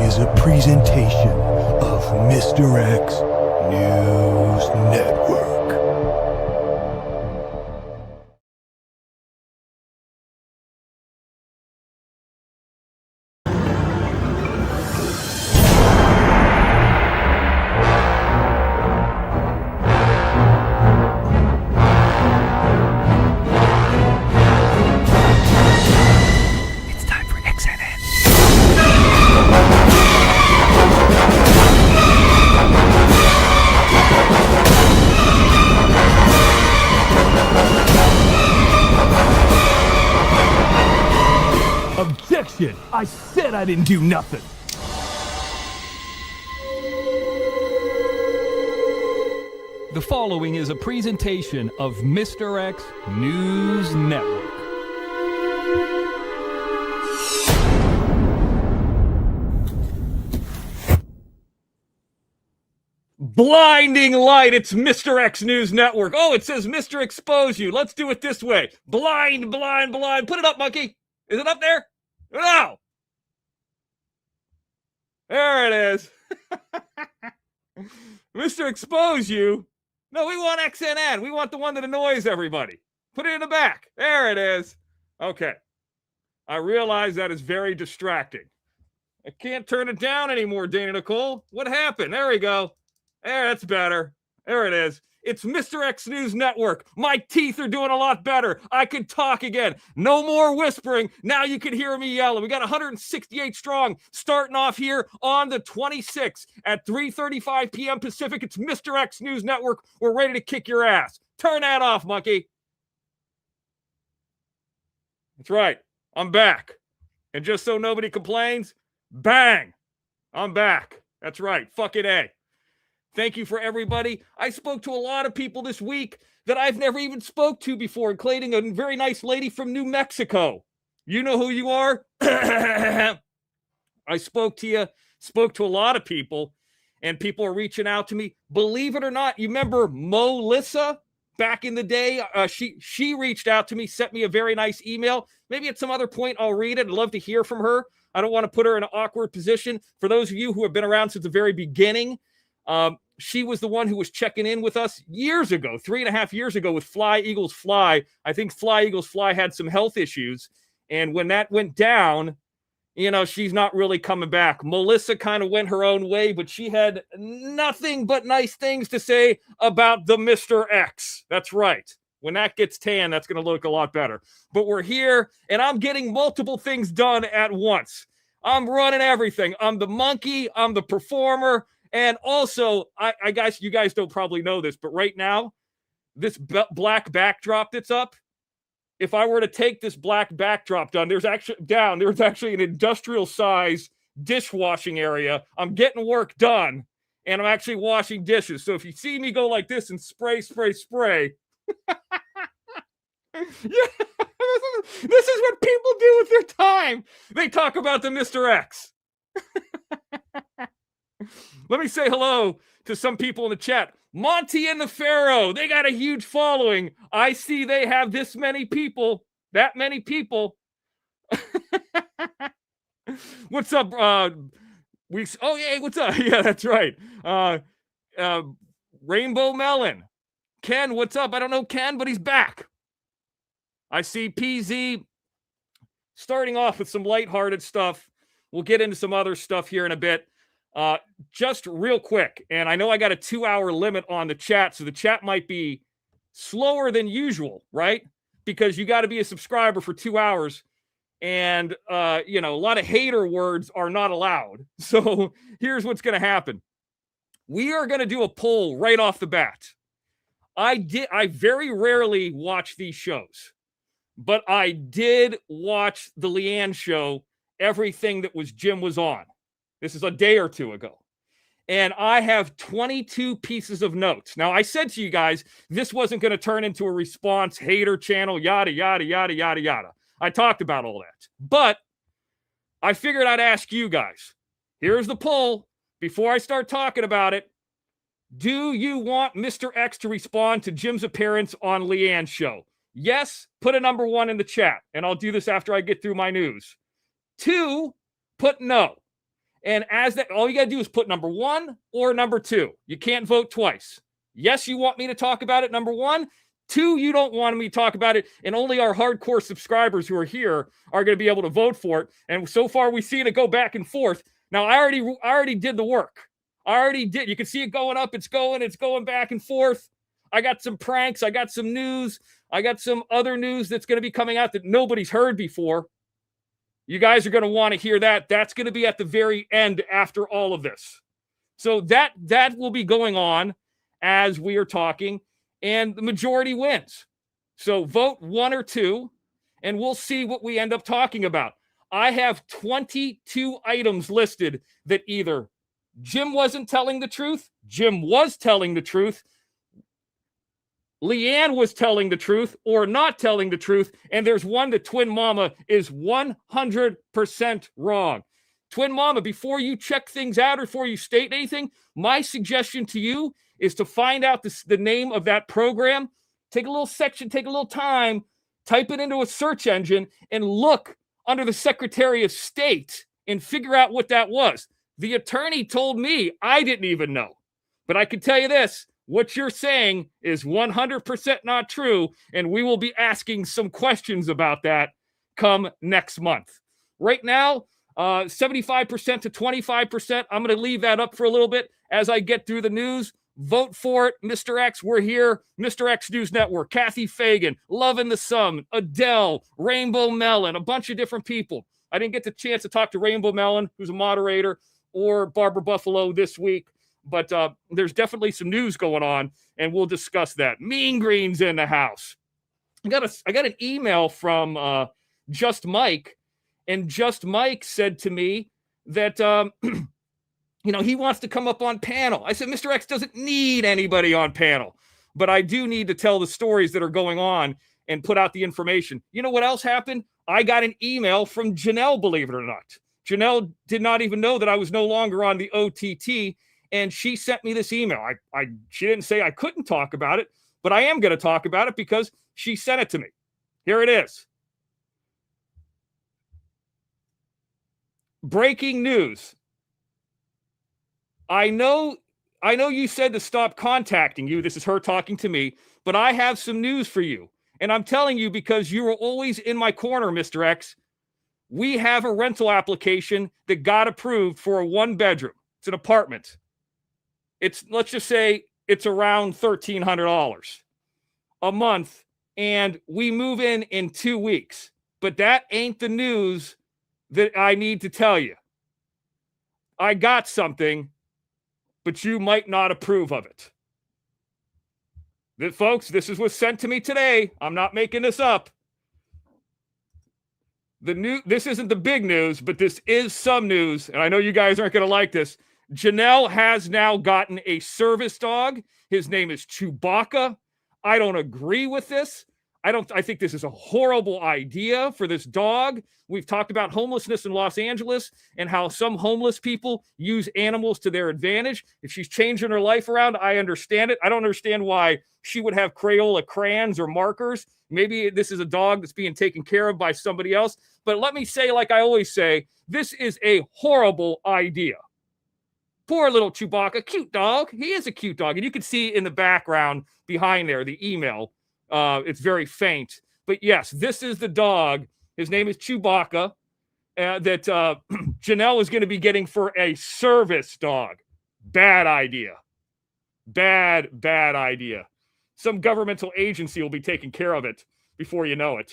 is a presentation of Mr. X News Network. Objection! I said I didn't do nothing! The following is a presentation of Mr. X News Network. Blinding light, it's Mr. X News Network. Oh, it says Mr. Expose You. Let's do it this way. Blind, blind, blind. Put it up, monkey. Is it up there? No! There it is. Mr. Expose You. No, we want XNN. We want the one that annoys everybody. Put it in the back. There it is. Okay. I realize that is very distracting. I can't turn it down anymore, Dana Nicole. What happened? There we go. There, that's better. There it is. It's Mr. X News Network. My teeth are doing a lot better. I can talk again. No more whispering. Now you can hear me yelling. We got 168 strong starting off here on the 26th at 3:35 p.m. Pacific. It's Mr. X News Network. We're ready to kick your ass. Turn that off, monkey. That's right. I'm back. And just so nobody complains, bang. I'm back. That's right. Fucking A. Thank you for everybody. I spoke to a lot of people this week that I've never even spoke to before, including a very nice lady from New Mexico. You know who you are? I spoke to you, spoke to a lot of people, and people are reaching out to me. Believe it or not, you remember Melissa back in the day? She reached out to me, sent me a very nice email. Maybe at some other point I'll read it. I'd love to hear from her. I don't want to put her in an awkward position. For those of you who have been around since the very beginning, she was the one who was checking in with us years ago, 3.5 years ago with Fly Eagles Fly. I think Fly Eagles Fly had some health issues. And when that went down, you know, she's not really coming back. Melissa kind of went her own way, but she had nothing but nice things to say about the Mr. X. That's right. When that gets tan, that's going to look a lot better. But we're here, and I'm getting multiple things done at once. I'm running everything. I'm the monkey. I'm the performer. And also, I guess you guys don't probably know this, but right now, this black backdrop that's up, if I were to take this black backdrop down, there's actually an industrial size dishwashing area. I'm getting work done, and I'm actually washing dishes. So if you see me go like this and spray, yeah, this is what people do with their time. They talk about the Mr. X. Let me say hello to some people in the chat. Monty and the Pharaoh, they got a huge following. I see they have this many people, that many people. What's up? What's up? Yeah, that's right. Rainbow Melon. Ken, what's up? I don't know Ken, but he's back. I see PZ starting off with some lighthearted stuff. We'll get into some other stuff here in a bit. Just real quick, and I know I got a 2-hour limit on the chat, so the chat might be slower than usual, right? Because you got to be a subscriber for 2 hours, and, a lot of hater words are not allowed. So here's what's going to happen. We are going to do a poll right off the bat. I very rarely watch these shows, but I did watch the Leanne show, everything that Jim was on. This is a day or two ago. And I have 22 pieces of notes. Now, I said to you guys, this wasn't going to turn into a response hater channel, yada, yada, yada, yada, yada. I talked about all that. But I figured I'd ask you guys. Here's the poll. Before I start talking about it, do you want Mr. X to respond to Jim's appearance on Leanne's show? Yes, put a number 1 in the chat. And I'll do this after I get through my news. 2, put no. And as that, all you got to do is put number 1 or number 2. You can't vote twice. Yes, you want me to talk about it, number 1. 2, you don't want me to talk about it, and only our hardcore subscribers who are here are going to be able to vote for it. And so far, we've seen it go back and forth. Now, I already did the work. I already did. You can see it going up. It's going back and forth. I got some pranks. I got some news. I got some other news that's going to be coming out that nobody's heard before. You guys are going to want to hear that. That's going to be at the very end after all of this. So that will be going on as we are talking. And the majority wins. So vote 1 or 2, and we'll see what we end up talking about. I have 22 items listed that either Jim wasn't telling the truth, Jim was telling the truth, Leanne was telling the truth, or not telling the truth, and there's one that Twin Mama is 100% wrong. Twin Mama, before you check things out or before you state anything, my suggestion to you is to find out the name of that program. Take a little section, take a little time, type it into a search engine, and look under the Secretary of State and figure out what that was. The attorney told me. I didn't even know. But I can tell you this, what you're saying is 100% not true, and we will be asking some questions about that come next month. Right now, 75% to 25%. I'm going to leave that up for a little bit as I get through the news. Vote for it. Mr. X, we're here. Mr. X News Network, Kathy Fagan, Loving the Sun, Adele, Rainbow Melon, a bunch of different people. I didn't get the chance to talk to Rainbow Melon, who's a moderator, or Barbara Buffalo this week, but there's definitely some news going on, and we'll discuss that. Mean Green's in the house. I got an email from Just Mike, and Just Mike said to me that he wants to come up on panel. I said, Mr. X doesn't need anybody on panel, but I do need to tell the stories that are going on and put out the information. You know what else happened? I got an email from Janelle, believe it or not. Janelle did not even know that I was no longer on the OTT, and she sent me this email. She didn't say I couldn't talk about it, but I am going to talk about it because she sent it to me. Here it is. Breaking news. I know you said to stop contacting you. This is her talking to me, but I have some news for you. And I'm telling you because you were always in my corner, Mr. X. We have a rental application that got approved for a 1-bedroom. It's an apartment. Let's just say it's around $1,300 a month, and we move in 2 weeks. But that ain't the news that I need to tell you. I got something, but you might not approve of it. Folks, this is what's sent to me today. I'm not making this up. This isn't the big news, but this is some news, and I know you guys aren't going to like this. Janelle has now gotten a service dog. His name is Chewbacca. I don't agree with this. I think this is a horrible idea for this dog. We've talked about homelessness in Los Angeles and how some homeless people use animals to their advantage. If she's changing her life around, I understand it. I don't understand why she would have Crayola crayons or markers. Maybe this is a dog that's being taken care of by somebody else. But let me say, like I always say, this is a horrible idea. Poor little Chewbacca, cute dog. He is a cute dog. And you can see in the background behind there, the email. It's very faint. But yes, this is the dog. His name is Chewbacca that Janelle is going to be getting for a service dog. Bad idea. Bad idea. Some governmental agency will be taking care of it before you know it.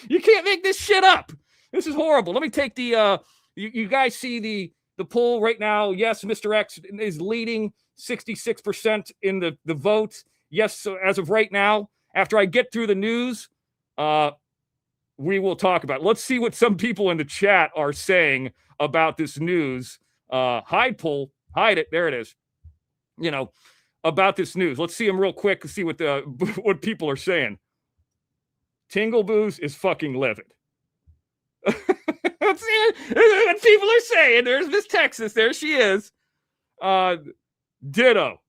You can't make this shit up. This is horrible. Let me take the, you guys see the poll right now. Yes, Mr. X is leading 66% in the vote. Yes, so as of right now, after I get through the news, we will talk about it. Let's see what some people in the chat are saying about this news. Hide poll. Hide it. There it is. About this news. Let's see them real quick to see what what people are saying. Tingle Booze is fucking livid. Let's see what people are saying. There's Miss Texas. There she is. Ditto.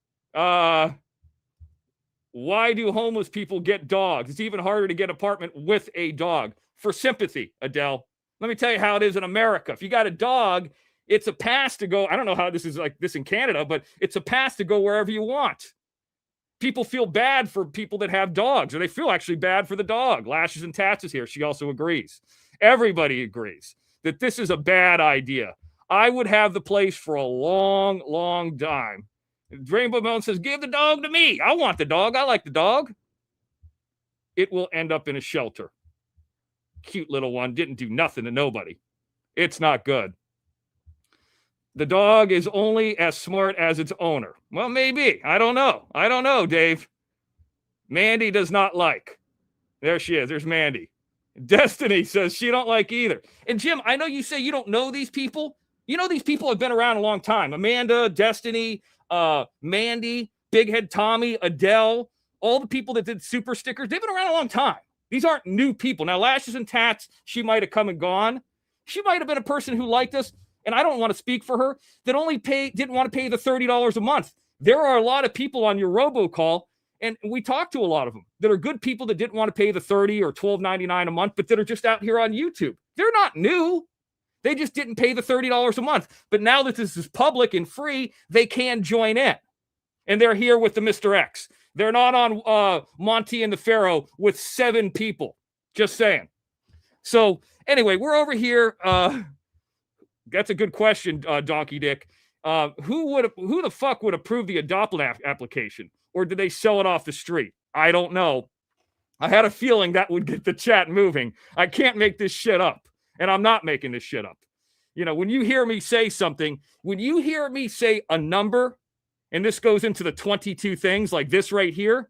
Why do homeless people get dogs? It's even harder to get an apartment with a dog. For sympathy, Adele. Let me tell you how it is in America. If you got a dog It's a pass to go. I don't know how this is like this in Canada, but it's a pass to go wherever you want. People feel bad for people that have dogs, or they feel actually bad for the dog. Lashes and Tats is here. She also agrees. Everybody agrees that this is a bad idea. I would have the place for a long, long time. Rainbow Melon says, give the dog to me. I want the dog. I like the dog. It will end up in a shelter. Cute little one. Didn't do nothing to nobody. It's not good. The dog is only as smart as its owner. Well, maybe. I don't know, Dave. Mandy does not like. There she is. There's Mandy. Destiny says she don't like either. And Jim, I know you say you don't know these people. You know these people have been around a long time. Amanda, Destiny, Mandy, Big Head Tommy, Adele, all the people that did super stickers, they've been around a long time. These aren't new people. Now, Lashes and Tats, she might have come and gone. She might have been a person who liked us, and I don't want to speak for her, that didn't want to pay the $30 a month. There are a lot of people on your robocall, and we talked to a lot of them that are good people that didn't want to pay the $30 or $12.99 a month, but that are just out here on YouTube. They're not new. They just didn't pay the $30 a month. But now that this is public and free, they can join in. And they're here with the Mr. X. They're not on Monty and the Pharaoh with 7 people. Just saying. So anyway, we're over here. That's a good question, Donkey Dick. Who the fuck would approve the Adopt application? Or did they sell it off the street? I don't know. I had a feeling that would get the chat moving. I can't make this shit up. And I'm not making this shit up. You know, when you hear me say something, when you hear me say a number, and this goes into the 22 things like this right here,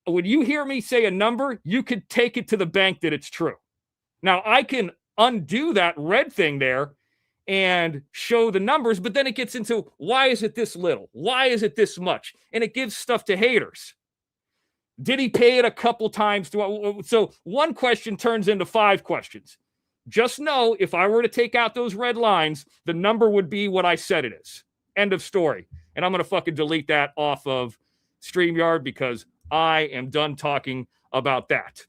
when you hear me say a number, you could take it to the bank that it's true. Now, I can undo that red thing there and show the numbers, but then it gets into why is it this little? Why is it this much? And it gives stuff to haters. Did he pay it a couple times? So one question turns into 5 questions. Just know if I were to take out those red lines, the number would be what I said it is. End of story. And I'm going to fucking delete that off of StreamYard because I am done talking about that.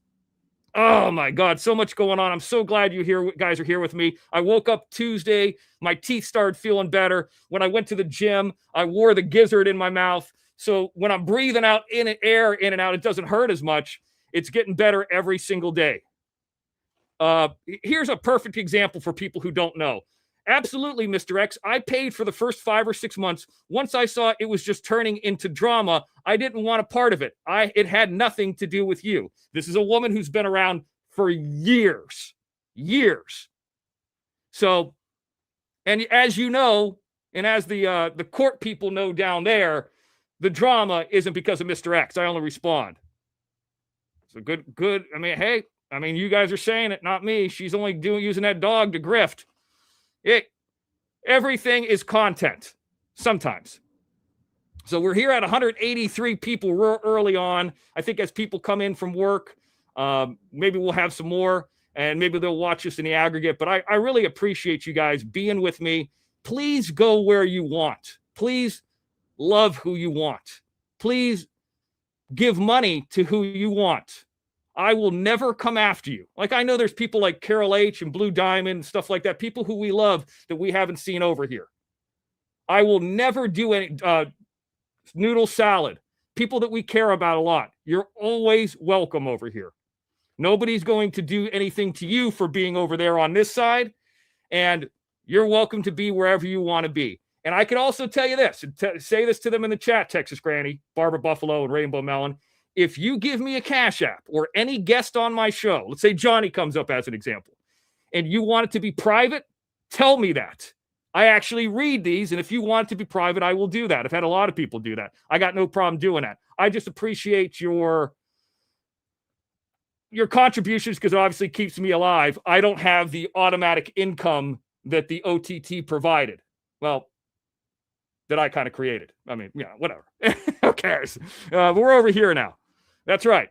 Oh my God, so much going on. I'm so glad you guys are here with me. I woke up Tuesday. My teeth started feeling better. When I went to the gym, I wore the gizzard in my mouth. So when I'm breathing out air in and out, it doesn't hurt as much. It's getting better every single day. Here's a perfect example for people who don't know. Absolutely, Mr. X. I paid for the first 5 or 6 months. Once I saw it was just turning into drama, I didn't want a part of it. It had nothing to do with you. This is a woman who's been around for years. So, and as you know, and as the court people know down there, the drama isn't because of Mr. X. I only respond. So good. I mean, hey, you guys are saying it, not me. She's only using that dog to grift. Everything is content sometimes. So we're here at 183 people real early on. I think as people come in from work, maybe we'll have some more and maybe they'll watch us in the aggregate. But I really appreciate you guys being with me. Please go where you want. Please love who you want. Please give money to who you want. I will never come after you. Like I know there's people like Carol H and Blue Diamond and stuff like that, people who we love that we haven't seen over here. I will never do any noodle salad. People that we care about a lot. You're always welcome over here. Nobody's going to do anything to you for being over there on this side. And you're welcome to be wherever you want to be. And I can also tell you this, and say this to them in the chat, Texas Granny, Barbara Buffalo, and Rainbow Melon. If you give me a Cash App or any guest on my show, let's say Johnny comes up as an example, and you want it to be private, tell me that. I actually read these, and if you want it to be private, I will do that. I've had a lot of people do that. I got no problem doing that. I just appreciate your contributions because it obviously keeps me alive. I don't have the automatic income that the OTT provided. Well, that I kind of created. Whatever. Who cares? We're over here now. That's right.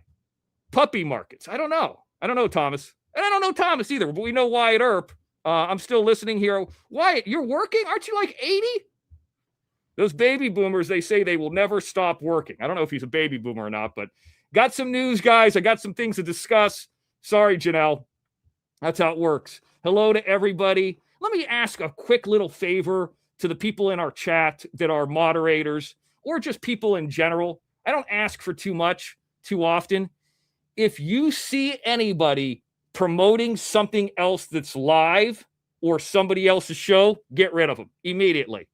Puppy markets. I don't know, Thomas. And I don't know Thomas either, but we know Wyatt Earp. I'm still listening here. Wyatt, you're working? Aren't you like 80? Those baby boomers, they say they will never stop working. I don't know if he's a baby boomer or not, but got some news, guys. I got some things to discuss. Sorry, Janelle. That's how it works. Hello to everybody. let me ask a quick little favor to the people in our chat that are moderators or just people in general. I don't ask for too much too often. If you see anybody promoting something else that's live or somebody else's show, get rid of them immediately.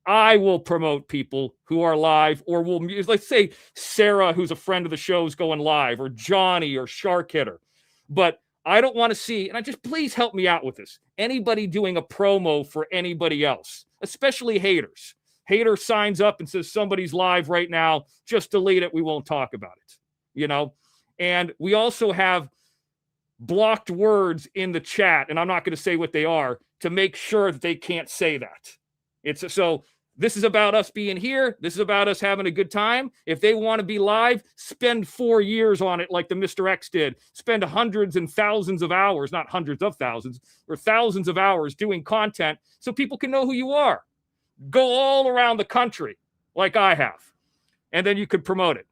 I will promote people who are live, or will, let's say Sarah, who's a friend of the show, is going live, or Johnny or Shark Hitter. But I don't want to see, and I just, please help me out with this, anybody doing a promo for anybody else, especially haters. Hater signs up and says somebody's live right now, just delete it. We won't talk about it, you know? And we also have blocked words in the chat, and I'm not going to say what they are, to make sure that they can't say that. It's so this is about us being here. This is about us having a good time. If they want to be live, spend 4 years on it like the Mr. X did. Spend hundreds and thousands of hours, not hundreds of thousands, or thousands of hours doing content so people can know who you are. Go all around the country like I have, and then you could promote it.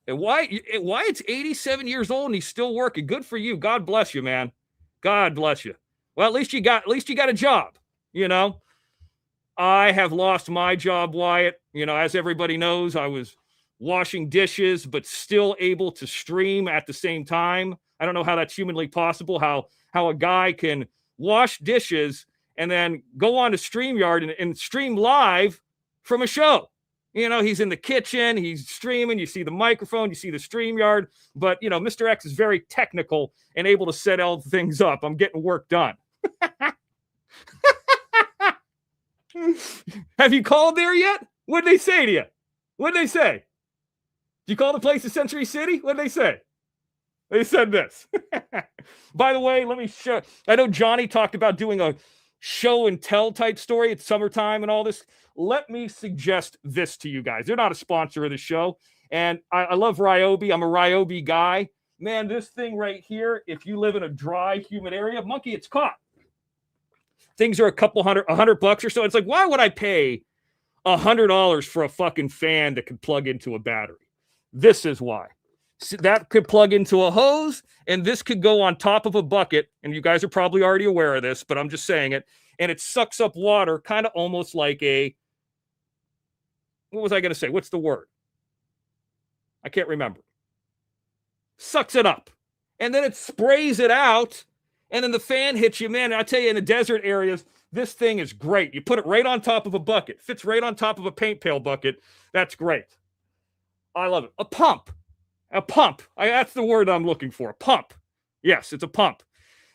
And Wyatt's 87 years old and he's still working. Good for you. God bless you, man. God bless you. Well, at least you got a job, you know. I have lost my job, Wyatt. You know, as everybody knows, I was washing dishes, but still able to stream at the same time. I don't know how that's humanly possible, how a guy can wash dishes and then go on to StreamYard and stream live from a show. You know, he's in the kitchen, he's streaming, you see the microphone, you see the StreamYard, but, you know, Mr. X is very technical and able to set all things up. I'm getting work done. Have you called there yet? What did they say to you? What did they say? Did you call the place of Century City? What did they say? They said this. By the way, let me show. I know Johnny talked about doing a show and tell type story. It's summertime and all this. Let me suggest this to you guys. They're not a sponsor of the show. And I love Ryobi. I'm a Ryobi guy. Man, this thing right here, if you live in a dry, humid area, monkey, it's caught. Things are $100 or so. It's like, why would I pay $100 for a fucking fan that could plug into a battery? This is why. So that could plug into a hose, and this could go on top of a bucket. And you guys are probably already aware of this, but I'm just saying it. And it sucks up water, kind of almost like a, what was I going to say? What's the word? I can't remember. Sucks it up. And then it sprays it out. And then the fan hits you, man. I tell you, in the desert areas, this thing is great. You put it right on top of a bucket. Fits right on top of a paint pail bucket. That's great. I love it. A pump. A pump. That's the word I'm looking for. A pump. Yes, it's a pump.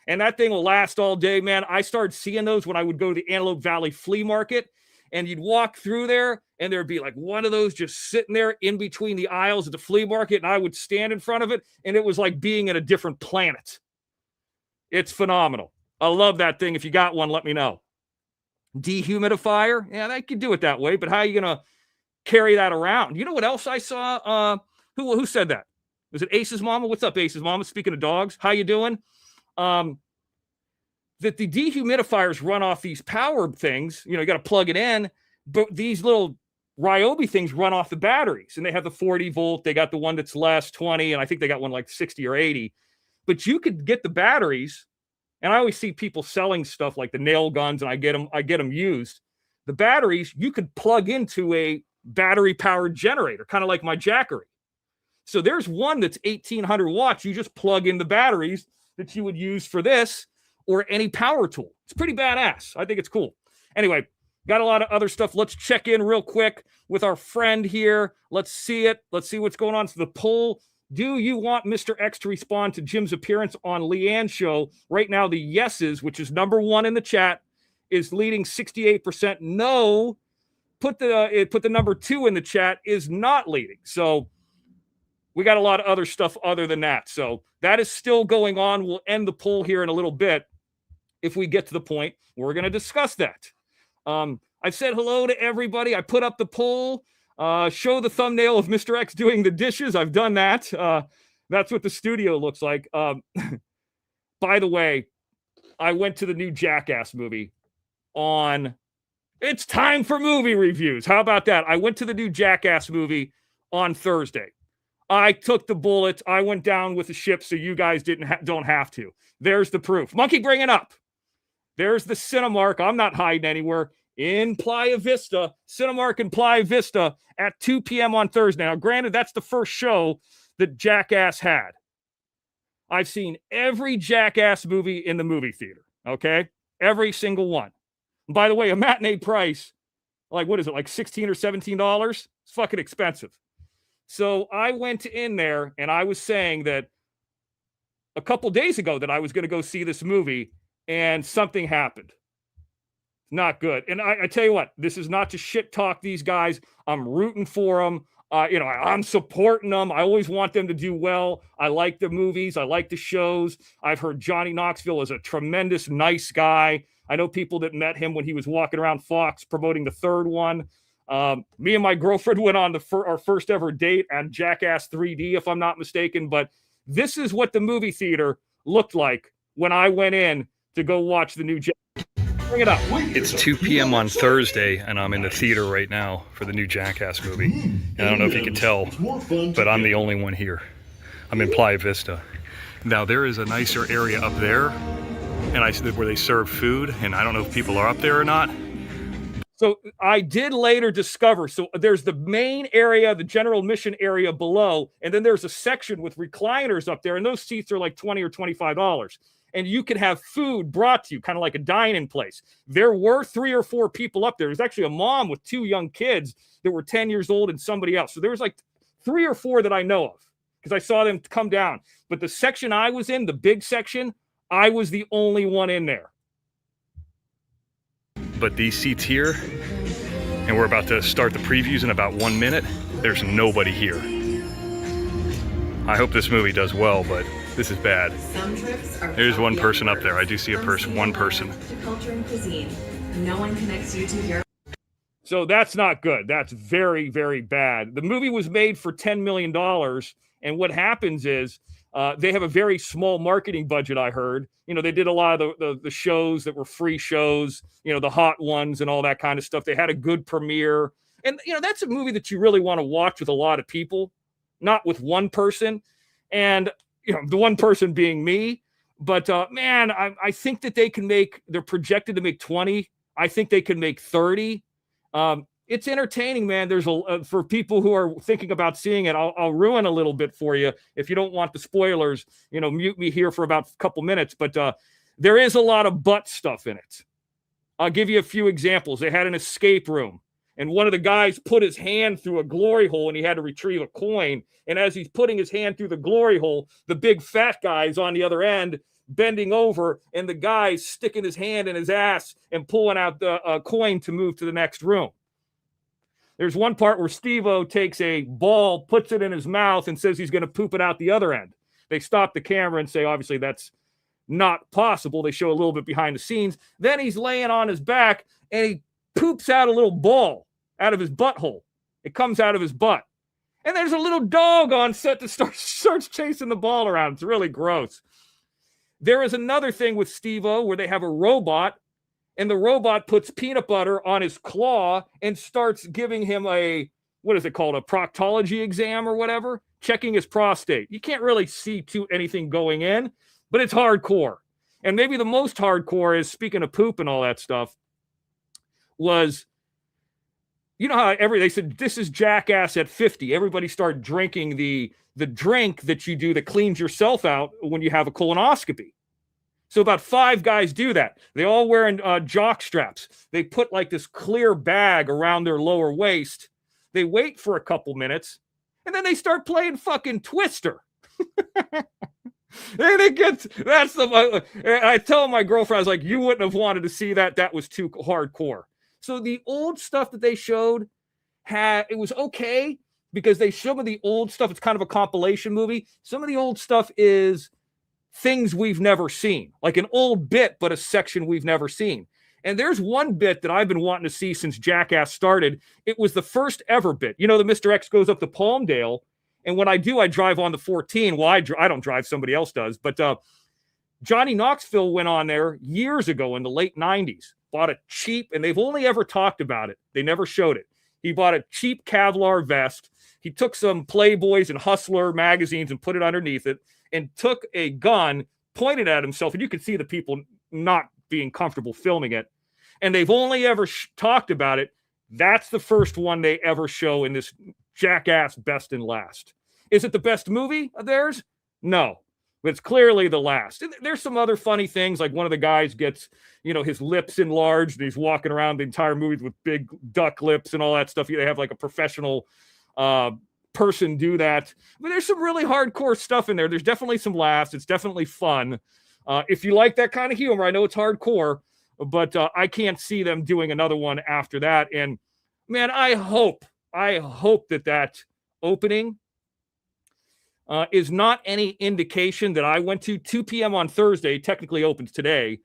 And that thing will last all day, man. I started seeing those when I would go to the Antelope Valley Flea Market. And you'd walk through there, and there'd be like one of those just sitting there in between the aisles at the flea market. And I would stand in front of it, and it was like being in a different planet. It's phenomenal. I love that thing. If you got one, let me know. Dehumidifier. Yeah, they could do it that way, but how are you going to carry that around? You know what else I saw? Who said that? Was it Ace's mama? What's up, Ace's mama? Speaking of dogs, how you doing? That the dehumidifiers run off these power things. You know, you got to plug it in, but these little Ryobi things run off the batteries, and they have the 40 volt. They got the one that's less 20, and I think they got one like 60 or 80. But you could get the batteries, and I always see people selling stuff like the nail guns, and I get them used. The batteries you could plug into a battery-powered generator, kind of like my Jackery. So there's one that's 1,800 watts. You just plug in the batteries that you would use for this or any power tool. It's pretty badass. I think it's cool. Anyway, got a lot of other stuff. Let's check in real quick with our friend here. Let's see it. Let's see what's going on. So the poll. Do you want Mr. X to respond to Jim's appearance on Leanne's show? Right now, the yeses, which is number one in the chat, is leading 68%. No, put the number two in the chat, is not leading. So we got a lot of other stuff other than that. So that is still going on. We'll end the poll here in a little bit if we get to the point where we're going to discuss that. I've said hello to everybody. I put up the poll. Show the thumbnail of Mr. X doing the dishes. I've done that. That's what the studio looks like. By the way, I went to the new Jackass movie on... It's time for movie reviews. How about that? I went to the new Jackass movie on Thursday. I took the bullet. I went down with the ship so you guys don't have to. There's the proof. Monkey, bring it up. There's the Cinemark. I'm not hiding anywhere. In Playa Vista, Cinemark in Playa Vista at 2 p.m. on Thursday. Now, granted, that's the first show that Jackass had. I've seen every Jackass movie in the movie theater, okay? Every single one. And by the way, a matinee price, like, what is it, like $16 or $17? It's fucking expensive. So I went in there, and I was saying that a couple days ago that I was going to go see this movie, and something happened. Not good. And I tell you what, this is not to shit talk these guys. I'm rooting for them. I'm supporting them. I always want them to do well. I like the movies. I like the shows. I've heard Johnny Knoxville is a tremendous, nice guy. I know people that met him when he was walking around Fox promoting the third one. Me and my girlfriend went on our first ever date at Jackass 3D, if I'm not mistaken. But this is what the movie theater looked like when I went in to go watch the new Jackass. Bring it up. It's 2 p.m. on Thursday, and I'm in the theater right now for the new Jackass movie. And I don't know if you can tell, but I'm the only one here. I'm in Playa Vista. Now, there is a nicer area up there, and where they serve food, and I don't know if people are up there or not. So I did later discover, so there's the main area, the general admission area below, and then there's a section with recliners up there, and those seats are like $20 or $25. And you can have food brought to you, kind of like a dine-in place. There were 3 or 4 people up there. There's actually a mom with 2 young kids that were 10 years old and somebody else. So there was like 3 or 4 that I know of because I saw them come down. But the section I was in, the big section, I was the only one in there. But these seats here, and we're about to start the previews in about 1 minute, there's nobody here. I hope this movie does well, but this is bad. There's one person up there. I do see one person. Culture and cuisine. No one connects you to your. So that's not good. That's very, very bad. The movie was made for $10 million. And what happens is they have a very small marketing budget, I heard. They did a lot of the shows that were free shows, the hot ones and all that kind of stuff. They had a good premiere. And, that's a movie that you really want to watch with a lot of people, not with one person. And, the one person being me. But, man, I think that they're projected to make 20. I think they can make 30. It's entertaining, man. There's for people who are thinking about seeing it, I'll ruin a little bit for you. If you don't want the spoilers, mute me here for about a couple minutes. But there is a lot of butt stuff in it. I'll give you a few examples. They had an escape room, and one of the guys put his hand through a glory hole, and he had to retrieve a coin. And as he's putting his hand through the glory hole, the big fat guy's on the other end, bending over, and the guy's sticking his hand in his ass and pulling out the coin to move to the next room. There's one part where Steve-O takes a ball, puts it in his mouth, and says he's going to poop it out the other end. They stop the camera and say, obviously, that's not possible. They show a little bit behind the scenes. Then he's laying on his back, and he poops out a little ball out of his butthole. It comes out of his butt. And there's a little dog on set that starts chasing the ball around. It's really gross. There is another thing with Steve-O where they have a robot, and the robot puts peanut butter on his claw and starts giving him a proctology exam or whatever, checking his prostate. You can't really see anything going in, but it's hardcore. And maybe the most hardcore is, speaking of poop and all that stuff, was, how they said, this is Jackass at 50. Everybody started drinking the drink that you do that cleans yourself out when you have a colonoscopy. So about 5 guys do that. They all wearing jock straps. They put like this clear bag around their lower waist. They wait for a couple minutes, and then they start playing fucking Twister. And I tell my girlfriend, I was like, you wouldn't have wanted to see that. That was too hardcore. So the old stuff that they showed it was okay because some of the old stuff, it's kind of a compilation movie. Some of the old stuff is things we've never seen, like an old bit, but a section we've never seen. And there's one bit that I've been wanting to see since Jackass started. It was the first ever bit. The Mr. X goes up to Palmdale, and when I do, I drive on the 14. Well, I don't drive, somebody else does. But Johnny Knoxville went on there years ago in the late 90s, bought a cheap, and they've only ever talked about it. They never showed it. He bought a cheap Kevlar vest. He took some Playboys and Hustler magazines and put it underneath it, and took a gun, pointed at himself, and you could see the people not being comfortable filming it. And they've only ever talked about it. That's the first one they ever show in this Jackass Best and Last. Is it the best movie of theirs? No. But it's clearly the last. And there's some other funny things, like one of the guys gets, his lips enlarged, and he's walking around the entire movie with big duck lips and all that stuff. They have like a professional person do that. But there's some really hardcore stuff in there. There's definitely some laughs. It's definitely fun. If you like that kind of humor, I know it's hardcore, but I can't see them doing another one after that. And man, I hope that opening is not any indication that I went to 2 p.m. on Thursday, technically opens today,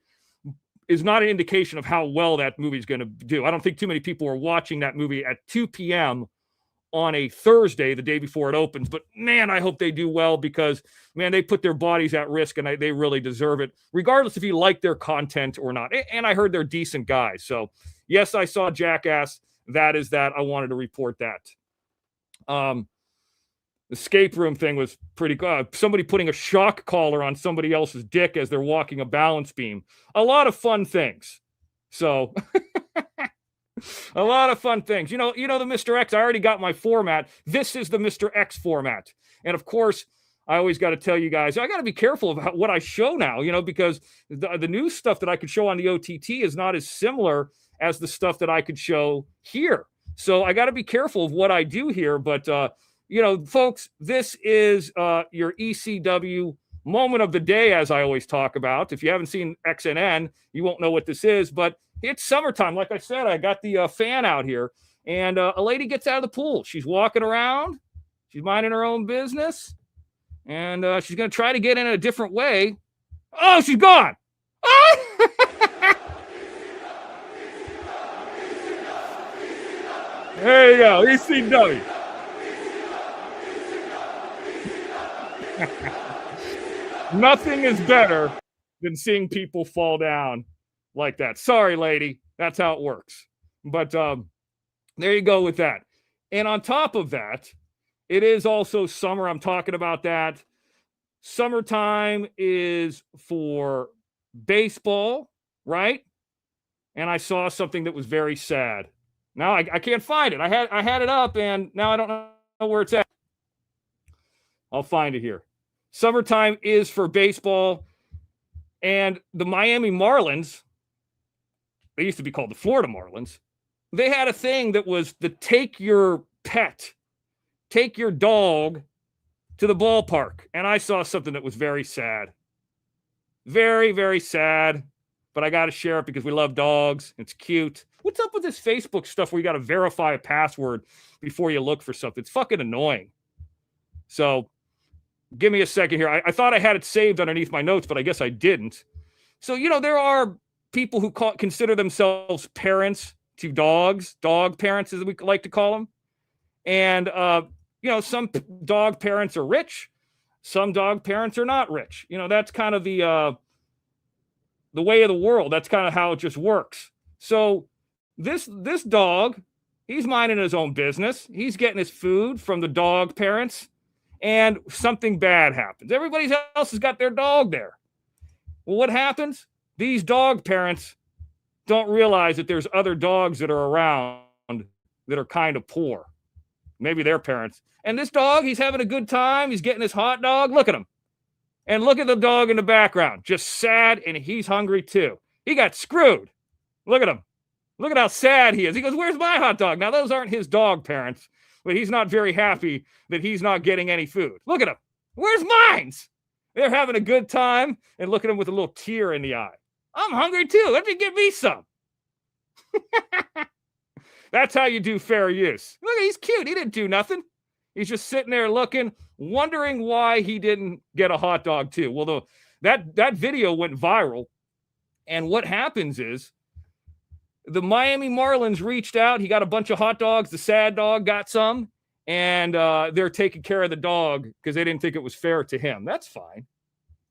is not an indication of how well that movie is going to do. I don't think too many people are watching that movie at 2 p.m. on a Thursday, the day before it opens. But man, I hope they do well, because man, they put their bodies at risk, and they really deserve it, regardless if you like their content or not. And I heard they're decent guys. So yes, I saw Jackass. That is that. I wanted to report that. Escape room thing was pretty good. Somebody putting a shock collar on somebody else's dick as they're walking a balance beam. A lot of fun things. So a lot of fun things. The Mr. X, I already got my format. This is the Mr. X format. And of course, I always got to tell you guys, I got to be careful about what I show now, because the new stuff that I could show on the OTT is not as similar as the stuff that I could show here. So I got to be careful of what I do here. But, folks, this is your ECW moment of the day, as I always talk about. If you haven't seen XNN, you won't know what this is, but it's summertime. Like I said, I got the fan out here, and a lady gets out of the pool. She's walking around. She's minding her own business, and she's going to try to get in a different way. Oh, she's gone. Oh! There you go, ECW. Nothing is better than seeing people fall down like that. Sorry, lady. That's how it works. But there you go with that. And on top of that, it is also summer. I'm talking about that. Summertime is for baseball, right? And I saw something that was very sad. Now I can't find it. I had it up, and now I don't know where it's at. I'll find it here. Summertime is for baseball, and the Miami Marlins, they used to be called the Florida Marlins, they had a thing that was the take your dog to the ballpark. And I saw something that was very sad. Very, very sad. But I got to share it because we love dogs. It's cute. What's up with this Facebook stuff where you got to verify a password before you look for something? It's fucking annoying. So give me a second here. I thought I had it saved underneath my notes, but I guess I didn't. So, there are people who consider themselves parents to dogs, dog parents, as we like to call them. And, some dog parents are rich. Some dog parents are not rich. That's kind of the way of the world. That's kind of how it just works. So this dog, he's minding his own business. He's getting his food from the dog parents, and something bad happens. Everybody else has got their dog there. Well, what happens? These dog parents don't realize that there's other dogs that are around that are kind of poor. Maybe their parents. And this dog, he's having a good time. He's getting his hot dog. Look at him. And look at the dog in the background. Just sad, and he's hungry too. He got screwed. Look at him. Look at how sad he is. He goes, where's my hot dog? Now, those aren't his dog parents, but he's not very happy that he's not getting any food. Look at him. Where's mine's? They're having a good time, and look at him with a little tear in the eye. I'm hungry too. Let me get me some. That's how you do fair use. Look, he's cute. He didn't do nothing. He's just sitting there looking, wondering why he didn't get a hot dog too. Well, that video went viral, and what happens is the Miami Marlins reached out. He got a bunch of hot dogs. The sad dog got some, and they're taking care of the dog because they didn't think it was fair to him. That's fine.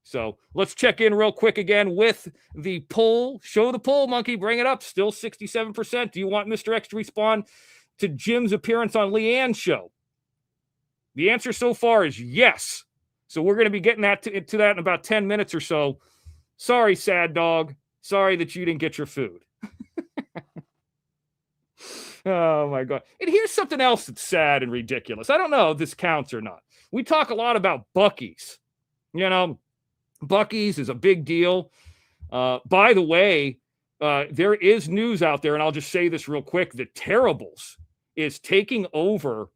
So let's check in real quick again with the poll. Show the poll, monkey. Bring it up. Still 67%. Do you want Mr. X to respond to Jim's appearance on Leanne's show? The answer so far is yes. So we're going to be getting to that in about 10 minutes or so. Sorry, sad dog. Sorry that you didn't get your food. Oh my God. And here's something else that's sad and ridiculous. I don't know if this counts or not. We talk a lot about Buc-ee's. You know, Buc-ee's is a big deal. By the way, there is news out there, and I'll just say this real quick, that Terribles is taking over.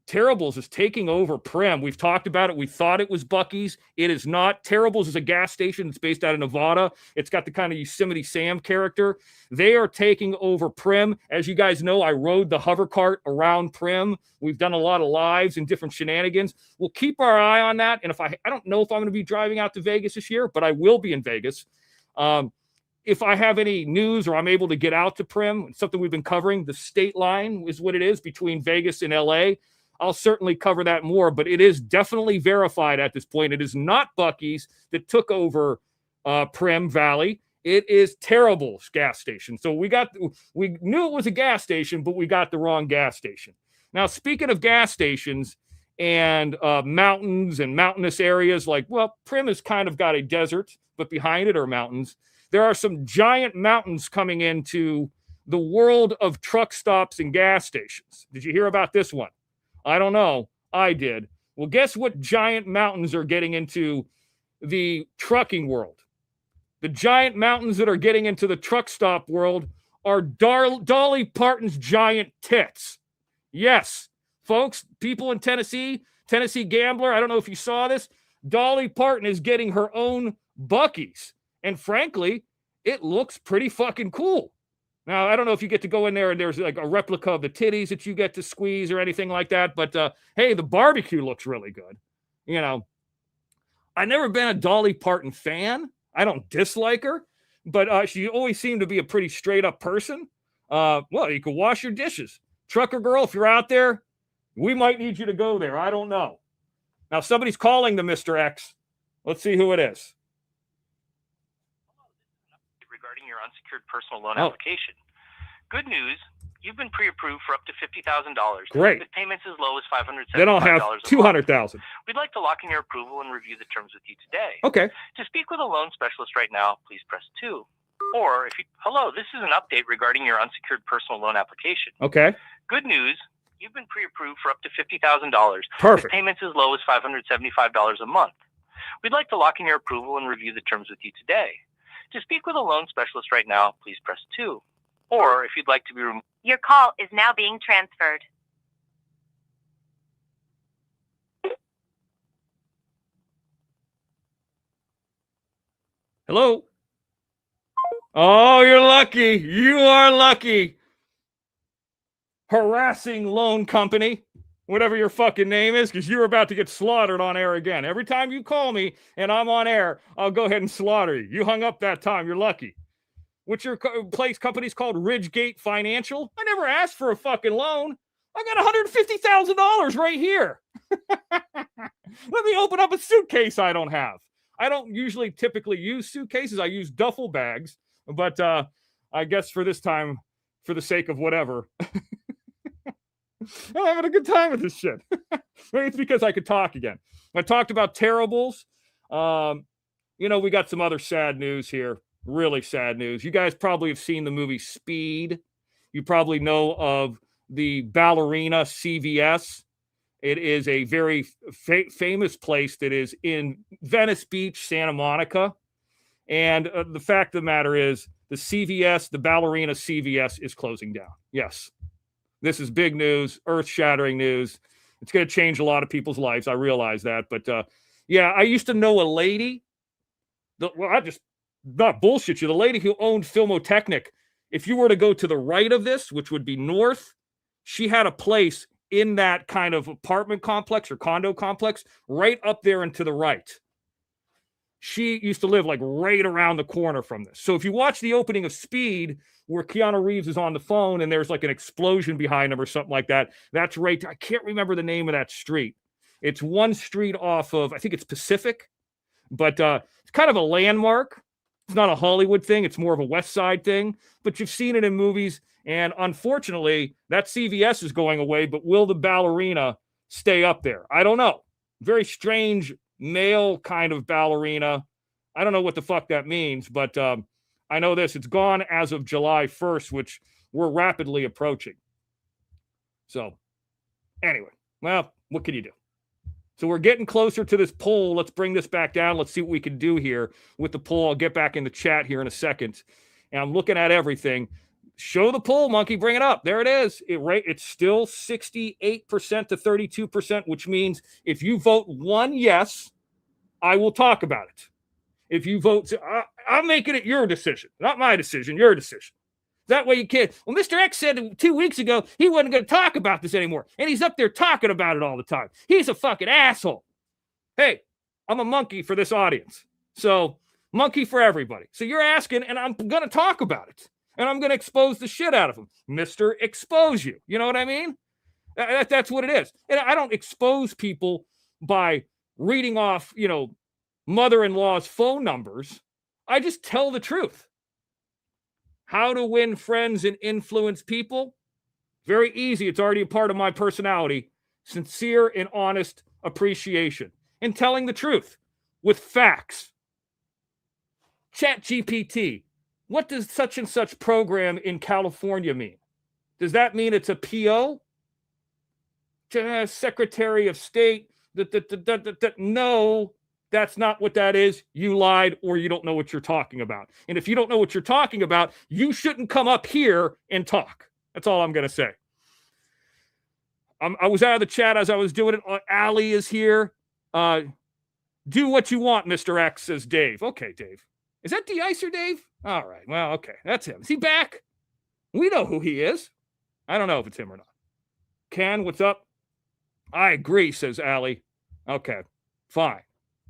Terribles is taking over Primm. We've talked about it. We thought it was Buc-ee's. It is not. Terribles is a gas station. It's based out of Nevada. It's got the kind of Yosemite Sam character. They are taking over Primm. As you guys know, I rode the hover cart around Primm. We've done a lot of lives and different shenanigans. We'll keep our eye on that. And if I don't know if I'm going to be driving out to Vegas this year, but I will be in Vegas. If I have any news or I'm able to get out to Primm, something we've been covering, the state line is what it is between Vegas and LA. I'll certainly cover that more, but it is definitely verified at this point. It is not Buc-ee's that took over Primm Valley. It is Terrible's gas station. So we knew it was a gas station, but we got the wrong gas station. Now, speaking of gas stations and mountains and mountainous areas, Primm has kind of got a desert, but behind it are mountains. There are some giant mountains coming into the world of truck stops and gas stations. Did you hear about this one? I don't know. I did. Well, guess what giant mountains are getting into the trucking world? The giant mountains that are getting into the truck stop world are Dolly Parton's giant tits. Yes, folks, people in Tennessee Gambler, I don't know if you saw this. Dolly Parton is getting her own Buc-ee's. And frankly, it looks pretty fucking cool. Now, I don't know if you get to go in there and there's like a replica of the titties that you get to squeeze or anything like that. But, hey, the barbecue looks really good. You know, I've never been a Dolly Parton fan. I don't dislike her. But she always seemed to be a pretty straight up person. Well, you can wash your dishes. Trucker girl, if you're out there, we might need you to go there. I don't know. Now, somebody's calling the Mr. X. Let's see who it is. Regarding your unsecured personal loan application. Good news, you've been pre-approved for up to $50,000. Great. With payments as low as $575. Then I'll have $200,000. We'd like to lock in your approval and review the terms with you today. Okay. To speak with a loan specialist right now, please press 2. Or hello, this is an update regarding your unsecured personal loan application. Okay. Good news, you've been pre-approved for up to $50,000. Perfect. With payments as low as $575 a month. We'd like to lock in your approval and review the terms with you today. To speak with a loan specialist right now, please press 2. Or if you'd like to be removed. Your call is now being transferred. Hello? Oh, you're lucky. You are lucky. Harassing loan company, whatever your fucking name is, because you're about to get slaughtered on air again. Every time you call me and I'm on air, I'll go ahead and slaughter you. You hung up that time. You're lucky. What's your company's called? Ridgegate Financial? I never asked for a fucking loan. I got $150,000 right here. Let me open up a suitcase I don't have. I don't usually typically use suitcases. I use duffel bags. But I guess for this time, for the sake of whatever, I'm having a good time with this shit. Maybe it's because I could talk again. I talked about Terribles. We got some other sad news here. Really sad news. You guys probably have seen the movie Speed. You probably know of the ballerina CVS. It is a very famous place that is in Venice Beach, Santa Monica. And the fact of the matter is the ballerina CVS is closing down. Yes. This is big news, earth-shattering news. It's going to change a lot of people's lives. I realize that. But, I used to know a lady. Not bullshit you. The lady who owned Filmotechnic, if you were to go to the right of this, which would be north, she had a place in that kind of apartment complex or condo complex right up there and to the right. She used to live like right around the corner from this. So if you watch the opening of Speed, where Keanu Reeves is on the phone and there's like an explosion behind him or something like that, that's right. I can't remember the name of that street. It's one street off of, I think it's Pacific, but it's kind of a landmark. It's not a Hollywood thing. It's more of a West Side thing, but you've seen it in movies. And unfortunately, that CVS is going away, but will the ballerina stay up there? I don't know. Very strange male kind of ballerina. I don't know what the fuck that means, but I know this. It's gone as of July 1st, which we're rapidly approaching. So anyway, well, what can you do? So we're getting closer to this poll. Let's bring this back down. Let's see what we can do here with the poll. I'll get back in the chat here in a second. And I'm looking at everything. Show the poll, monkey. Bring it up. There it is. It's still 68% to 32%, which means if you vote one yes, I will talk about it. If you vote, I'm making it your decision, not my decision, your decision. That way you can't. Well, Mr. X said 2 weeks ago he wasn't going to talk about this anymore, and he's up there talking about it all the time. He's a fucking asshole. Hey, I'm a monkey for this audience. So, monkey for everybody. So you're asking, and I'm going to talk about it. And I'm going to expose the shit out of him. Mr. Expose you. You know what I mean? That's what it is. And I don't expose people by reading off, mother-in-law's phone numbers. I just tell the truth. How to win friends and influence people? Very easy. It's already a part of my personality. Sincere and honest appreciation. And telling the truth with facts. ChatGPT. What does such and such program in California mean? Does that mean it's a PO? Secretary of State? No, that's not what that is. You lied, or you don't know what you're talking about. And if you don't know what you're talking about, you shouldn't come up here and talk. That's all I'm going to say. I was out of the chat as I was doing it. Allie is here. Do what you want, Mr. X, says Dave. Okay, Dave. Is that De-Icer Dave? All right. Well, okay. That's him. Is he back? We know who he is. I don't know if it's him or not. Ken, what's up? I agree, says Allie. Okay. Fine.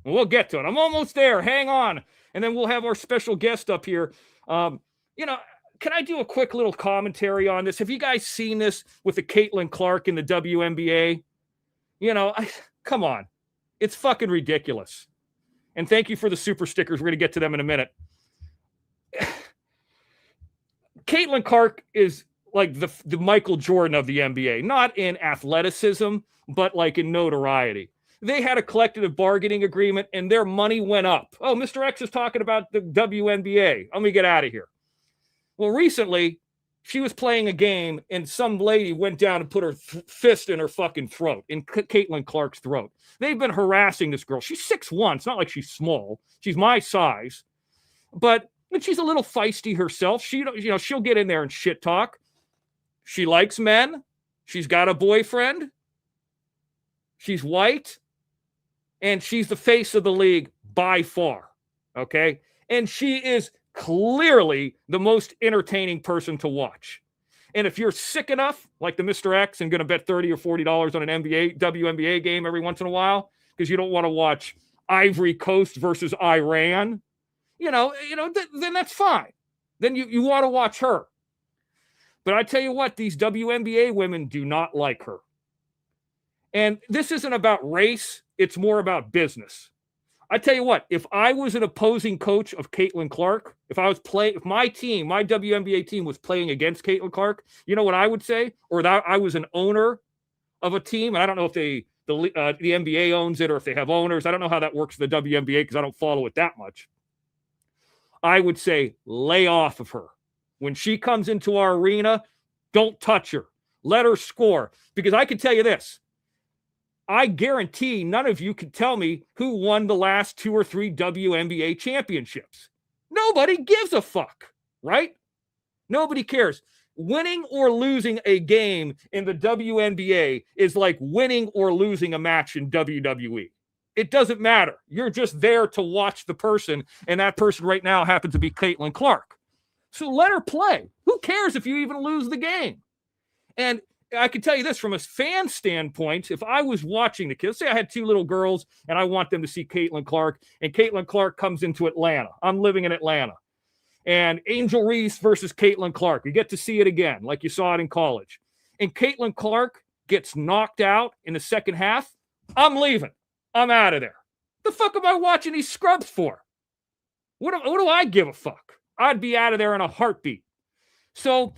We'll get to it. I'm almost there. Hang on. And then we'll have our special guest up here. Can I do a quick little commentary on this? Have you guys seen this with the Caitlyn Clark in the WNBA? Come on. It's fucking ridiculous. And thank you for the super stickers. We're going to get to them in a minute. Caitlyn Clark is like the Michael Jordan of the NBA, not in athleticism, but like in notoriety. They had a collective bargaining agreement and their money went up. Oh, Mr. X is talking about the WNBA. Let me get out of here. Well, recently, she was playing a game and some lady went down and put her fist in her fucking throat, in Caitlyn Clark's throat. They've been harassing this girl. She's 6'1". It's not like she's small. She's my size. But she's a little feisty herself. She'll get in there and shit talk. She likes men. She's got a boyfriend. She's white. And she's the face of the league by far. Okay? And she is clearly the most entertaining person to watch. And if you're sick enough, like the Mr. X, and going to bet $30 or $40 on an WNBA game every once in a while, because you don't want to watch Ivory Coast versus Iran, then that's fine. Then you want to watch her. But I tell you what, these WNBA women do not like her. And this isn't about race. It's more about business. I tell you what, if I was an opposing coach of Caitlyn Clark, if my team, my WNBA team was playing against Caitlyn Clark, you know what I would say? Or that I was an owner of a team, and I don't know if the NBA owns it or if they have owners. I don't know how that works in the WNBA because I don't follow it that much. I would say lay off of her. When she comes into our arena, don't touch her. Let her score. Because I can tell you this. I guarantee none of you can tell me who won the last 2 or 3 WNBA championships. Nobody gives a fuck, right? Nobody cares. Winning or losing a game in the WNBA is like winning or losing a match in WWE. It doesn't matter. You're just there to watch the person, and that person right now happens to be Caitlyn Clark. So let her play. Who cares if you even lose the game? And I can tell you this from a fan standpoint, if I was watching the kids, say I had 2 little girls and I want them to see Caitlyn Clark, and Caitlyn Clark comes into Atlanta. I'm living in Atlanta. And Angel Reese versus Caitlyn Clark. You get to see it again, like you saw it in college. And Caitlyn Clark gets knocked out in the second half. I'm leaving. I'm out of there. The fuck am I watching these scrubs for? What do I give a fuck? I'd be out of there in a heartbeat. So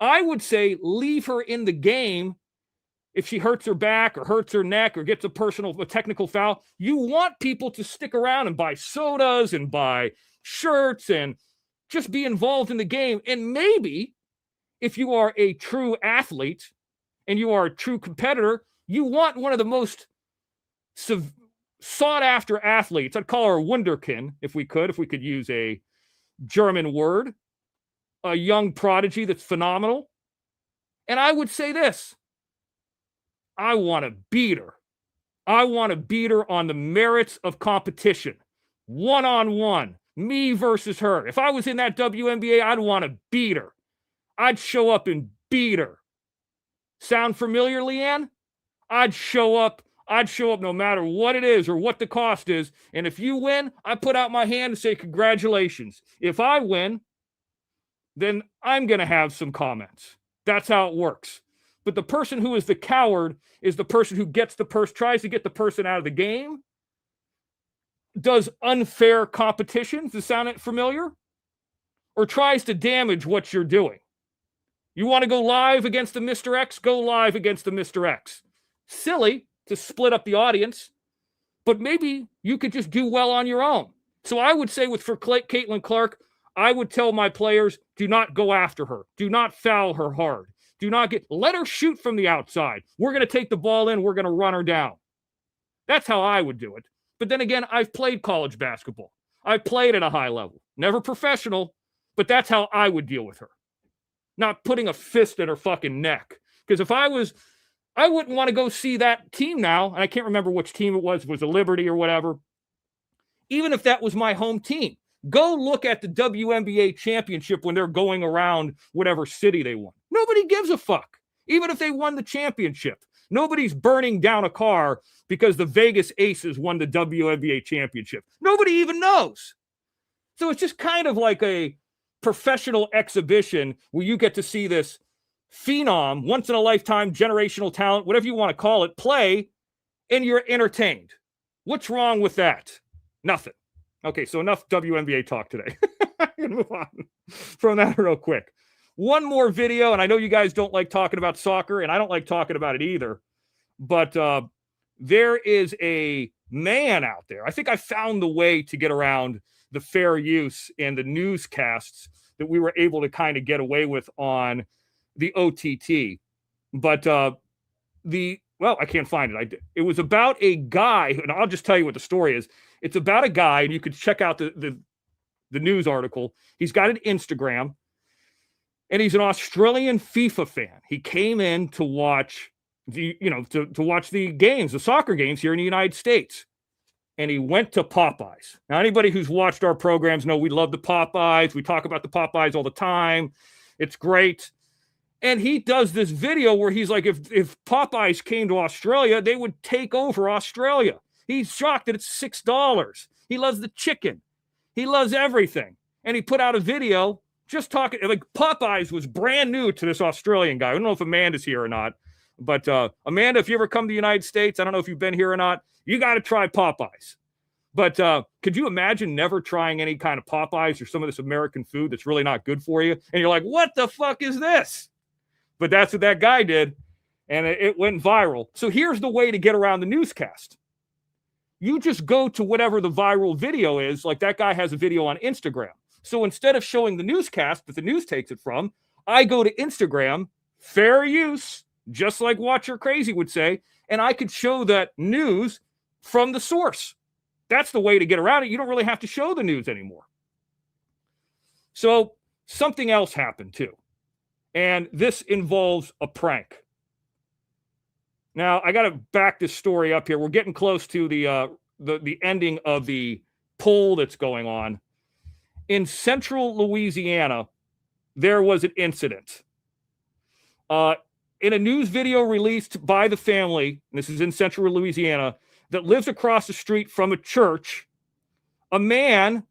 I would say leave her in the game if she hurts her back or hurts her neck or gets a technical foul, you want people to stick around and buy sodas and buy shirts and just be involved in the game. And maybe if you are a true athlete and you are a true competitor, you want one of the most sought after athletes. I'd call her a Wunderkind if we could use a German word, a young prodigy that's phenomenal. And I would say this, I want to beat her. I want to beat her on the merits of competition. One-on-one, me versus her. If I was in that WNBA, I'd want to beat her. I'd show up and beat her. Sound familiar, Leanne? I'd show up no matter what it is or what the cost is. And if you win, I put out my hand and say, congratulations. If I win, then I'm going to have some comments. That's how it works. But the person who is the coward is the person who tries to get the person out of the game, does unfair competitions. Does that sound familiar? Or tries to damage what you're doing. You want to go live against the Mr. X? Go live against the Mr. X. Silly to split up the audience, but maybe you could just do well on your own. So I would say for Caitlyn Clark, I would tell my players, do not go after her. Do not foul her hard. Let her shoot from the outside. We're going to take the ball in. We're going to run her down. That's how I would do it. But then again, I've played college basketball. I played at a high level, never professional, but that's how I would deal with her. Not putting a fist at her fucking neck. Because if I wouldn't want to go see that team now, and I can't remember which team it was a Liberty or whatever. Even if that was my home team, go look at the WNBA championship when they're going around whatever city they won. Nobody gives a fuck. Even if they won the championship, nobody's burning down a car because the Vegas Aces won the WNBA championship. Nobody even knows. So it's just kind of like a professional exhibition where you get to see this phenom, once in a lifetime, generational talent, whatever you want to call it, play, and you're entertained. What's wrong with that? Nothing. Okay, so enough WNBA talk today. I'm going to move on from that real quick. One more video, and I know you guys don't like talking about soccer, and I don't like talking about it either, but there is a man out there. I think I found the way to get around the fair use and the newscasts that we were able to kind of get away with on the OTT. But I can't find it. It was about a guy, and I'll just tell you what the story is. It's about a guy, and you could check out the news article. He's got an Instagram, and he's an Australian FIFA fan. He came in to watch to watch the games, the soccer games here in the United States. And he went to Popeyes. Now, anybody who's watched our programs know we love the Popeyes. We talk about the Popeyes all the time. It's great. And he does this video where he's like, if Popeyes came to Australia, they would take over Australia. He's shocked that it's $6. He loves the chicken. He loves everything. And he put out a video just talking, like Popeyes was brand new to this Australian guy. I don't know if Amanda's here or not. But Amanda, if you ever come to the United States, I don't know if you've been here or not, you got to try Popeyes. But could you imagine never trying any kind of Popeyes or some of this American food that's really not good for you? And you're like, what the fuck is this? But that's what that guy did. And it went viral. So here's the way to get around the newscast. You just go to whatever the viral video is. Like that guy has a video on Instagram. So instead of showing the newscast that the news takes it from, I go to Instagram, fair use, just like Watch Your Crazy would say, and I could show that news from the source. That's the way to get around it. You don't really have to show the news anymore. So something else happened too. And this involves a prank. Now, I got to back this story up here. We're getting close to the ending of the poll that's going on. In central Louisiana, there was an incident. In a news video released by the family, and this is in central Louisiana, that lives across the street from a church, a man,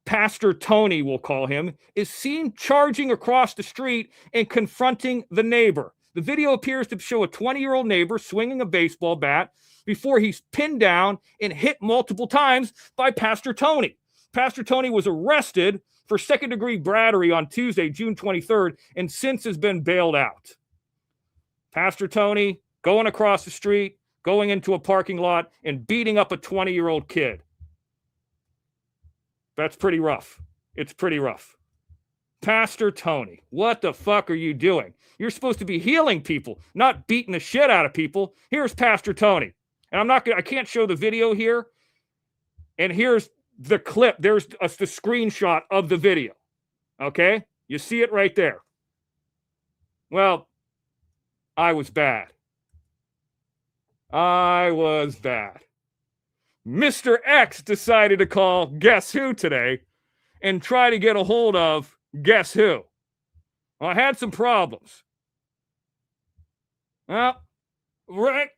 Pastor Tony, we'll call him, is seen charging across the street and confronting the neighbor. The video appears to show a 20-year-old neighbor swinging a baseball bat before he's pinned down and hit multiple times by Pastor Tony. Pastor Tony was arrested for second-degree battery on Tuesday, June 23rd, and since has been bailed out. Pastor Tony, going across the street, going into a parking lot, and beating up a 20-year-old kid. That's pretty rough. It's pretty rough. Pastor Tony, what the fuck are you doing? You're supposed to be healing people, not beating the shit out of people. Here's Pastor Tony. And I can't show the video here. And here's the clip. There's the screenshot of the video. Okay? You see it right there. Well, I was bad. I was bad. Mr. X decided to call Guess Who today and try to get a hold of Guess Who. Well, I had some problems. Well, right.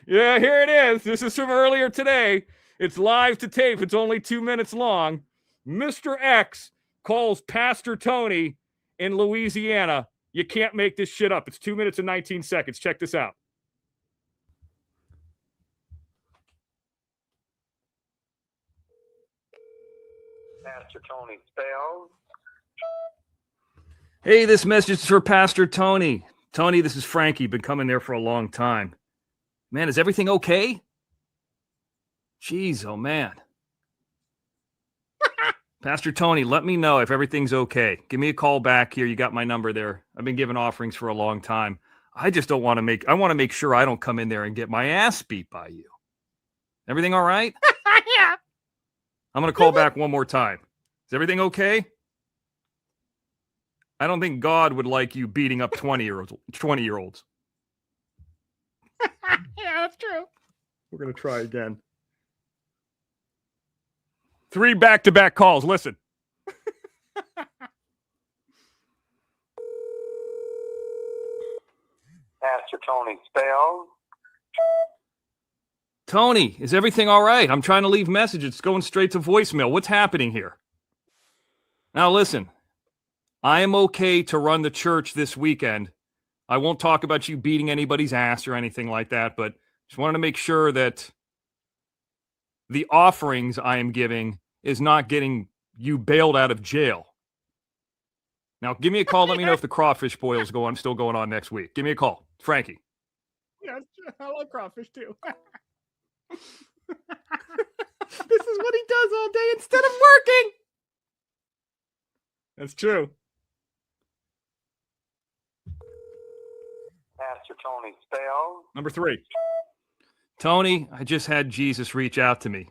Yeah, here it is. This is from earlier today. It's live to tape. It's only 2 minutes long. Mr. X calls Pastor Tony in Louisiana. You can't make this shit up. It's 2 minutes and 19 seconds. Check this out. Pastor Tony Spells. Hey, this message is for Pastor Tony. Tony, this is Frankie. Been coming there for a long time. Man, is everything okay? Jeez, oh man. Pastor Tony, let me know if everything's okay. Give me a call back here. You got my number there. I've been giving offerings for a long time. I just don't want to I want to make sure I don't come in there and get my ass beat by you. Everything all right? Yeah. I'm going to call back one more time. Is everything okay? I don't think God would like you beating up 20-year-olds. Yeah, that's true. We're going to try again. 3 back-to-back calls. Listen. Pastor Tony Spells. Tony, is everything all right? I'm trying to leave messages. It's going straight to voicemail. What's happening here? Now, listen. I am okay to run the church this weekend. I won't talk about you beating anybody's ass or anything like that, but just wanted to make sure that the offerings I am giving is not getting you bailed out of jail. Now, give me a call. Let me know if the crawfish boil is still going on next week. Give me a call. Frankie. Yeah, I love crawfish too. This is what he does all day instead of working. That's true. Pastor Tony Spells. Number 3. Tony, I just had Jesus reach out to me.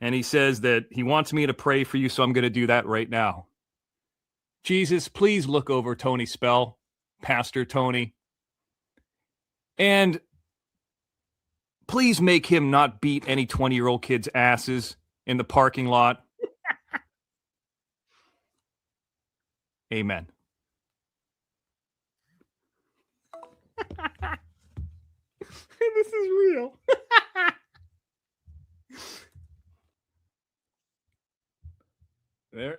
And he says that he wants me to pray for you, so I'm going to do that right now. Jesus, please look over Tony Spell, Pastor Tony. And please make him not beat any 20-year-old kids' asses in the parking lot. Amen. This is real.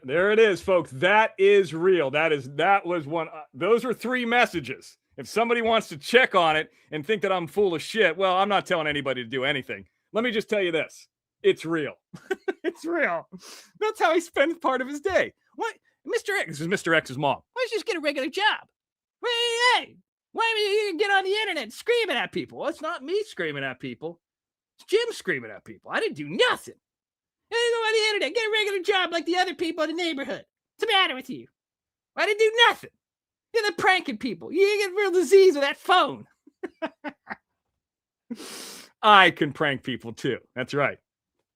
There it is, folks. That is real. That was one. Those are 3 messages. If somebody wants to check on it and think that I'm full of shit, well, I'm not telling anybody to do anything. Let me just tell you this. It's real. It's real. That's how he spends part of his day. What? Mr. X, this is Mr. X's mom. Why don't you just get a regular job? Hey, why do you get on the internet screaming at people? Well, it's not me screaming at people. It's Jim screaming at people. I didn't do nothing. Hey, go on the internet, get a regular job like the other people in the neighborhood. What's the matter with you? I didn't do nothing. You're the pranking people. You get real disease with that phone. I can prank people too. That's right.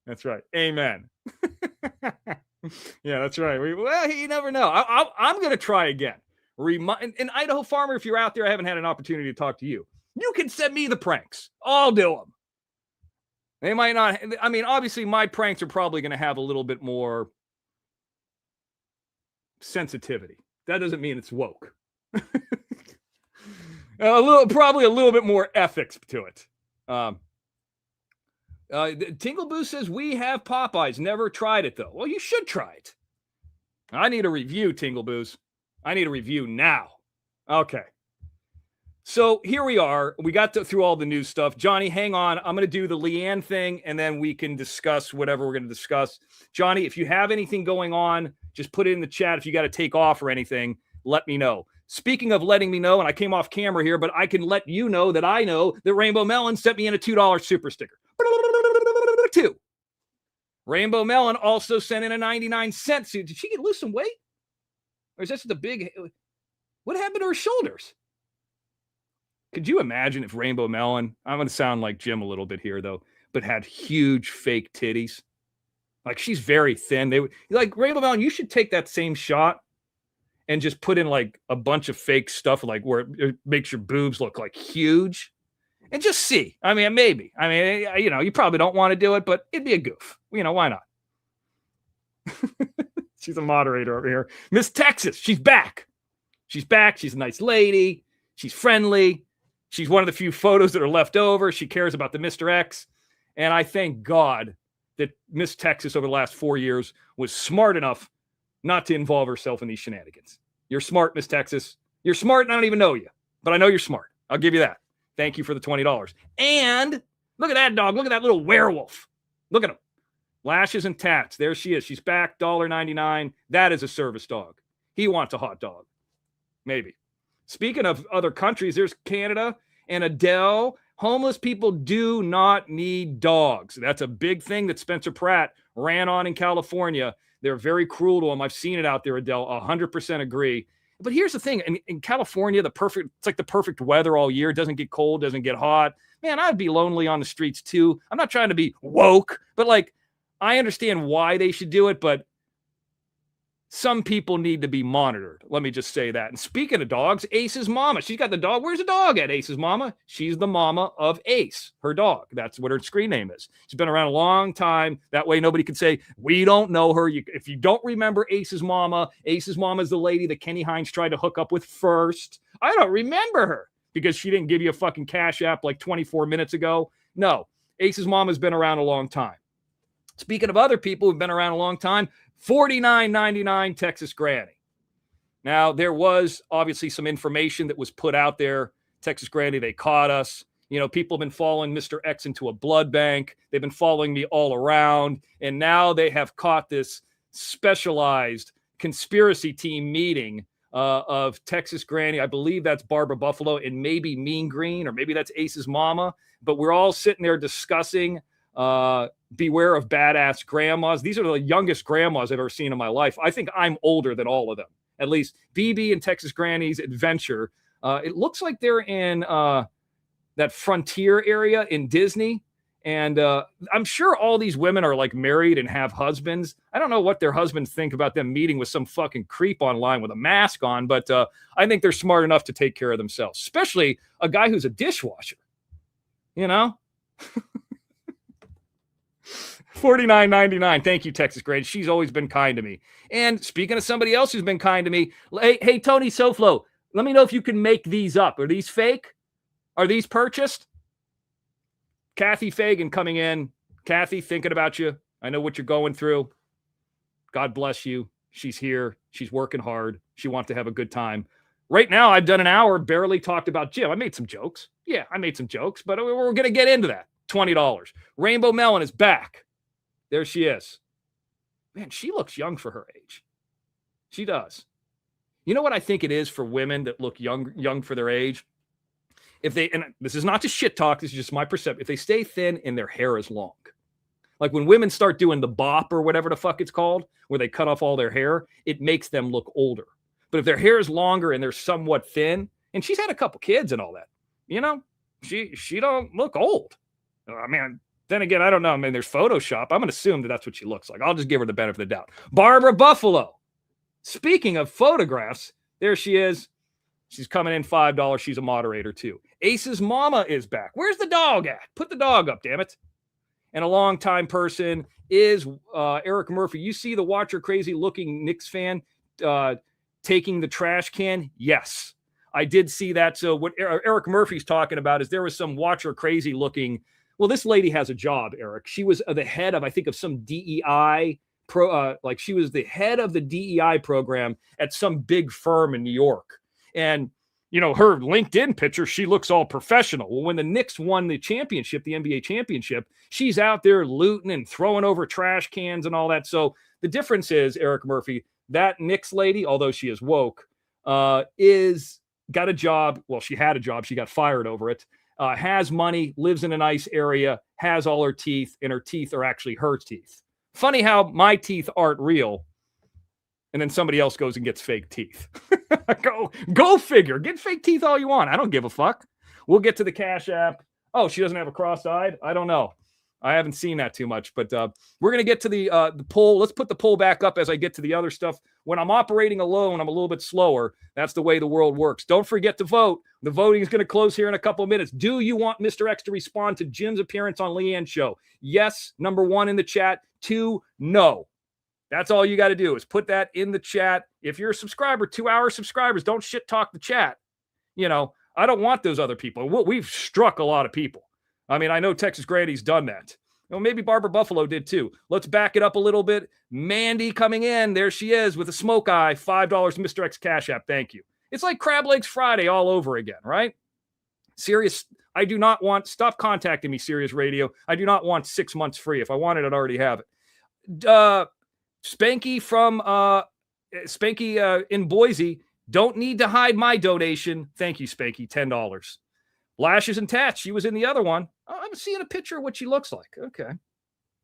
That's right. Amen. Yeah, that's right. Well, you never know. I'm going to try again. In Idaho Farmer, if you're out there, I haven't had an opportunity to talk to you. You can send me the pranks. I'll do them. They might not. I mean, obviously, my pranks are probably going to have a little bit more sensitivity. That doesn't mean it's woke. Probably a little bit more ethics to it. Tingle Boo says we have Popeyes. Never tried it though. Well, you should try it. I need a review, Tingle Boos. I need a review now. Okay. So here we are. We got through all the news stuff. Johnny, hang on. I'm going to do the Leanne thing, and then we can discuss whatever we're going to discuss. Johnny, if you have anything going on, just put it in the chat. If you got to take off or anything, let me know. Speaking of letting me know, and I came off camera here, but I can let you know that I know that Rainbow Melon sent me in a $2 super sticker. 2. Rainbow Melon also sent in a 99-cent suit. Did she lose some weight? Or is this the big... What happened to her shoulders? Could you imagine if Rainbow Melon, I'm going to sound like Jim a little bit here, though, but had huge fake titties? Like, she's very thin. They like, Rainbow Melon, you should take that same shot and just put in like a bunch of fake stuff, like where it makes your boobs look like huge, and just see. I mean, maybe. I mean, you know, you probably don't want to do it, but it'd be a goof. You know, why not? She's a moderator over here. Miss Texas, she's back. She's back. She's a nice lady. She's friendly. She's one of the few photos that are left over. She cares about the Mr. X. And I thank God that Miss Texas over the last 4 years was smart enough not to involve herself in these shenanigans. You're smart, Miss Texas. You're smart, and I don't even know you, but I know you're smart. I'll give you that. Thank you for the $20. And look at that dog. Look at that little werewolf. Look at him. Lashes and tats. There she is. She's back, $1.99. That is a service dog. He wants a hot dog. Maybe. Speaking of other countries, there's Canada and Adele. Homeless people do not need dogs. That's a big thing that Spencer Pratt ran on in California. They're very cruel to them. I've seen it out there, Adele. 100% agree. But here's the thing. In California, it's like the perfect weather all year. It doesn't get cold, doesn't get hot. Man, I'd be lonely on the streets too. I'm not trying to be woke, but like, I understand why they should do it, but some people need to be monitored. Let me just say that. And speaking of dogs, Ace's mama. She's got the dog. Where's the dog at, Ace's mama? She's the mama of Ace, her dog. That's what her screen name is. She's been around a long time. That way nobody can say, we don't know her. If you don't remember Ace's mama is the lady that Kenny Hines tried to hook up with first. I don't remember her because she didn't give you a fucking Cash App like 24 minutes ago. No, Ace's mama's been around a long time. Speaking of other people who've been around a long time, $49.99 Texas Granny. Now, there was obviously some information that was put out there. Texas Granny, they caught us. You know, people have been following Mr. X into a blood bank. They've been following me all around. And now they have caught this specialized conspiracy team meeting of Texas Granny. I believe that's Barbara Buffalo and maybe Mean Green, or maybe that's Ace's mama. But we're all sitting there discussing beware of badass grandmas. These are the youngest grandmas I've ever seen in my life. I think I'm older than all of them. At least BB and Texas Granny's adventure. It looks like they're in that frontier area in Disney. And I'm sure all these women are like married and have husbands. I don't know what their husbands think about them meeting with some fucking creep online with a mask on, but I think they're smart enough to take care of themselves, especially a guy who's a dishwasher, you know? $49.99. Thank you, Texas Granny. She's always been kind to me. And speaking of somebody else who's been kind to me, hey, Tony Soflo, let me know if you can make these up. Are these fake? Are these purchased? Kathy Fagan coming in. Kathy, thinking about you. I know what you're going through. God bless you. She's here. She's working hard. She wants to have a good time. Right now, I've done an hour, barely talked about Jim. I made some jokes. Yeah, I made some jokes, but we're going to get into that. $20. Rainbow Melon is back. There she is. Man, she looks young for her age. She does. You know what I think it is for women that look young for their age? If they, and this is not to shit talk, this is just my perception. If they stay thin and their hair is long, like when women start doing the bop or whatever the fuck it's called, where they cut off all their hair, it makes them look older. But if their hair is longer and they're somewhat thin, and she's had a couple kids and all that, you know, she don't look old. I mean, then again, I don't know. I mean, there's Photoshop. I'm going to assume that that's what she looks like. I'll just give her the benefit of the doubt. Barbara Buffalo. Speaking of photographs, there she is. She's coming in $5. She's a moderator too. Ace's mama is back. Where's the dog at? Put the dog up, damn it. And a longtime person is Eric Murphy. You see the Watcher Crazy looking Knicks fan taking the trash can? Yes, I did see that. So what Eric Murphy's talking about is there was some Watcher Crazy looking. Well, this lady has a job, Eric. She was the head of, I think, of some DEI like she was the head of the DEI program at some big firm in New York. And, you know, her LinkedIn picture, she looks all professional. Well, when the Knicks won the championship, the NBA championship, she's out there looting and throwing over trash cans and all that. So the difference is, Eric Murphy, that Knicks lady, although she is woke, is got a job. Well, she had a job. She got fired over it. Has money, lives in a nice area, has all her teeth, and her teeth are actually her teeth. Funny how my teeth aren't real, and then somebody else goes and gets fake teeth. Go figure. Get fake teeth all you want. I don't give a fuck. We'll get to the Cash App. Oh, she doesn't have a cross-eyed? I don't know. I haven't seen that too much, but we're going to get to the poll. Let's put the poll back up as I get to the other stuff. When I'm operating alone, I'm a little bit slower. That's the way the world works. Don't forget to vote. The voting is going to close here in a couple of minutes. Do you want Mr. X to respond to Jim's appearance on Leanne's show? Yes, number 1 in the chat. 2, no. That's all you got to do is put that in the chat. If you're a subscriber, 2-hour subscribers, don't shit talk the chat. You know, I don't want those other people. We've struck a lot of people. I mean, I know Texas Grady's done that. Well, maybe Barbara Buffalo did too. Let's back it up a little bit. Mandy coming in. There she is with a smoke eye. $5 Mr. X Cash App. Thank you. It's like Crab Legs Friday all over again, right? Serious. I do not want, stop contacting me, Sirius Radio. I do not want 6 months free. If I wanted, I'd already have it. Spanky from Spanky in Boise. Don't need to hide my donation. Thank you, Spanky. $10. Lashes and Tats. She was in the other one. Oh, I'm seeing a picture of what she looks like. Okay.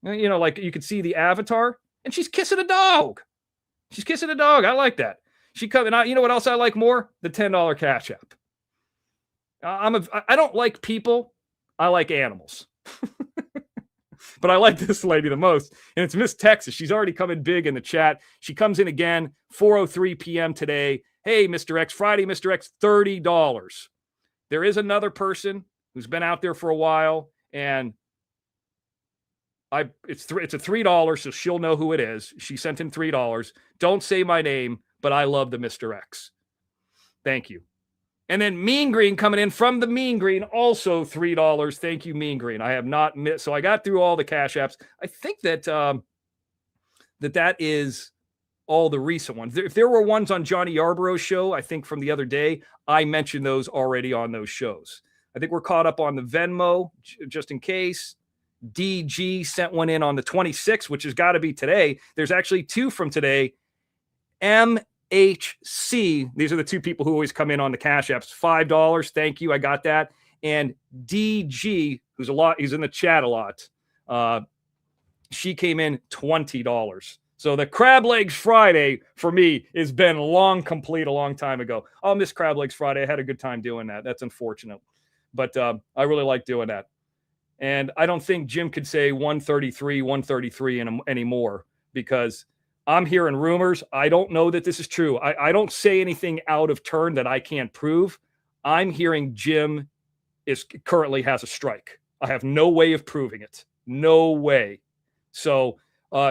You know, like you could see the avatar, and she's kissing a dog. She's kissing a dog. I like that. She coming out. You know what else I like more? The $10 Cash App. I don't like people. I like animals. But I like this lady the most, and it's Miss Texas. She's already coming big in the chat. She comes in again, 4:03 p.m. today. Hey, Mr. X, Friday, Mr. X, $30. There is another person who's been out there for a while, and it's a $3, so she'll know who it is. She sent in $3. Don't say my name, but I love the Mr. X. Thank you. And then Mean Green coming in from the Mean Green, also $3. Thank you, Mean Green. I have not missed. So I got through all the Cash Apps. I think that that is all the recent ones. If there were ones on Johnny Yarborough's show, I think from the other day, I mentioned those already on those shows. I think we're caught up on the Venmo, just in case. DG sent one in on the 26th, which has got to be today. There's actually 2 from today. MHC, these are the 2 people who always come in on the Cash Apps. $5. Thank you. I got that. And DG, he's in the chat a lot. She came in $20. So the Crab Legs Friday for me has been long complete a long time ago. I'll miss Crab Legs Friday. I had a good time doing that. That's unfortunate. But I really like doing that. And I don't think Jim could say 133 anymore because I'm hearing rumors. I don't know that this is true. I don't say anything out of turn that I can't prove. I'm hearing Jim currently has a strike. I have no way of proving it. No way. So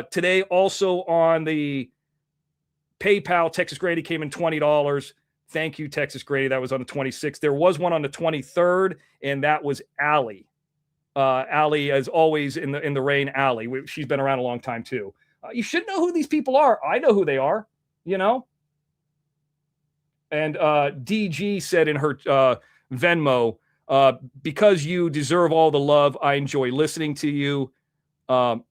today also on the PayPal, Texas Grady came in $20. Thank you, Texas Grady. That was on the 26th. There was one on the 23rd, and that was Allie. Allie, as always, in the rain, Allie. She's been around a long time, too. You should know who these people are. I know who they are, you know? And DG said in her Venmo, because you deserve all the love, I enjoy listening to you. Okay.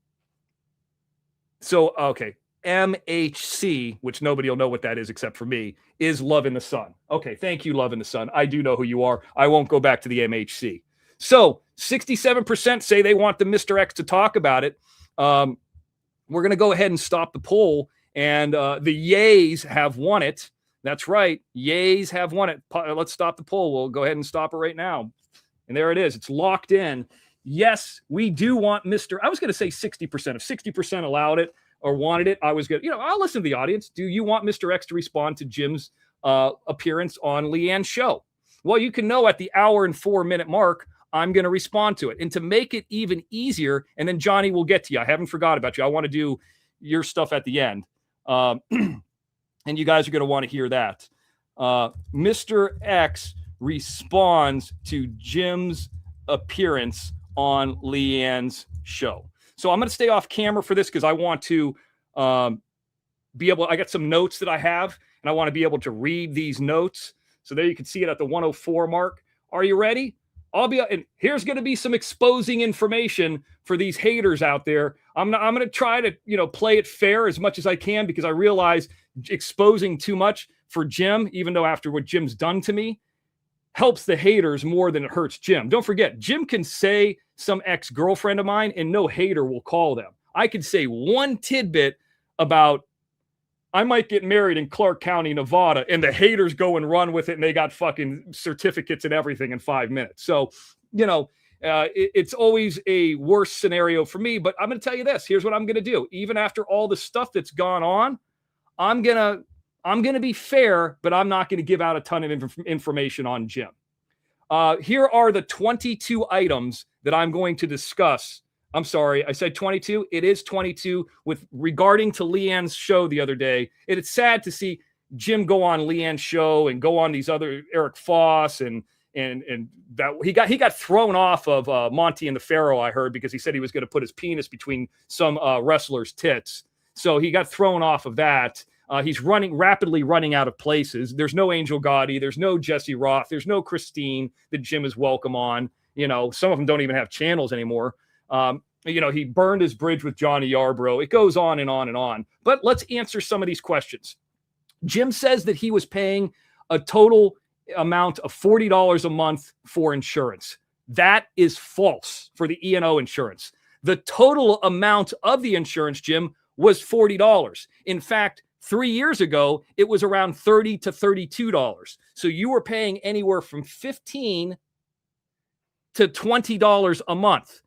MHC, which nobody will know what that is except for me, is Love in the Sun. Okay, thank you, Love in the Sun. I do know who you are. I won't go back to the MHC. So 67% say they want the Mr. X to talk about it. We're going to go ahead and stop the poll, and the yays have won it. That's right. Yays have won it. Let's stop the poll. We'll go ahead and stop it right now. And there it is. It's locked in. Yes, we do want Mr. I was going to say 60%. If 60% allowed it or wanted it, I was going to, I'll listen to the audience. Do you want Mr. X to respond to Jim's appearance on Leanne's show? Well, you can know at the hour and 4-minute mark, I'm going to respond to it. And to make it even easier, and then Johnny will get to you. I haven't forgot about you. I want to do your stuff at the end. And you guys are going to want to hear that. Mr. X responds to Jim's appearance on Leanne's show. So I'm going to stay off camera for this because I want to be able, I got some notes that I have, and I want to be able to read these notes. So there you can see it at the 104 mark. Are you ready? and here's going to be some exposing information for these haters out there. I'm going to try to, play it fair as much as I can, because I realize exposing too much for Jim, even though after what Jim's done to me, helps the haters more than it hurts Jim. Don't forget, Jim can say some ex-girlfriend of mine and no hater will call them. I could say one tidbit about I might get married in Clark County, Nevada, and the haters go and run with it, and they got fucking certificates and everything in 5 minutes. So, it's always a worse scenario for me. But I'm going to tell you this. Here's what I'm going to do. Even after all the stuff that's gone on, I'm going to be fair, but I'm not going to give out a ton of information on Jim. Here are the 22 items that I'm going to discuss. I'm sorry, I said 22. It is 22 with regarding to Leanne's show the other day. It's sad to see Jim go on Leanne's show and go on these other Eric Foss and that he got thrown off of Monty and the Pharaoh, I heard, because he said he was going to put his penis between some wrestlers' tits. So he got thrown off of that. He's rapidly running out of places. There's no Angel Gotti. There's no Jesse Roth. There's no Christine that Jim is welcome on. Some of them don't even have channels anymore. He burned his bridge with Johnny Yarbrough. It goes on and on and on. But let's answer some of these questions. Jim says that he was paying a total amount of $40 a month for insurance. That is false for the E&O insurance. The total amount of the insurance, Jim, was $40. In fact, 3 years ago, it was around $30 to $32. So you were paying anywhere from $15 to $20 a month.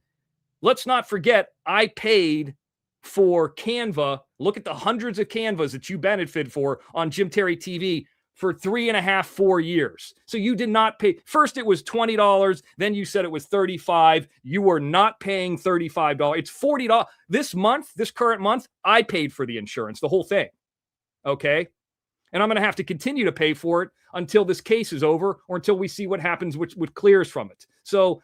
Let's not forget, I paid for Canva. Look at the hundreds of Canvas that you benefited for on Jim Terry TV for 3.5, 4 years. So you did not pay. First, it was $20. Then you said it was $35. You were not paying $35. It's $40. This current month, I paid for the insurance, the whole thing. Okay. And I'm going to have to continue to pay for it until this case is over or until we see what happens, which clears from it. So,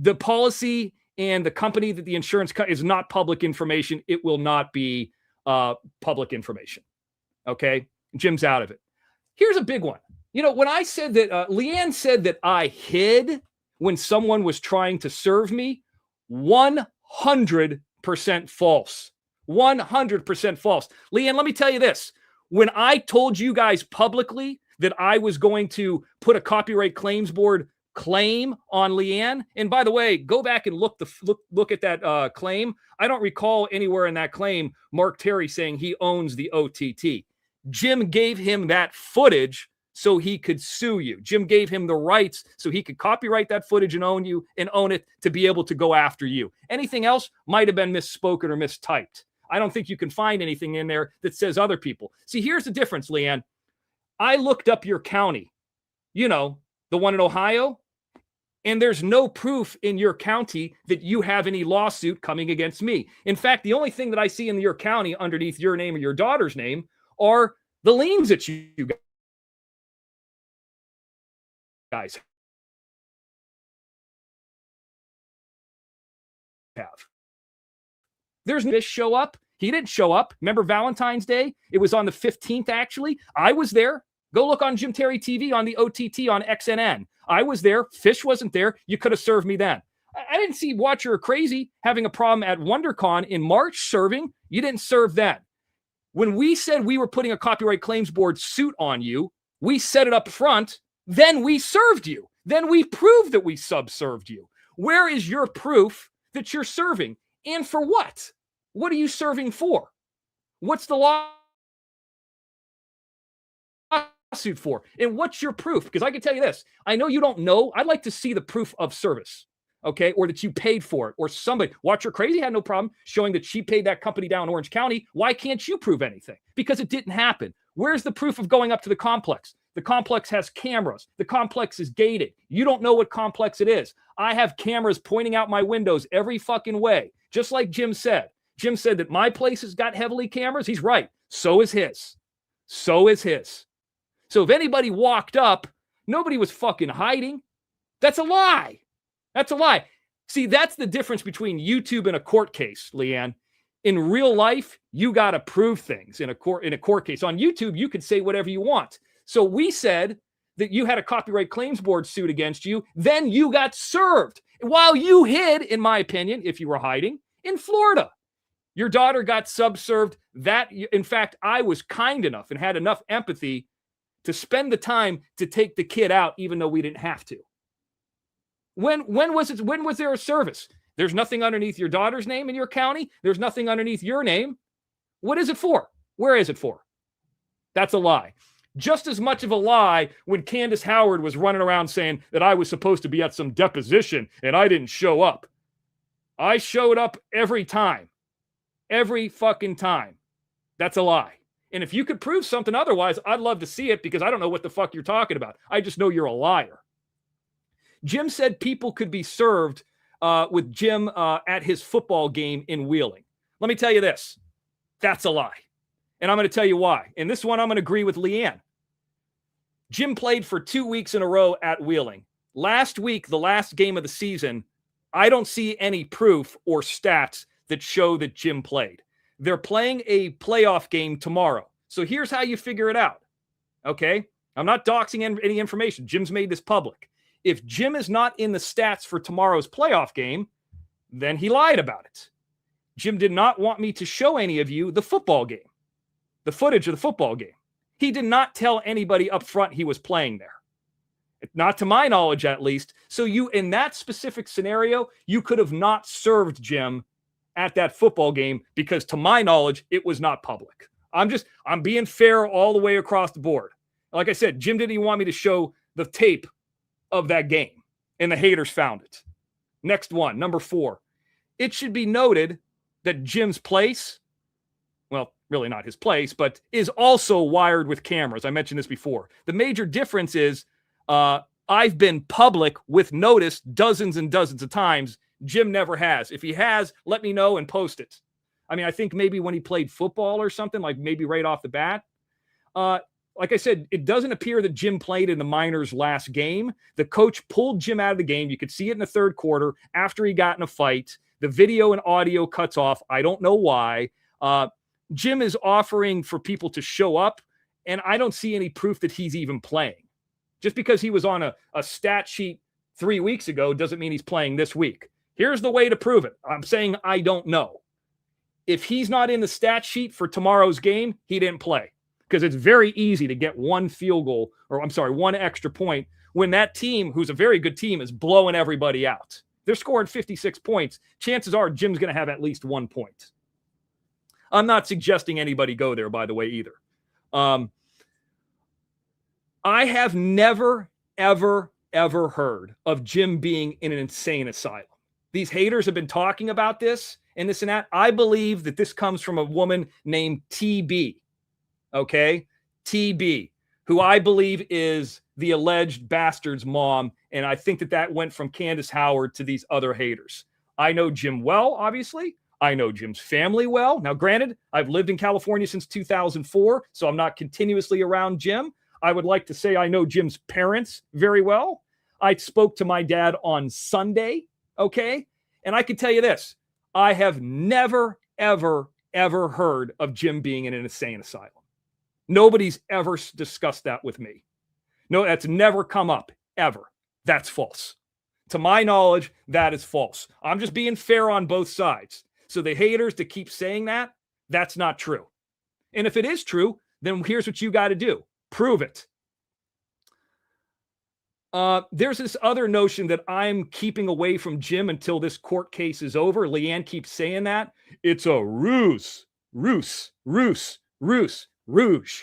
the policy and the company that the insurance is not public information. It will not be public information. Okay. Jim's out of it. Here's a big one. When I said that, Leanne said that I hid when someone was trying to serve me, 100% false. 100% false. Leanne, let me tell you this. When I told you guys publicly that I was going to put a copyright claims board claim on Leanne, and by the way, go back and look at that claim. I don't recall anywhere in that claim Mark Terry saying he owns the OTT. Jim gave him that footage so he could sue you. Jim gave him the rights so he could copyright that footage and own you and own it to be able to go after you. Anything else might have been misspoken or mistyped. I don't think you can find anything in there that says other people. See, here's the difference, Leanne. I looked up your county, the one in Ohio, and there's no proof in your county that you have any lawsuit coming against me. In fact, the only thing that I see in your county underneath your name or your daughter's name are the liens that you guys have. There's this show up. He didn't show up. Remember Valentine's Day? It was on the 15th, actually. I was there. Go look on Jim Terry TV on the OTT on XNN. I was there. Fish wasn't there. You could have served me then. I didn't see Watcher or Crazy having a problem at WonderCon in March serving. You didn't serve then. When we said we were putting a copyright claims board suit on you, we set it up front. Then we served you. Then we proved that we subserved you. Where is your proof that you're serving? And for what? What are you serving for? What's the lawsuit for? And what's your proof? Because I can tell you this. I know you don't know. I'd like to see the proof of service, okay? Or that you paid for it. Or somebody. Watcher Crazy had no problem showing that she paid that company down in Orange County. Why can't you prove anything? Because it didn't happen. Where's the proof of going up to the complex? The complex has cameras. The complex is gated. You don't know what complex it is. I have cameras pointing out my windows every fucking way. Just like Jim said. Jim said that my place has got heavily cameras. He's right. So is his. So is his. So if anybody walked up, nobody was fucking hiding. That's a lie. That's a lie. See, that's the difference between YouTube and a court case, Leanne. In real life, you got to prove things in a court case. On YouTube, you could say whatever you want. So we said that you had a copyright claims board suit against you, then you got served while you hid, in my opinion, if you were hiding, in Florida. Your daughter got subserved. That, in fact, I was kind enough and had enough empathy to spend the time to take the kid out, even though we didn't have to. When was there a service? There's nothing underneath your daughter's name in your county. There's nothing underneath your name. What is it for? Where is it for? That's a lie. Just as much of a lie when Candace Howard was running around saying that I was supposed to be at some deposition and I didn't show up. I showed up every time. Every fucking time. That's a lie. And if you could prove something otherwise, I'd love to see it, because I don't know what the fuck you're talking about. I just know you're a liar. Jim said people could be served with Jim at his football game in Wheeling. Let me tell you this. That's a lie. And I'm going to tell you why. And this one, I'm going to agree with Leanne. Jim played for 2 weeks in a row at Wheeling. Last week, the last game of the season, I don't see any proof or stats that show that Jim played. They're playing a playoff game tomorrow. So here's how you figure it out. Okay? I'm not doxing any information. Jim's made this public. If Jim is not in the stats for tomorrow's playoff game, then he lied about it. Jim did not want me to show any of you the football game, the footage of the football game. He did not tell anybody up front he was playing there. Not to my knowledge, at least. So you, in that specific scenario, you could have not served Jim at that football game, because to my knowledge, it was not public. I'm being fair all the way across the board. Like I said, Jim didn't even want me to show the tape of that game, and the haters found it. Next one, number 4. It should be noted that Jim's place, well, really not his place, but is also wired with cameras. I mentioned this before. The major difference is I've been public with notice dozens and dozens of times. Jim never has. If he has, let me know and post it. I mean, I think maybe when he played football or something, like maybe right off the bat. Like I said, it doesn't appear that Jim played in the Miners' last game. The coach pulled Jim out of the game. You could see it in the third quarter after he got in a fight. The video and audio cuts off. I don't know why. Jim is offering for people to show up, and I don't see any proof that he's even playing. Just because he was on a stat sheet 3 weeks ago doesn't mean he's playing this week. Here's the way to prove it. I'm saying I don't know. If he's not in the stat sheet for tomorrow's game, he didn't play. Because it's very easy to get one field goal, or one extra point when that team, who's a very good team, is blowing everybody out. They're scoring 56 points. Chances are Jim's going to have at least 1 point. I'm not suggesting anybody go there, by the way, either. I have never, ever, ever heard of Jim being in an insane asylum. These haters have been talking about this and this and that. I believe that this comes from a woman named TB. Okay? TB, who I believe is the alleged bastard's mom. And I think that went from Candace Howard to these other haters. I know Jim well, obviously. I know Jim's family well. Now, granted, I've lived in California since 2004, so I'm not continuously around Jim. I would like to say I know Jim's parents very well. I spoke to my dad on Sunday, okay? And I can tell you this. I have never, ever, ever heard of Jim being in an insane asylum. Nobody's ever discussed that with me. No, that's never come up, ever. That's false. To my knowledge, that is false. I'm just being fair on both sides. So the haters that keep saying that, that's not true. And if it is true, then here's what you got to do. Prove it. There's this other notion that I'm keeping away from Jim until this court case is over. Leanne keeps saying that. It's a ruse. Ruse. Ruse. Ruse. Rouge.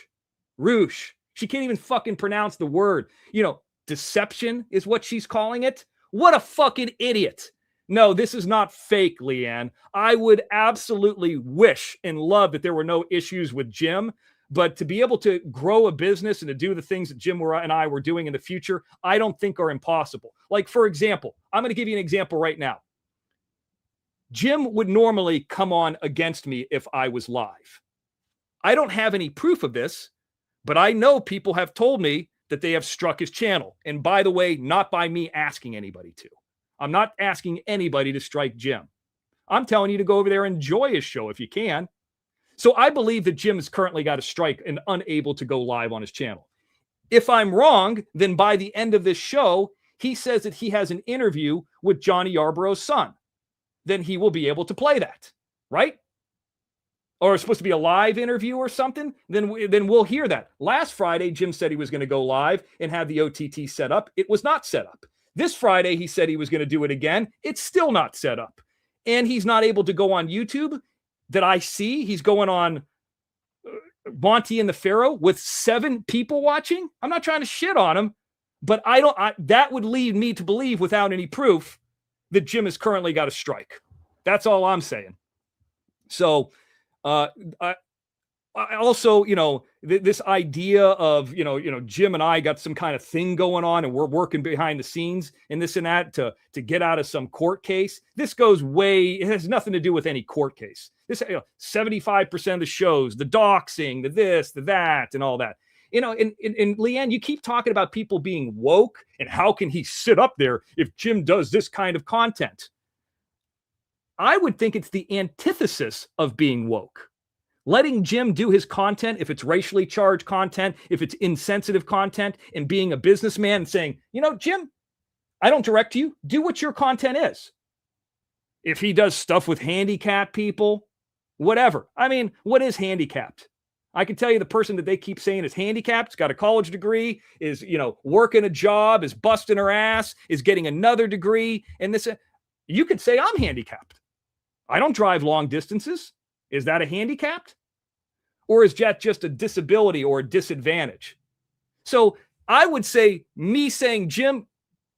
Rouge. She can't even fucking pronounce the word. Deception is what she's calling it. What a fucking idiot. No, this is not fake, Leanne. I would absolutely wish and love that there were no issues with Jim, but to be able to grow a business and to do the things that Jim and I were doing in the future, I don't think are impossible. Like, for example, I'm going to give you an example right now. Jim would normally come on against me if I was live. I don't have any proof of this, but I know people have told me that they have struck his channel. And by the way, not by me asking anybody to. I'm not asking anybody to strike Jim. I'm telling you to go over there and enjoy his show if you can. So I believe that Jim has currently got a strike and unable to go live on his channel. If I'm wrong, then by the end of this show, he says that he has an interview with Johnny Yarborough's son. Then he will be able to play that, right? Or it's supposed to be a live interview or something, then we'll hear that. Last Friday, Jim said he was going to go live and have the OTT set up. It was not set up. This Friday, he said he was going to do it again. It's still not set up. And he's not able to go on YouTube that I see. He's going on Monty and the Pharaoh with 7 people watching. I'm not trying to shit on him, but that would lead me to believe without any proof that Jim has currently got a strike. That's all I'm saying. So, I also, this idea of, Jim and I got some kind of thing going on and we're working behind the scenes and this and that to get out of some court case. This goes it has nothing to do with any court case. This, 75% of the shows, the doxing, the this, the that, and all that. And Leanne, you keep talking about people being woke and how can he sit up there if Jim does this kind of content? I would think it's the antithesis of being woke. Letting Jim do his content, if it's racially charged content, if it's insensitive content, and being a businessman and saying, Jim, I don't direct you. Do what your content is. If he does stuff with handicapped people, whatever. I mean, what is handicapped? I can tell you the person that they keep saying is handicapped, has got a college degree, is, working a job, is busting her ass, is getting another degree. And this, you could say I'm handicapped. I don't drive long distances. Is that a handicapped? Or is that just a disability or a disadvantage? So I would say me saying, Jim,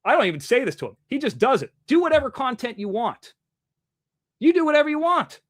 I don't even say this to him. He just does it. Do whatever content you want. You do whatever you want.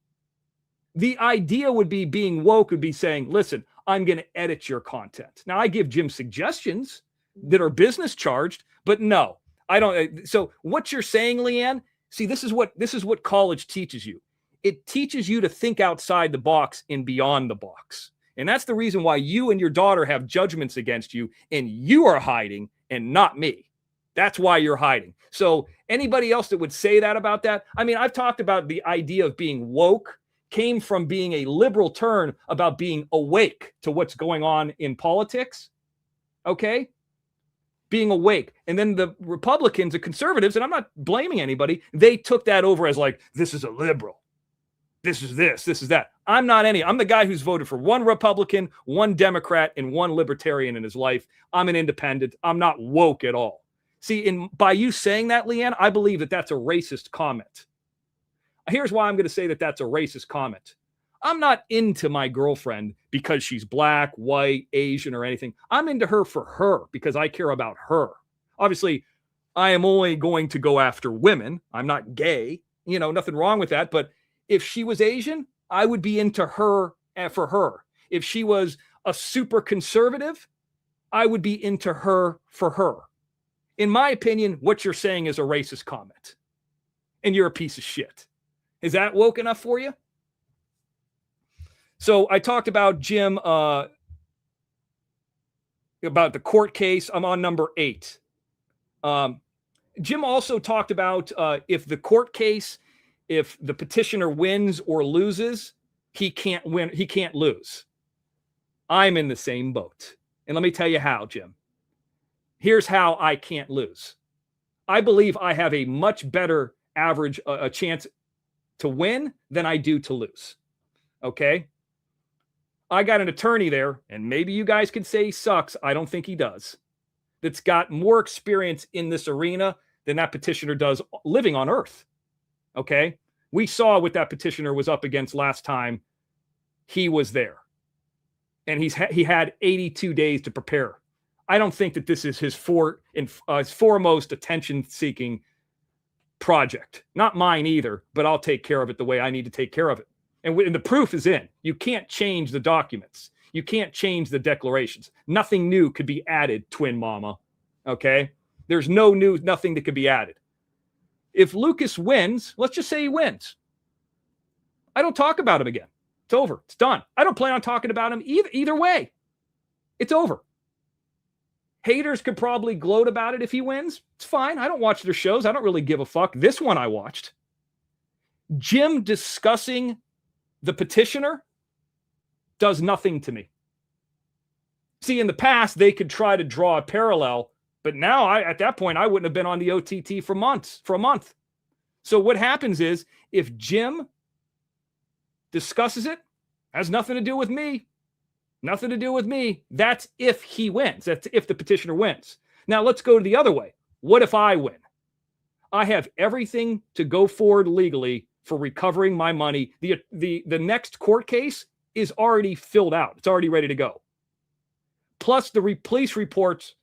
The idea would be being woke would be saying, listen, I'm going to edit your content. Now I give Jim suggestions that are business charged, but no, I don't. So what you're saying, Leanne, see, this is what college teaches you. It teaches you to think outside the box and beyond the box. And that's the reason why you and your daughter have judgments against you and you are hiding and not me. That's why you're hiding. So anybody else that would say that about that, I mean, I've talked about the idea of being woke came from being a liberal turn about being awake to what's going on in politics. Okay? Being awake. And then the Republicans, the conservatives, and I'm not blaming anybody, they took that over as like, this is a liberal. This is this is that. I'm the guy who's voted for one Republican, one Democrat, and one Libertarian in his life. I'm an independent. I'm not woke at all. See, by you saying that, Leanne, I believe that that's a racist comment. Here's why I'm going to say that that's a racist comment. I'm not into my girlfriend because she's black, white, Asian, or anything. I'm into her for her because I care about her. Obviously, I am only going to go after women. I'm not gay. Nothing wrong with that. But if she was Asian, I would be into her for her. If she was a super conservative, I would be into her for her. In my opinion, what you're saying is a racist comment. And you're a piece of shit. Is that woke enough for you? So I talked about Jim, about the court case. I'm on number 8. Jim also talked about if the court case, if the petitioner wins or loses, he can't win. He can't lose. I'm in the same boat. And let me tell you how, Jim. Here's how I can't lose. I believe I have a much better average, a chance to win than I do to lose. Okay? I got an attorney there, and maybe you guys could say he sucks. I don't think he does. That's got more experience in this arena than that petitioner does living on Earth. Okay? We saw what that petitioner was up against last time he was there. And he had 82 days to prepare. I don't think that this is his foremost attention-seeking project. Not mine either, but I'll take care of it the way I need to take care of it. And the proof is in. You can't change the documents. You can't change the declarations. Nothing new could be added, twin mama. Okay? There's nothing that could be added. If Lucas wins, let's just say he wins. I don't talk about him again. It's over. It's done. I don't plan on talking about him either way. It's over. Haters could probably gloat about it if he wins. It's fine. I don't watch their shows. I don't really give a fuck. This one I watched. Jim discussing the petitioner does nothing to me. See, in the past, they could try to draw a parallel, but now at that point, I wouldn't have been on the OTT for a month. So what happens is if Jim discusses it, has nothing to do with me. Nothing to do with me. That's if he wins. That's if the petitioner wins. Now let's go to the other way. What if I win? I have everything to go forward legally for recovering my money. The next court case is already filled out. It's already ready to go. Plus the police reports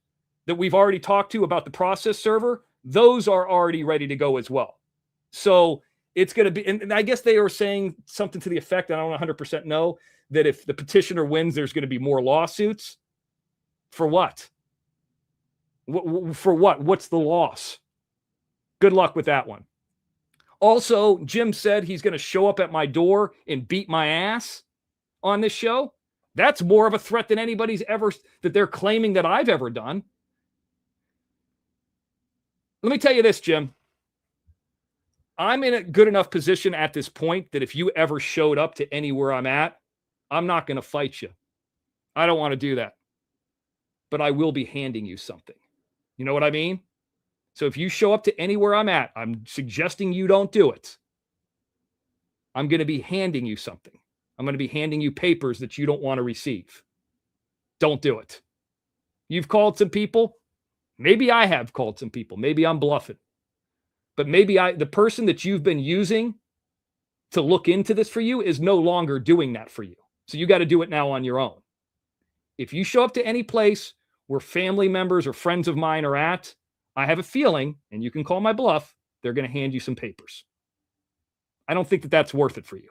that we've already talked to about the process server, those are already ready to go as well. So it's going to be, and I guess they were saying something to the effect, I don't 100% know, that if the petitioner wins, there's going to be more lawsuits. For what? For what? What's the loss? Good luck with that one. Also, Jim said he's going to show up at my door and beat my ass on this show. That's more of a threat than anybody's ever, that they're claiming that I've ever done. Let me tell you this, Jim. I'm in a good enough position at this point that if you ever showed up to anywhere I'm at, I'm not going to fight you. I don't want to do that. But I will be handing you something. You know what I mean? So if you show up to anywhere I'm at, I'm suggesting you don't do it. I'm going to be handing you something. I'm going to be handing you papers that you don't want to receive. Don't do it. You've called some people. Maybe I have called some people. Maybe I'm bluffing. But maybe the person that you've been using to look into this for you is no longer doing that for you. So you got to do it now on your own. If you show up to any place where family members or friends of mine are at, I have a feeling, and you can call my bluff, they're going to hand you some papers. I don't think that that's worth it for you.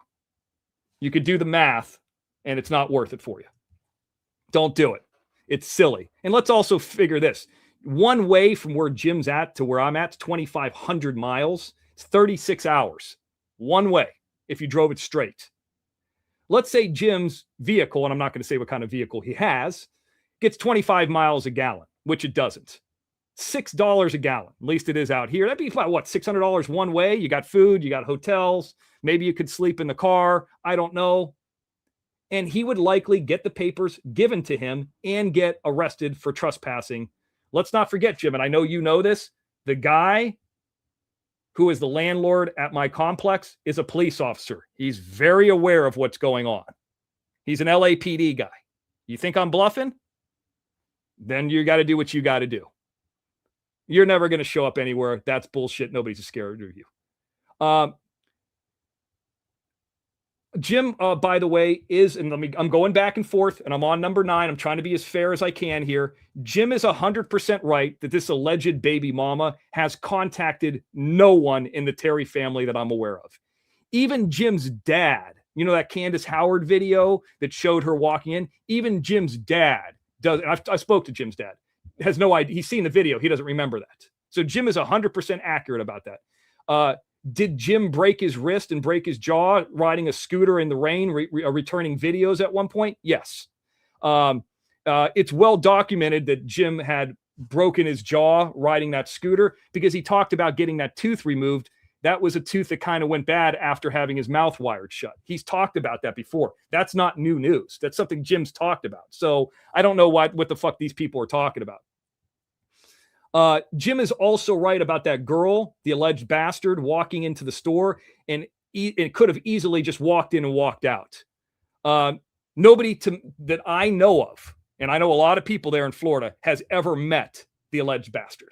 You could do the math, and it's not worth it for you. Don't do it. It's silly. And let's also figure this. One way from where Jim's at to where I'm at is 2,500 miles. It's 36 hours. One way if you drove it straight. Let's say Jim's vehicle, and I'm not going to say what kind of vehicle he has, gets 25 miles a gallon, which it doesn't. $6 a gallon. At least it is out here. That'd be about, what, $600 one way? You got food, you got hotels. Maybe you could sleep in the car. I don't know. And he would likely get the papers given to him and get arrested for trespassing. Let's not forget, Jim, and I know you know this, the guy who is the landlord at my complex is a police officer. He's very aware of what's going on. He's an LAPD guy. You think I'm bluffing? Then you got to do what you got to do. You're never going to show up anywhere. That's bullshit. Nobody's scared of you. Jim, by the way, is, and I'm going back and forth, and I'm on number 9. I'm trying to be as fair as I can here. Jim is 100% right that this alleged baby mama has contacted no one in the Terry family that I'm aware of. Even Jim's dad, you know that Candace Howard video that showed her walking in? Even Jim's dad does, and I spoke to Jim's dad, has no idea. He's seen the video. He doesn't remember that. So Jim is 100% accurate about that. Did Jim break his wrist and break his jaw riding a scooter in the rain, returning videos at one point? Yes. It's well documented that Jim had broken his jaw riding that scooter because he talked about getting that tooth removed. That was a tooth that kind of went bad after having his mouth wired shut. He's talked about that before. That's not new news. That's something Jim's talked about. So I don't know what the fuck these people are talking about. Jim is also right about that girl, the alleged bastard, walking into the store, and it could have easily just walked in and walked out. Nobody that I know of, and I know a lot of people there in Florida, has ever met the alleged bastard.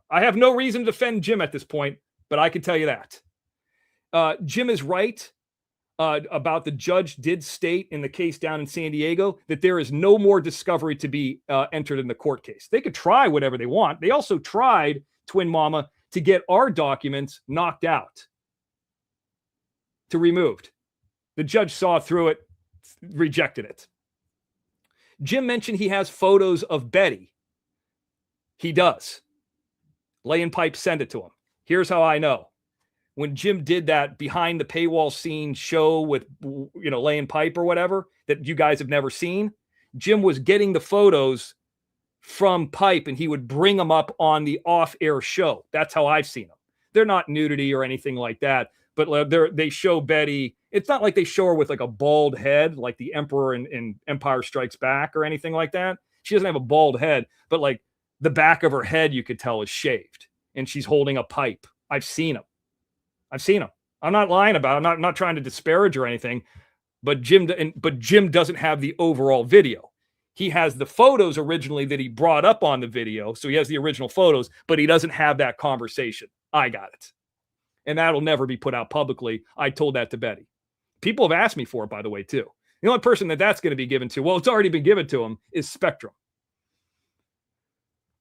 I have no reason to defend Jim at this point, but I can tell you that. Jim is right about the judge did state in the case down in San Diego that there is no more discovery to be entered in the court case. They could try whatever they want. They also tried, Twin Mama, to get our documents knocked out, to removed. The judge saw through it, rejected it. Jim mentioned he has photos of Betty. He does. Lay and Pipe send it to him. Here's how I know. When Jim did that behind the paywall scene show with, Lay and Pipe or whatever that you guys have never seen, Jim was getting the photos from Pipe and he would bring them up on the off-air show. That's how I've seen them. They're not nudity or anything like that, but they show Betty. It's not like they show her with like a bald head, like the Emperor in Empire Strikes Back or anything like that. She doesn't have a bald head, but like the back of her head, you could tell is shaved, and she's holding a pipe. I've seen them. I'm not lying about it. I'm not trying to disparage or anything, but Jim doesn't have the overall video. He has the photos originally that he brought up on the video. So he has the original photos, but he doesn't have that conversation. I got it. And that'll never be put out publicly. I told that to Betty. People have asked me for it, by the way, too. The only person that's going to be given to, well, it's already been given to him, is Spectrum.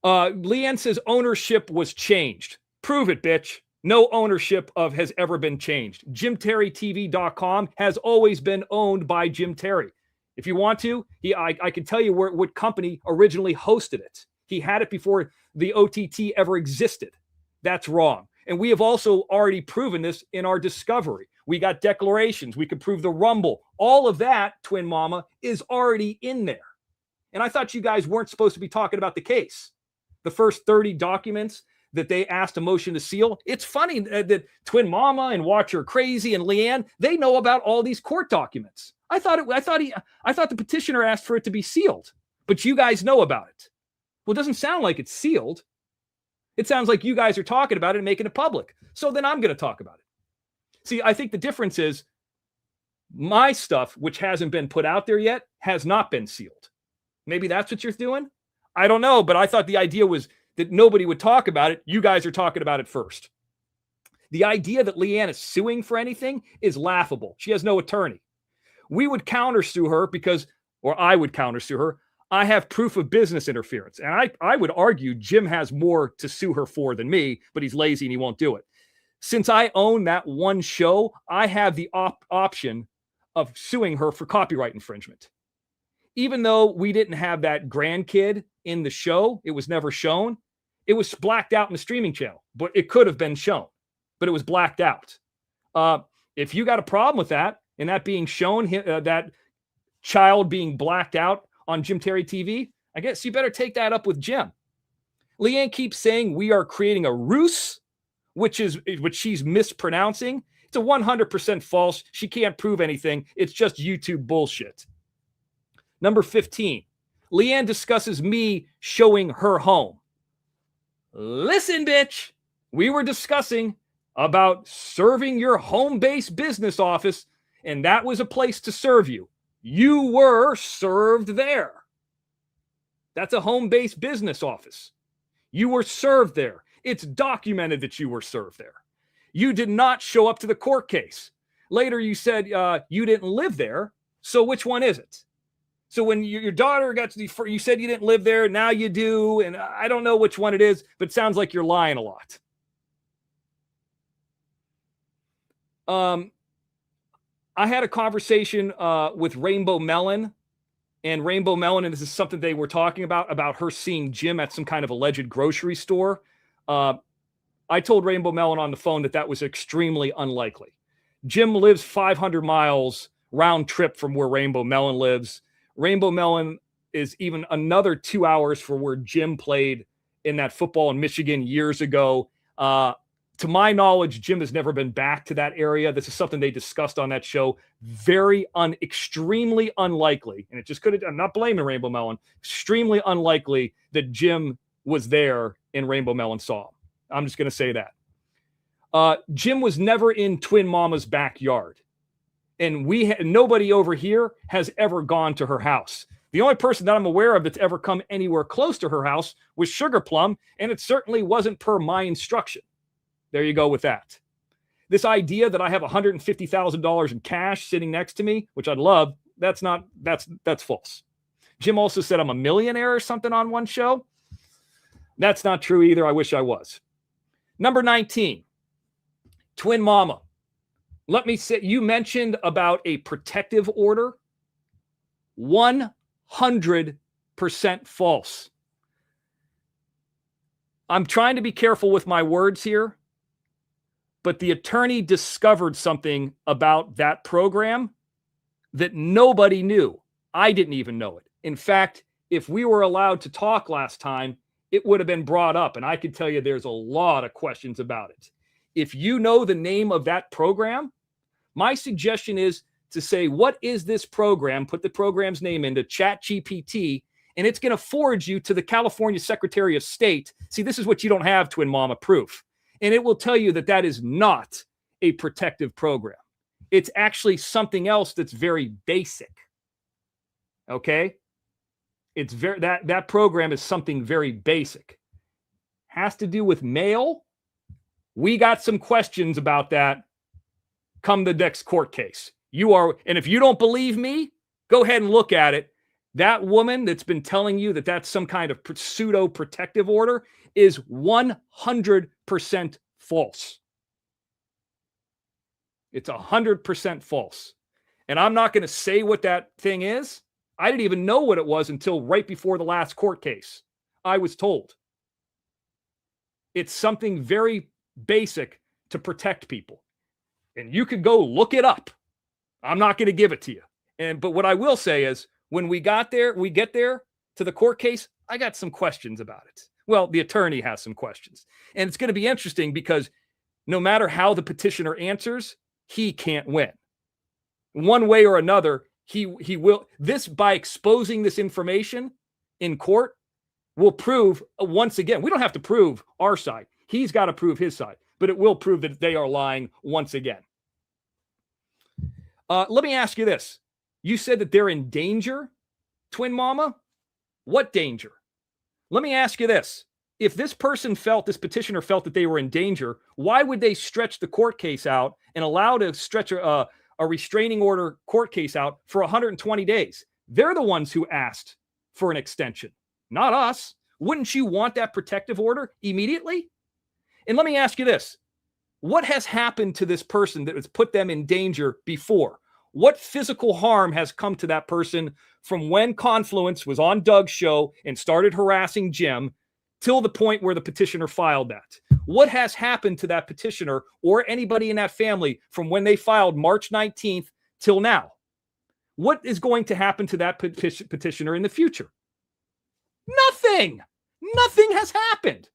Leanne says ownership was changed. Prove it, bitch. No ownership has ever been changed. JimTerryTV.com has always been owned by Jim Terry. If you want to, I can tell you what company originally hosted it. He had it before the OTT ever existed. That's wrong. And we have also already proven this in our discovery. We got declarations. We could prove the Rumble. All of that, Twin Mama, is already in there. And I thought you guys weren't supposed to be talking about the case. The first 30 documents that they asked a motion to seal. It's funny that Twin Mama and Watcher Crazy and Leanne, they know about all these court documents. I thought the petitioner asked for it to be sealed, but you guys know about it. Well, it doesn't sound like it's sealed. It sounds like you guys are talking about it and making it public. So then I'm going to talk about it. See, I think the difference is my stuff, which hasn't been put out there yet, has not been sealed. Maybe that's what you're doing. I don't know, but I thought the idea was that nobody would talk about it. You guys are talking about it first. The idea that Leanne is suing for anything is laughable. She has no attorney. We would countersue her or I would countersue her. I have proof of business interference. And I would argue Jim has more to sue her for than me, but he's lazy and he won't do it. Since I own that one show, I have the option of suing her for copyright infringement. Even though we didn't have that grandkid in the show, it was never shown. It was blacked out in the streaming channel, but it could have been shown, but it was blacked out. If you got a problem with that and that being shown, that child being blacked out on Jim Terry TV, I guess you better take that up with Jim. Leanne keeps saying we are creating a ruse, which she's mispronouncing. It's a 100% false. She can't prove anything. It's just YouTube bullshit. Number 15, Leanne discusses me showing her home. Listen, bitch, we were discussing about serving your home-based business office, and that was a place to serve you. You were served there. That's a home-based business office. You were served there. It's documented that you were served there. You did not show up to the court case. Later, you said you didn't live there. So which one is it? So when your daughter got to you said you didn't live there. Now you do. And I don't know which one it is, but it sounds like you're lying a lot. I had a conversation with Rainbow Melon. And Rainbow Melon, and this is something they were talking about her seeing Jim at some kind of alleged grocery store. I told Rainbow Melon on the phone that was extremely unlikely. Jim lives 500 miles round trip from where Rainbow Melon lives. Rainbow Melon is even another 2 hours from where Jim played in that football in Michigan years ago. To my knowledge, Jim has never been back to that area. This is something they discussed on that show. Extremely unlikely. And it just could have, I'm not blaming Rainbow Melon. Extremely unlikely that Jim was there and Rainbow Melon saw him. I'm just going to say that. Jim was never in Twin Mama's backyard. And nobody over here has ever gone to her house. The only person that I'm aware of that's ever come anywhere close to her house was Sugar Plum, and it certainly wasn't per my instruction. There you go with that. This idea that I have $150,000 in cash sitting next to me, which I'd love, that's false. Jim also said I'm a millionaire or something on one show. That's not true either. I wish I was. Number 19, Twin Mama. Let me say, you mentioned about a protective order. 100% false. I'm trying to be careful with my words here, but the attorney discovered something about that program that nobody knew. I didn't even know it. In fact, if we were allowed to talk last time, it would have been brought up, and I could tell you there's a lot of questions about it. If you know the name of that program, my suggestion is to say, what is this program? Put the program's name into ChatGPT, and it's going to forward you to the California Secretary of State. See, this is what you don't have, Twin Mama proof. And it will tell you that that is not a protective program. It's actually something else that's very basic. Okay? It's very that program is something very basic. Has to do with mail. We got some questions about that come the next court case. And if you don't believe me, go ahead and look at it. That woman that's been telling you that that's some kind of pseudo protective order is 100% false. It's 100% false. And I'm not going to say what that thing is. I didn't even know what it was until right before the last court case. I was told. It's something very basic to protect people. And you could go look it up. I'm not going to give it to you. But what I will say is, when we get there to the court case, I got some questions about it. Well, the attorney has some questions. And it's going to be interesting because no matter how the petitioner answers, he can't win. One way or another, he will. This, by exposing this information in court, will prove once again. We don't have to prove our side. He's got to prove his side. But it will prove that they are lying once again. Let me ask you this. You said that they're in danger, Twin Mama? What danger? Let me ask you this. If this petitioner felt that they were in danger, why would they stretch the court case out and allow to stretch a restraining order court case out for 120 days? They're the ones who asked for an extension, not us. Wouldn't you want that protective order immediately? And let me ask you this. What has happened to this person that has put them in danger before? What physical harm has come to that person from when Confluence was on Doug's show and started harassing Jim till the point where the petitioner filed that? What has happened to that petitioner or anybody in that family from when they filed March 19th till now? What is going to happen to that petitioner in the future? Nothing. Nothing has happened.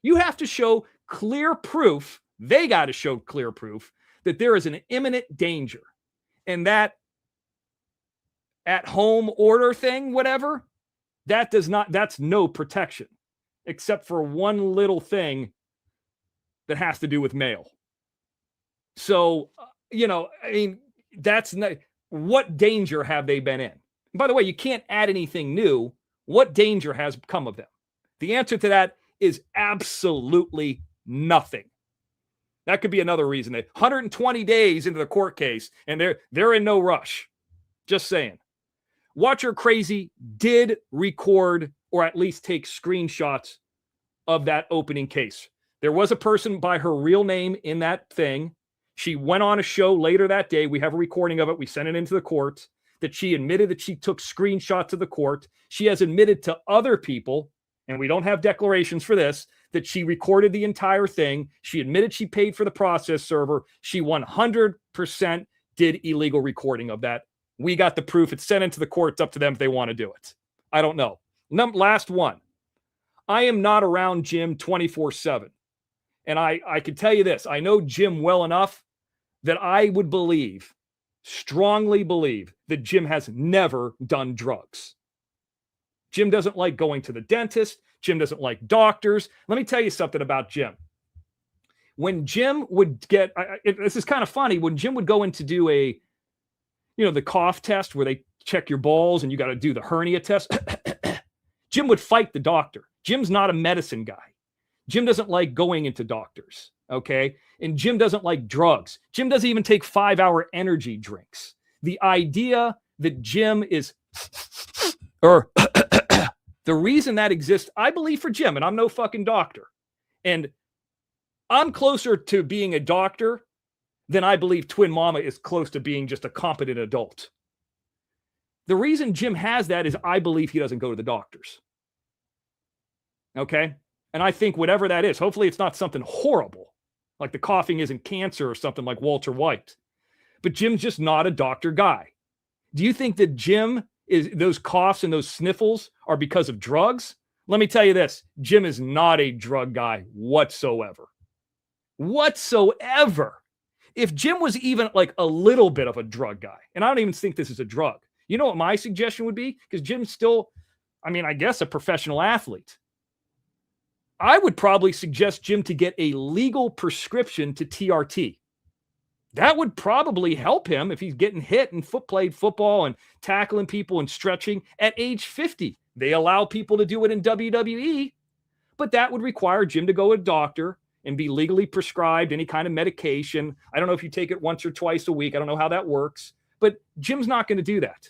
You have to show clear proof. They got to show clear proof that there is an imminent danger. And that at-home order thing, whatever, that's no protection, except for one little thing that has to do with mail. So, that's not, what danger have they been in? And by the way, you can't add anything new. What danger has come of them? The answer to that is absolutely nothing. That could be another reason. 120 days into the court case, and they're in no rush. Just saying. Watcher Crazy did record or at least take screenshots of that opening case. There was a person by her real name in that thing. She went on a show later that day. We have a recording of it. We sent it into the court that she admitted that she took screenshots of the court. She has admitted to other people, and we don't have declarations for this, that she recorded the entire thing. She admitted she paid for the process server. She 100% did illegal recording of that. We got the proof. It's sent into the court. It's up to them if they want to do it. I don't know. Last one. I am not around Jim 24/7. And I can tell you this. I know Jim well enough that I would strongly believe, that Jim has never done drugs. Jim doesn't like going to the dentist. Jim doesn't like doctors. Let me tell you something about Jim. When Jim would get, this is kind of funny, when Jim would go in to do the cough test where they check your balls and you got to do the hernia test, Jim would fight the doctor. Jim's not a medicine guy. Jim doesn't like going into doctors, okay? And Jim doesn't like drugs. Jim doesn't even take 5-hour energy drinks. The idea that Jim is, or the reason that exists, I believe, for Jim, and I'm no fucking doctor, and I'm closer to being a doctor than I believe Twin Mama is close to being just a competent adult. The reason Jim has that is I believe he doesn't go to the doctors. Okay? And I think whatever that is, hopefully it's not something horrible, like the coughing isn't cancer or something like Walter White. But Jim's just not a doctor guy. Do you think that Jim is, those coughs and those sniffles are because of drugs? Let me tell you this. Jim is not a drug guy whatsoever. whatsoever. If Jim was even like a little bit of a drug guy, and I don't even think this is a drug, you know what my suggestion would be? Because Jim's still, I mean, I guess a professional athlete. I would probably suggest Jim to get a legal prescription to TRT. That would probably help him if he's getting hit and played football and tackling people and stretching at age 50. They allow people to do it in WWE, but that would require Jim to go to a doctor and be legally prescribed any kind of medication. I don't know if you take it once or twice a week. I don't know how that works, but Jim's not going to do that.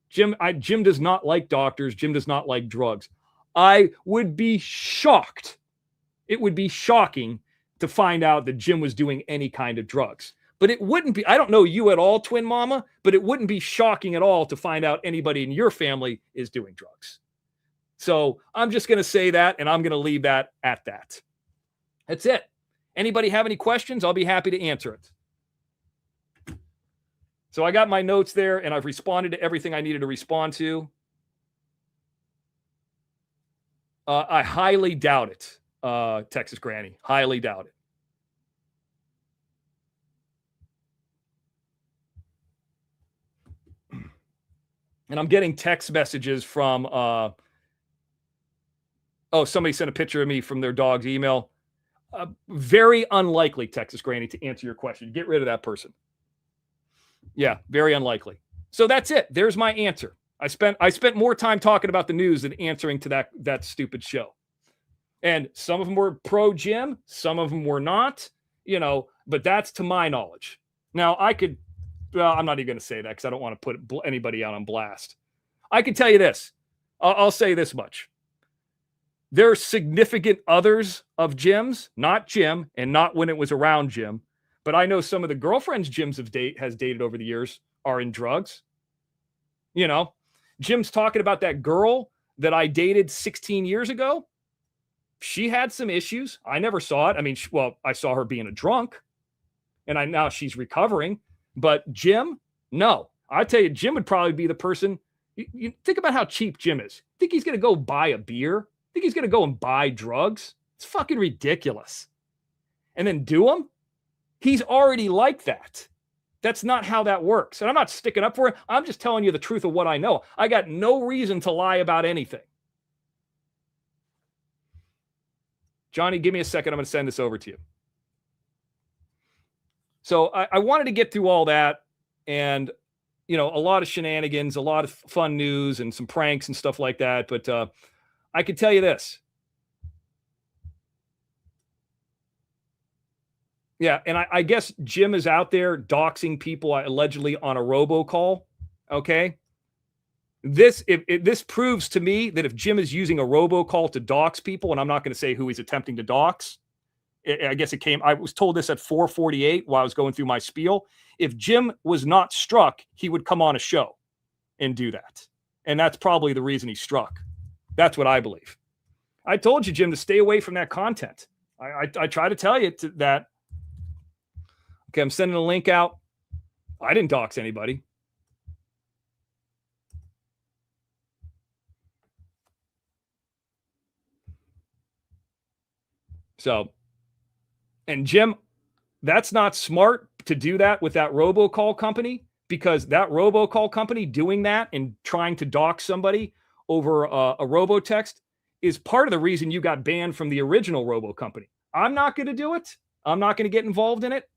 Jim does not like doctors. Jim does not like drugs. I would be shocked. It would be shocking to find out that Jim was doing any kind of drugs. But it wouldn't be, I don't know you at all, twin mama, but it wouldn't be shocking at all to find out anybody in your family is doing drugs. So I'm just going to say that, and I'm going to leave that at that. That's it. Anybody have any questions? I'll be happy to answer it. So I got my notes there, and I've responded to everything I needed to respond to. I highly doubt it, Texas Granny. Highly doubt it. And I'm getting text messages from, somebody sent a picture of me from their dog's email. Very unlikely, Texas Granny, to answer your question. Get rid of that person. Yeah, very unlikely. So that's it. There's my answer. I spent more time talking about the news than answering to that stupid show. And some of them were pro Jim, some of them were not, but that's to my knowledge. Now I'm not even going to say that because I don't want to put anybody out on blast. I can tell you this. I'll say this much. There are significant others of Jim's, not Jim, and not when it was around Jim. But I know some of the girlfriends Jim's has dated over the years are in drugs. Jim's talking about that girl that I dated 16 years ago. She had some issues. I never saw it. I mean, I saw her being a drunk, and now she's recovering. But Jim, no. I tell you, Jim would probably be the person. You think about how cheap Jim is. Think he's going to go buy a beer? Think he's going to go and buy drugs? It's fucking ridiculous. And then do them? He's already like that. That's not how that works. And I'm not sticking up for it. I'm just telling you the truth of what I know. I got no reason to lie about anything. Johnny, give me a second. I'm going to send this over to you. So I wanted to get through all that and, a lot of shenanigans, a lot of fun news and some pranks and stuff like that. But I can tell you this. Yeah, and I guess Jim is out there doxing people allegedly on a robocall, okay? This proves to me that if Jim is using a robocall to dox people, and I'm not going to say who he's attempting to dox, I guess I was told this at 4:48 while I was going through my spiel. If Jim was not struck, he would come on a show and do that. And that's probably the reason he struck. That's what I believe. I told you, Jim, to stay away from that content. I try to tell you that. Okay, I'm sending a link out. I didn't dox anybody. So, and Jim, that's not smart to do that with that robocall company, because that robocall company doing that and trying to dox somebody over a robotext is part of the reason you got banned from the original robo company. I'm not going to do it. I'm not going to get involved in it.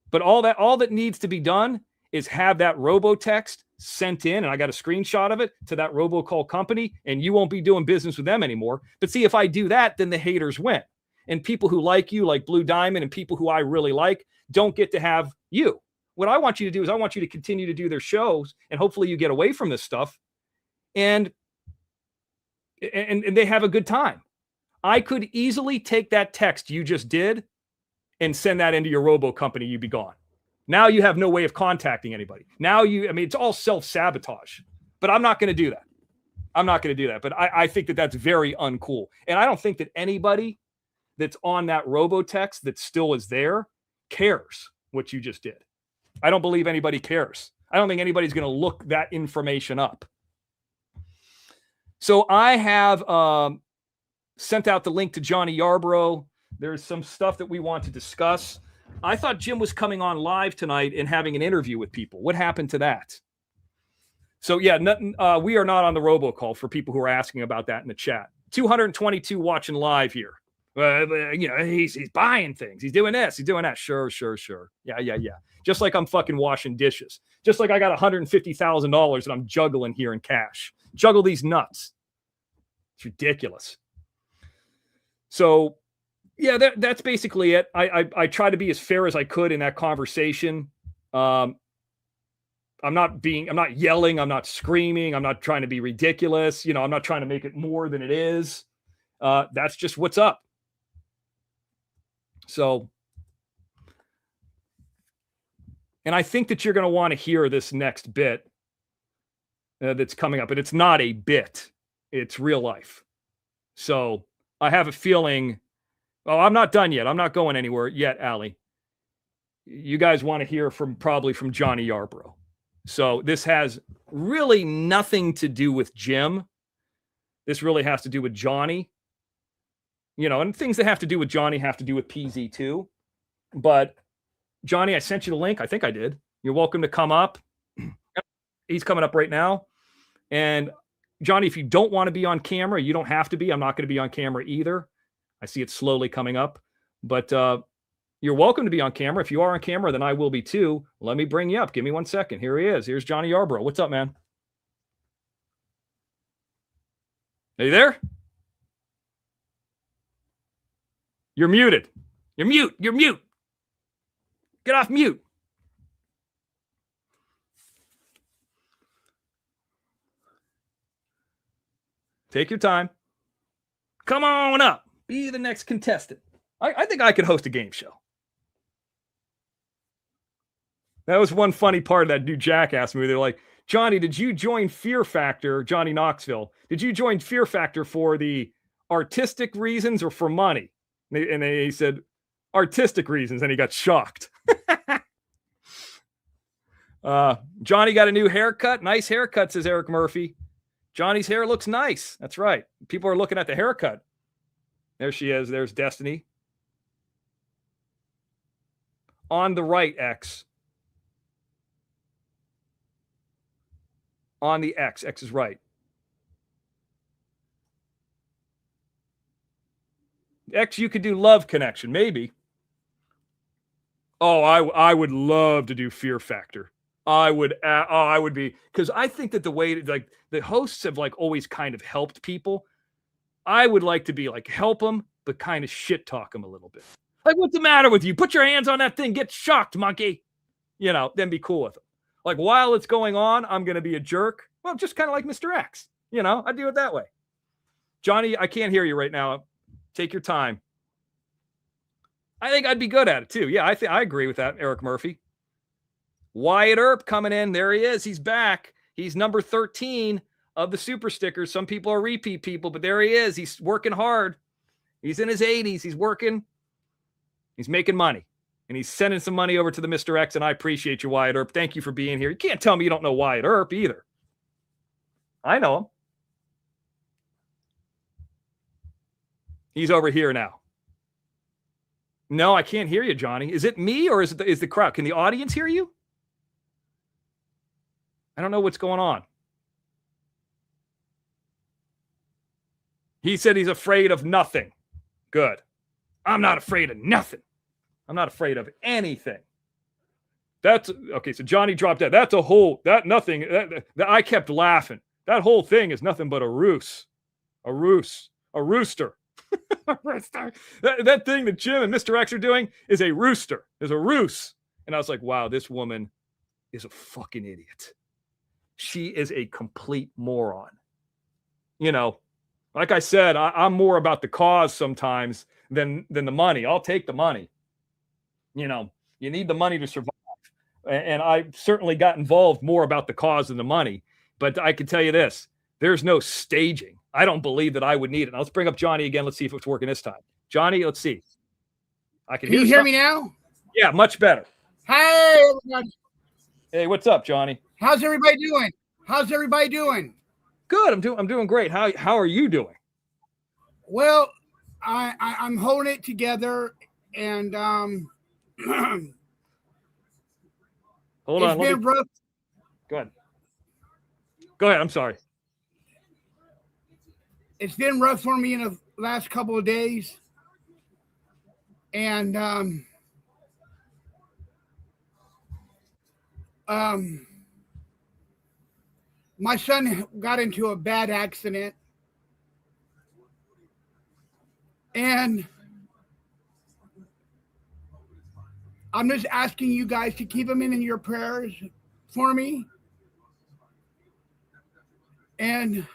But all that needs to be done is have that robotext sent in, and I got a screenshot of it, to that robocall company, and you won't be doing business with them anymore. But see, if I do that, then the haters win. And people who like you, like Blue Diamond, and people who I really like, don't get to have you. What I want you to do is I want you to continue to do their shows, and hopefully you get away from this stuff, and they have a good time. I could easily take that text you just did and send that into your robo company, you'd be gone. Now you have no way of contacting anybody. It's all self-sabotage. But I'm not going to do that. But I think that that's very uncool. And I don't think that anybody that's on that robotext that still is there cares what you just did. I don't believe anybody cares. I don't think anybody's going to look that information up. So I have sent out the link to Johnny Yarbrough. There's some stuff that we want to discuss. I thought Jim was coming on live tonight and having an interview with people. What happened to that? So yeah, we are not on the robocall for people who are asking about that in the chat. 222 watching live here. He's buying things. He's doing this. He's doing that. Sure. Yeah. Just like I'm fucking washing dishes. Just like I got $150,000 that I'm juggling here in cash. Juggle these nuts. It's ridiculous. So yeah, that's basically it. I try to be as fair as I could in that conversation. I'm not yelling. I'm not screaming. I'm not trying to be ridiculous. I'm not trying to make it more than it is. That's just what's up. So, and I think that you're going to want to hear this next bit that's coming up, and it's not a bit. It's real life. So I have a feeling, I'm not done yet. I'm not going anywhere yet, Allie. You guys want to hear probably from Johnny Yarbrough. So this has really nothing to do with Jim. This really has to do with Johnny. And things that have to do with Johnny have to do with PZ too. But Johnny, I sent you the link. I think I did. You're welcome to come up. He's coming up right now. And Johnny, if you don't want to be on camera, you don't have to be. I'm not going to be on camera either. I see it slowly coming up. But you're welcome to be on camera. If you are on camera, then I will be too. Let me bring you up. Give me 1 second. Here he is. Here's Johnny Yarbrough. What's up, man? Are you there? You're muted. You're mute. You're mute. Get off mute. Take your time. Come on up. Be the next contestant. I think I could host a game show. That was one funny part of that new Jackass movie. They're like, Johnny, did you join Fear Factor, Johnny Knoxville? Did you join Fear Factor for the artistic reasons or for money? And he said, artistic reasons, and he got shocked. Johnny got a new haircut. Nice haircut, says Eric Murphy. Johnny's hair looks nice. That's right. People are looking at the haircut. There she is. There's Destiny. On the right, X. On the X. X is right. X, you could do Love Connection, maybe. Oh, I would love to do Fear Factor. I would be, because I think that the way like the hosts have like always kind of helped people. I would like to be like help them, but kind of shit talk them a little bit. Like, what's the matter with you? Put your hands on that thing. Get shocked, monkey. Then be cool with them. Like, while it's going on, I'm going to be a jerk. Well, just kind of like Mr. X. I do it that way. Johnny, I can't hear you right now. Take your time. I think I'd be good at it too. Yeah, I agree with that, Eric Murphy. Wyatt Earp coming in. There he is. He's back. He's number 13 of the super stickers. Some people are repeat people, but there he is. He's working hard. He's in his 80s. He's working. He's making money. And he's sending some money over to the Mr. X, and I appreciate you, Wyatt Earp. Thank you for being here. You can't tell me you don't know Wyatt Earp either. I know him. He's over here now. No, I can't hear you, Johnny. Is it me or is the crowd? Can the audience hear you? I don't know what's going on. He said he's afraid of nothing. Good. I'm not afraid of nothing. I'm not afraid of anything. That's okay. So Johnny dropped that. That's nothing. That I kept laughing. That whole thing is nothing but a rooster. A rooster. That thing that Jim and Mr. X are doing is a rooster. Is a ruse. And I was like, wow, this woman is a fucking idiot. She is a complete moron. Like I said, I'm more about the cause sometimes than the money. I'll take the money. You need the money to survive. And I certainly got involved more about the cause than the money. But I can tell you this, there's no staging. I don't believe that I would need it. Now, let's bring up Johnny again. Let's see if it's working this time. Johnny, let's see. Can you hear me now? Yeah, much better. Hey, everybody. Hey, what's up, Johnny? How's everybody doing? Good. I'm doing great. How are you doing? Well, I'm holding it together, and Hold it's on. been rough. Go ahead. Go ahead. I'm sorry. It's been rough for me in the last couple of days, and my son got into a bad accident, and I'm just asking you guys to keep him in your prayers for me. And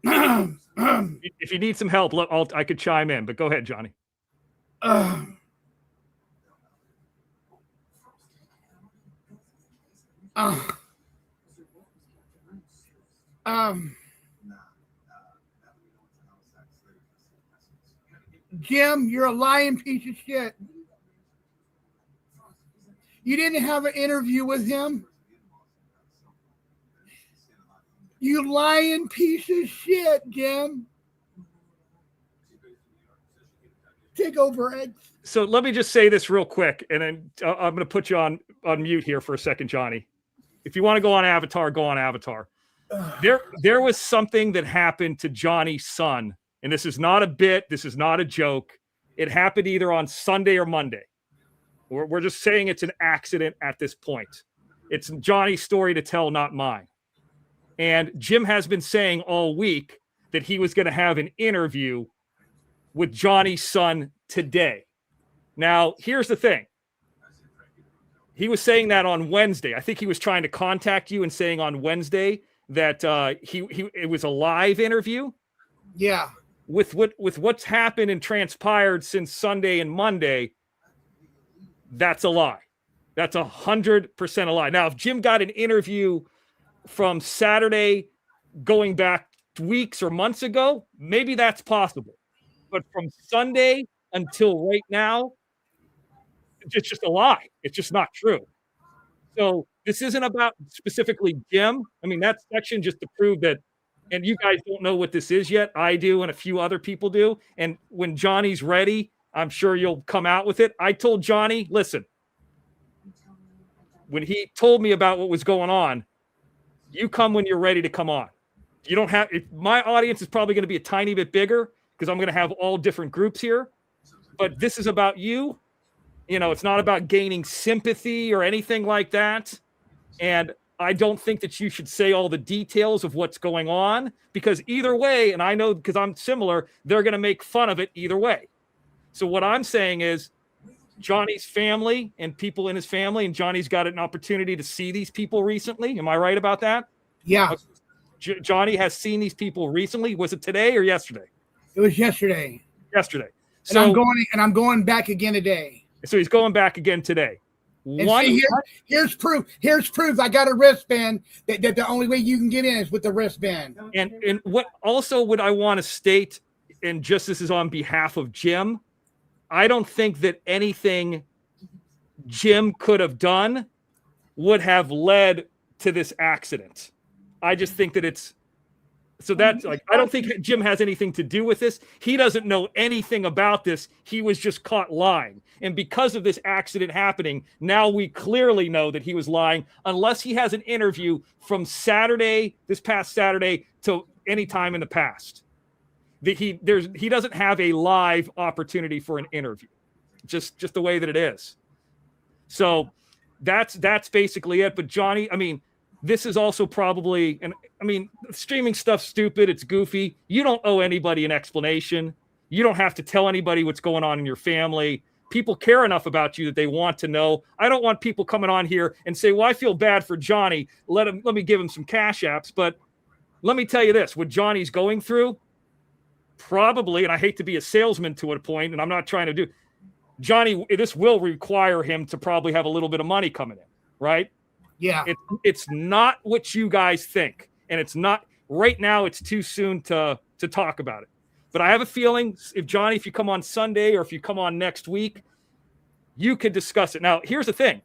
if you need some help, I could chime in, but go ahead, Johnny. Jim, you're a lying piece of shit. You didn't have an interview with him. You lying piece of shit, Jim. Take over, Ed. So let me just say this real quick, and then I'm going to put you on mute here for a second, Johnny. If you want to go on Avatar, go on Avatar. There was something that happened to Johnny's son, and this is not a bit. This is not a joke. It happened either on Sunday or Monday. We're just saying it's an accident at this point. It's Johnny's story to tell, not mine. And Jim has been saying all week that he was going to have an interview with Johnny's son today. Now, here's the thing. He was saying that on Wednesday. I think he was trying to contact you and saying on Wednesday that it was a live interview. Yeah. With what's happened and transpired since Sunday and Monday, that's a lie. That's 100% a lie. Now, if Jim got an interview from Saturday going back weeks or months ago, maybe that's possible. But from Sunday until right now, it's just a lie. It's just not true. So this isn't about specifically Jim. I mean, that section just to prove that, and you guys don't know what this is yet. I do, and a few other people do. And when Johnny's ready, I'm sure you'll come out with it. I told Johnny, listen, when he told me about what was going on, you come when you're ready to come on. You don't have, my audience is probably going to be a tiny bit bigger because I'm going to have all different groups here. But this is about you. You know, it's not about gaining sympathy or anything like that. And I don't think that you should say all the details of what's going on because either way, and I know because I'm similar, they're going to make fun of it either way. So what I'm saying is Johnny's family and people in his family, and Johnny's got an opportunity to see these people recently. Am I right about that? Yeah. Johnny has seen these people recently. Was it today or yesterday? It was yesterday. Yesterday. So I'm going back again today. So he's going back again today. Here's proof. Here's proof. I got a wristband that the only way you can get in is with the wristband. And what I want to state, and just this is on behalf of Jim, I don't think that anything Jim could have done would have led to this accident. I just think that it's so that's like, I don't think Jim has anything to do with this. He doesn't know anything about this. He was just caught lying. And because of this accident happening, now we clearly know that he was lying unless he has an interview from this past Saturday to any time in the past. He doesn't have a live opportunity for an interview. Just the way that it is. So that's basically it. But Johnny, I mean, this is also probably, and I mean, streaming stuff's stupid. It's goofy. You don't owe anybody an explanation. You don't have to tell anybody what's going on in your family. People care enough about you that they want to know. I don't want people coming on here and say, well, I feel bad for Johnny. Let me give him some cash apps. But let me tell you this, what Johnny's going through, probably, and I hate to be a salesman to a point, and I'm not trying to do, Johnny, this will require him to probably have a little bit of money coming in, right? Yeah. It's not what you guys think. And it's not, right now, it's too soon to talk about it. But I have a feeling, if you come on Sunday or if you come on next week, you could discuss it. Now, here's the thing.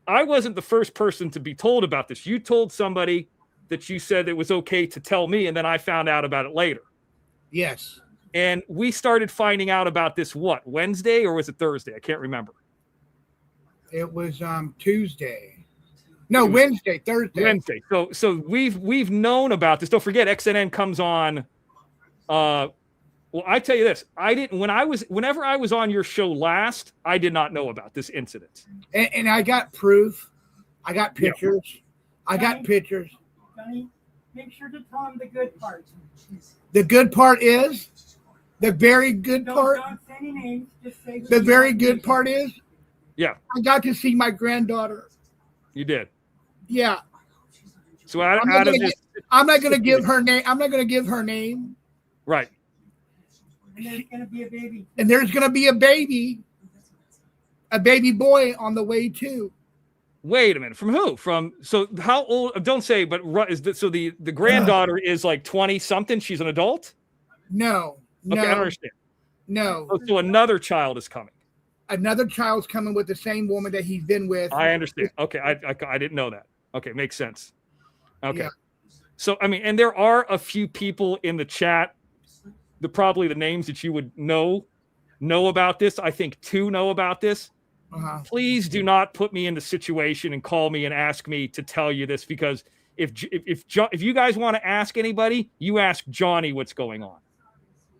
I wasn't the first person to be told about this. You told somebody that you said it was okay to tell me, and then I found out about it later. Yes. And we started finding out about this, Wednesday or was it Thursday? I can't remember. It was Tuesday. No, Wednesday, Thursday. Wednesday. So we've known about this. Don't forget, XNN comes on. Well, I tell you this: whenever I was on your show last, I did not know about this incident. And I got proof. I got pictures. Yeah. I got pictures. Johnny, make sure to tell him the good part. The good part is the very good part. Don't say any names. Just say the very good part is. Yeah. I got to see my granddaughter. You did. Yeah. So I'm not going to give her name. I'm not going to give her name. Right. And there's going to be a baby. And there's going to be a baby boy on the way too. Wait a minute. From who? So how old? Don't say. But the granddaughter is like 20 something. She's an adult. No. Okay, I don't understand. No. So another child is coming. Another child's coming with the same woman that he's been with. I understand. Okay, I didn't know that. Okay, makes sense. Okay. Yeah. So, I mean, and there are a few people in the chat, probably the names that you would know about this. I think 2 know about this. Uh-huh. Please do not put me in the situation and call me and ask me to tell you this, because if you guys want to ask anybody, you ask Johnny what's going on.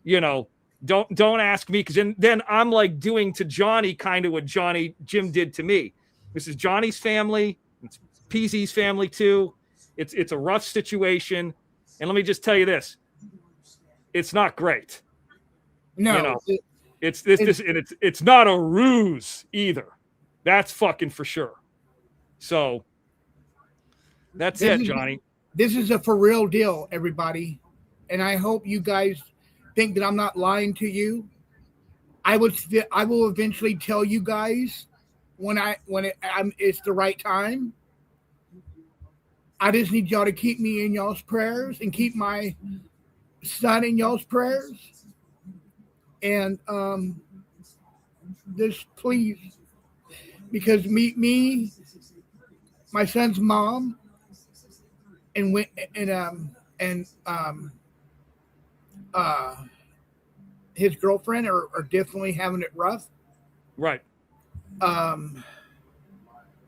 You know, don't ask me, because then I'm like doing to Johnny kind of what Jim did to me. This is Johnny's family. It's PZ's family too. It's a rough situation. And let me just tell you this. It's not great. No. You know, it's not a ruse either. That's fucking for sure. So that's it, Johnny. This is a for real deal, everybody. And I hope you guys think that I'm not lying to you. I will eventually tell you guys when it's the right time. I just need y'all to keep me in y'all's prayers and keep my son in y'all's prayers. And just please, because me, my son's mom, and his girlfriend are definitely having it rough. Right.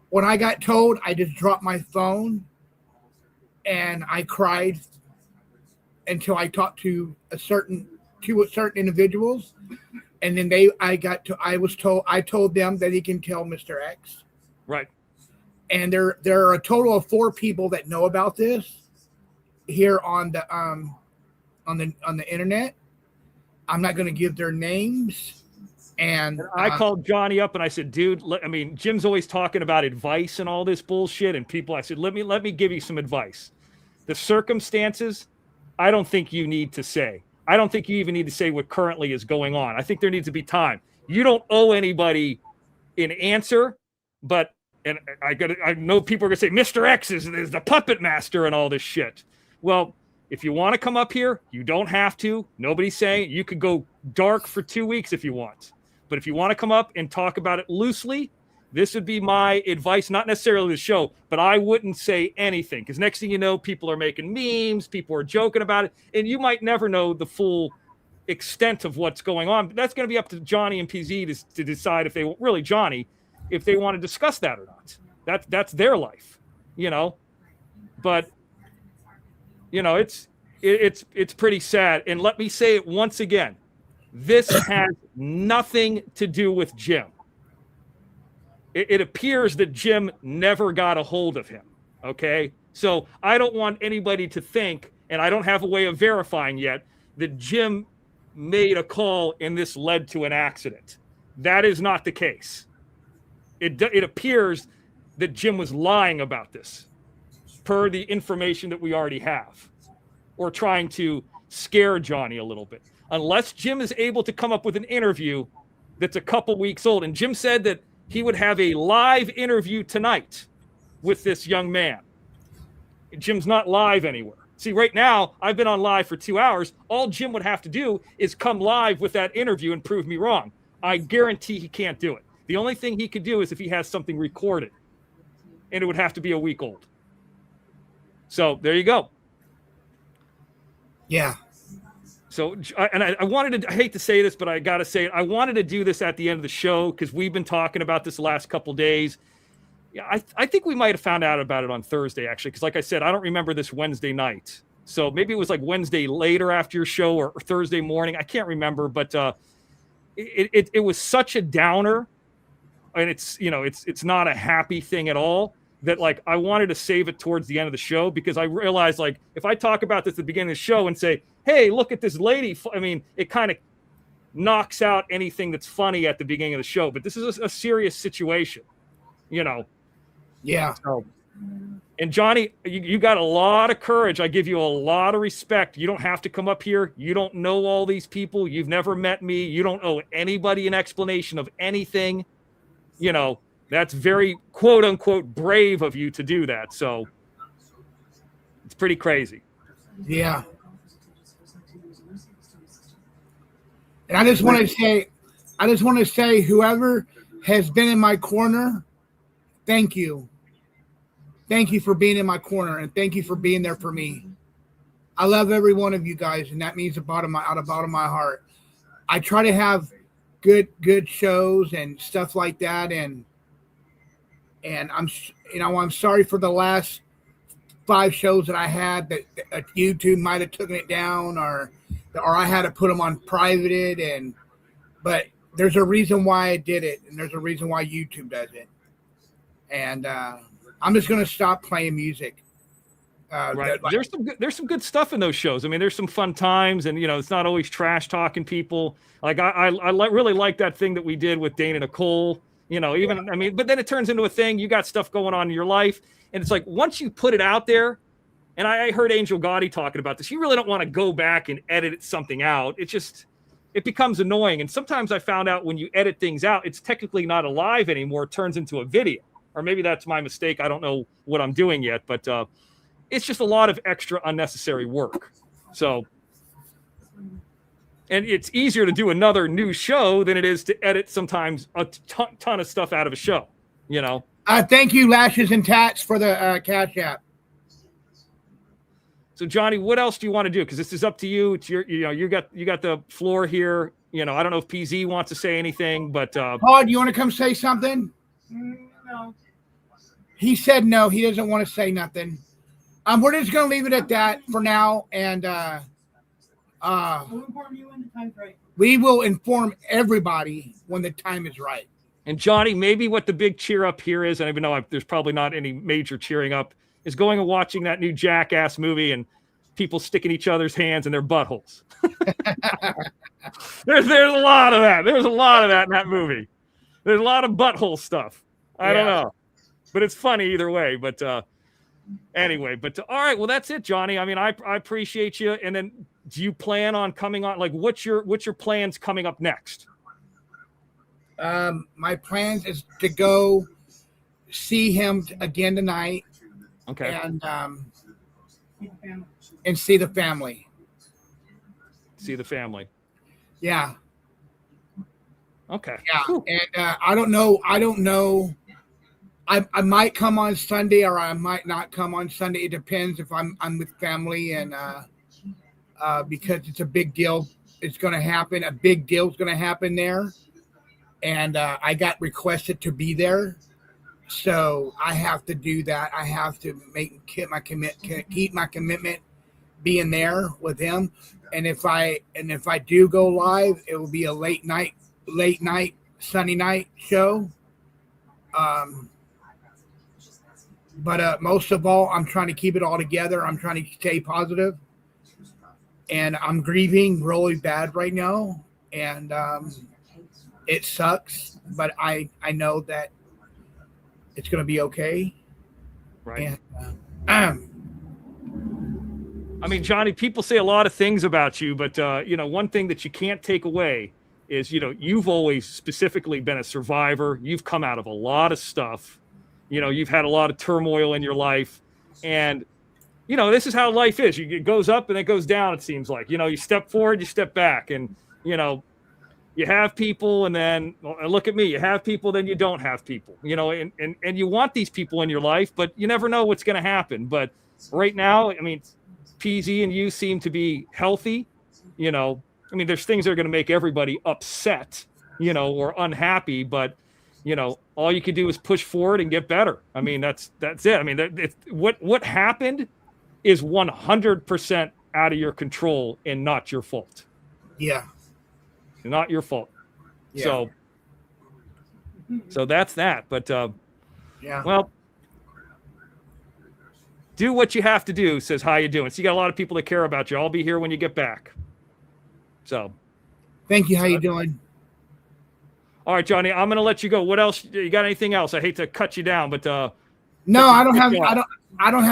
When I got told, I just dropped my phone and I cried until I talked to certain individuals, and then I told them that he can tell Mr. X. Right. And there are a total of 4 people that know about this here on the internet. I'm not going to give their names. And I called Johnny up and I said, dude, Jim's always talking about advice and all this bullshit. And I said, let me give you some advice. The circumstances, I don't think you need to say. I don't think you even need to say what currently is going on. I think there needs to be time. You don't owe anybody an answer, but, and I know people are going to say, Mr. X is the puppet master and all this shit. Well, if you want to come up here, you don't have to. Nobody's saying you could go dark for 2 weeks if you want. But if you want to come up and talk about it loosely, this would be my advice, not necessarily the show, but I wouldn't say anything, because next thing you know, people are making memes, people are joking about it, and you might never know the full extent of what's going on. But that's going to be up to Johnny and PZ to decide if they want to discuss that or not. That's their life, you know. But you know, it's pretty sad. And let me say it once again. This has nothing to do with Jim. It appears that Jim never got a hold of him. Okay. So I don't want anybody to think, and I don't have a way of verifying yet, that Jim made a call and this led to an accident. That is not the case. It appears that Jim was lying about this per the information that we already have, or trying to scare Johnny a little bit. Unless Jim is able to come up with an interview that's a couple weeks old. And Jim said that he would have a live interview tonight with this young man. Jim's not live anywhere. See, right now, I've been on live for 2 hours. All Jim would have to do is come live with that interview and prove me wrong. I guarantee he can't do it. The only thing he could do is if he has something recorded. And it would have to be a week old. So there you go. Yeah. So, and I wanted to, I hate to say this, but I got to say it. I wanted to do this at the end of the show because we've been talking about this the last couple days. Yeah, I think we might have found out about it on Thursday, actually, because like I said, I don't remember this Wednesday night. So maybe it was like Wednesday later after your show or Thursday morning. I can't remember, but it was such a downer, and it's not a happy thing at all, that like I wanted to save it towards the end of the show, because I realized like if I talk about this at the beginning of the show and say, hey, look at this lady, I mean, it kind of knocks out anything that's funny at the beginning of the show. But this is a serious situation, you know. Yeah. So, and Johnny, you got a lot of courage. I give you a lot of respect. You don't have to come up here. You don't know all these people. You've never met me. You don't owe anybody an explanation of anything. You know, that's very quote unquote brave of you to do that. So it's pretty crazy. Yeah. And I just want to say, whoever has been in my corner, thank you. Thank you for being in my corner, and thank you for being there for me. I love every one of you guys, and that means out of the bottom of my heart. I try to have good shows and stuff like that, and I'm sorry for the last 5 shows that I had that YouTube might have taken it down, or I had to put them on privated, but there's a reason why I did it, and there's a reason why YouTube does it. And I'm just going to stop playing music. Right. There's some good stuff in those shows. I mean, there's some fun times, and it's not always trash talking people. Like I really like that thing that we did with Dana Nicole. But then it turns into a thing. You got stuff going on in your life, and it's like once you put it out there. And I heard Angel Gotti talking about this. You really don't want to go back and edit something out. It becomes annoying. And sometimes I found out when you edit things out, it's technically not alive anymore. It turns into a video. Or maybe that's my mistake. I don't know what I'm doing yet. But it's just a lot of extra unnecessary work. So, and it's easier to do another new show than it is to edit sometimes a ton of stuff out of a show, Thank you, Lashes and Tats, for the Cash App. So Johnny, what else do you want to do? Because this is up to you. It's you got the floor here. I don't know if PZ wants to say anything, but Paul, do you want to come say something? No. He said no. He doesn't want to say nothing. We're just gonna leave it at that for now, and we'll inform you when the time's right. We will inform everybody when the time is right. And Johnny, maybe what the big cheer up here is, and even though there's probably not any major cheering up, is going and watching that new Jackass movie and people sticking each other's hands in their buttholes. there's a lot of that. There's a lot of that in that movie. There's a lot of butthole stuff. I don't know, but it's funny either way. But anyway, all right. Well, that's it, Johnny. I mean, I appreciate you. And then, do you plan on coming on? Like, what's your plans coming up next? My plans is to go see him again tonight. Okay. And see the family. See the family. Yeah. Okay. Yeah. Whew. And I don't know. I might come on Sunday, or I might not come on Sunday. It depends if I'm with family, and because it's a big deal. It's going to happen. A big deal's going to happen there, and I got requested to be there. So I have to do that. I have to keep my commitment being there with him. And if I do go live, it will be a late night Sunday night show. But most of all, I'm trying to keep it all together. I'm trying to stay positive, and I'm grieving really bad right now. And it sucks, but I know that it's going to be okay. Right. And, I mean, Johnny, people say a lot of things about you, but one thing that you can't take away is, you've always specifically been a survivor. You've come out of a lot of stuff. You've had a lot of turmoil in your life, and this is how life is. It goes up and it goes down. It seems like, you step forward, you step back, and you have people, and then look at me. You have people, then you don't have people. And you want these people in your life, but you never know what's going to happen. But right now, I mean, PZ and you seem to be healthy. you know, I mean, there's things that are going to make everybody upset, you know, or unhappy, but you know, all you can do is push forward and get better. I mean, that's it. I mean, what happened is 100% out of your control and not your fault. Yeah. Not your fault. Yeah. So that's that. But Yeah. well, do what you have to do, says how you doing. So you got a lot of people that care about you. I'll be here when you get back. So thank you. How you doing? All right, Johnny, I'm gonna let you go. What else? You got anything else? I hate to cut you down, but no, I don't have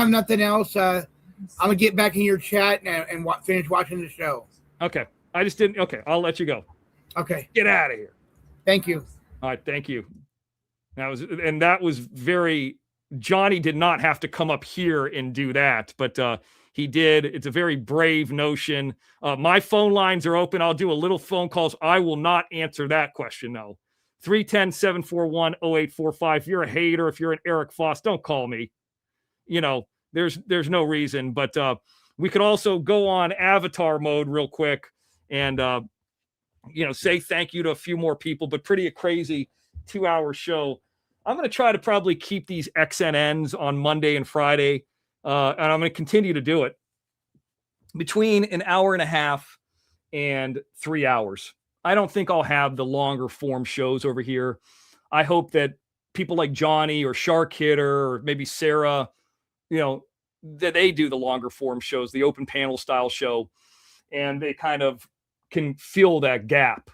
nothing else. I'm gonna get back in your chat and finish watching the show. Okay. I just didn't. Okay, I'll let you go. Okay. Get out of here. Thank you. All right, thank you. That was very. Johnny did not have to come up here and do that, but he did. It's a very brave notion. My phone lines are open. I'll do a little phone calls. I will not answer that question, though. 310-741-0845. If you're a hater, if you're an Eric Foss, don't call me. You know, there's no reason. But we could also go on avatar mode real quick and, you know, say thank you to a few more people, but pretty crazy 2-hour show. I'm going to try to probably keep these XNNs on Monday and Friday, and I'm going to continue to do it between an hour and a half and 3 hours. I don't think I'll have the longer form shows over here. I hope that people like Johnny or Shark Hitter or maybe Sarah, you know, that they do the longer form shows, the open panel style show, and they kind of can fill that gap.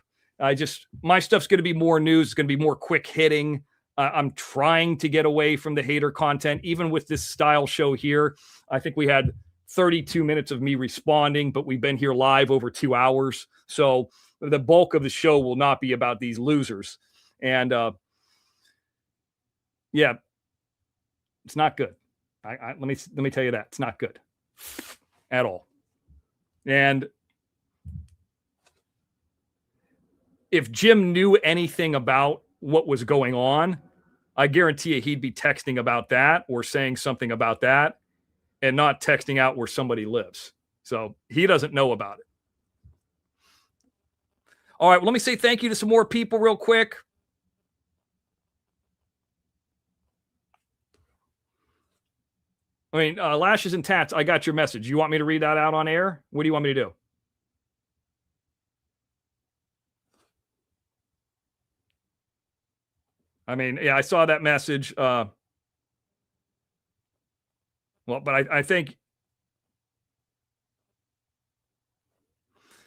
My stuff's going to be more news. It's going to be more quick hitting. I'm trying to get away from the hater content, even with this style show here. I think we had 32 minutes of me responding, but we've been here live over 2 hours. So the bulk of the show will not be about these losers. And yeah, it's not good. Let me tell you that it's not good at all. And if Jim knew anything about what was going on, I guarantee you he'd be texting about that or saying something about that and not texting out where somebody lives. So he doesn't know about it. All right, well, let me say thank you to some more people real quick. I mean, Lashes and Tats, I got your message. You want me to read that out on air? What do you want me to do? I mean, yeah, I saw that message. Well, but I think,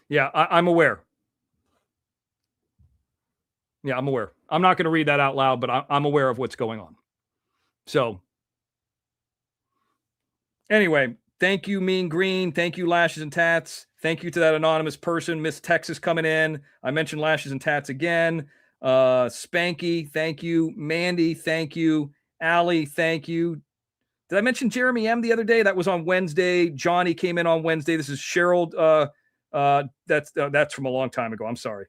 yeah, I'm aware. Yeah, I'm aware. I'm not going to read that out loud, but I'm aware of what's going on. So, anyway, thank you, Mean Green. Thank you, Lashes and Tats. Thank you to that anonymous person, Miss Texas, coming in. I mentioned Lashes and Tats again. Spanky, thank you. Mandy, thank you. Allie, thank you. Did I mention Jeremy M the other day? That was on Wednesday. Johnny came in on Wednesday. This is Cheryl. That's from a long time ago. I'm sorry.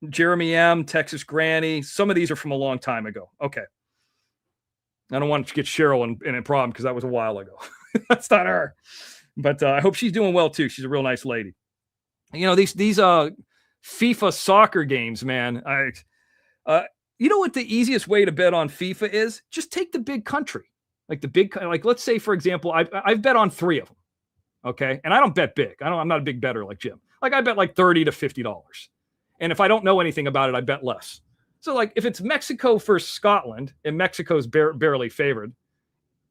Jeremy M, Texas Granny. Some of these are from a long time ago. Okay. I don't want to get Cheryl in a problem because that was a while ago. That's not her. But I hope she's doing well too. She's a real nice lady. You know, these FIFA soccer games, man. You know what the easiest way to bet on FIFA is? Just take the big country. Like let's say, for example, I've bet on 3 of them. Okay. And I don't bet big. I'm not a big bettor like Jim. Like I bet like $30 to $50. And if I don't know anything about it, I bet less. So like if it's Mexico versus Scotland and Mexico's barely favored,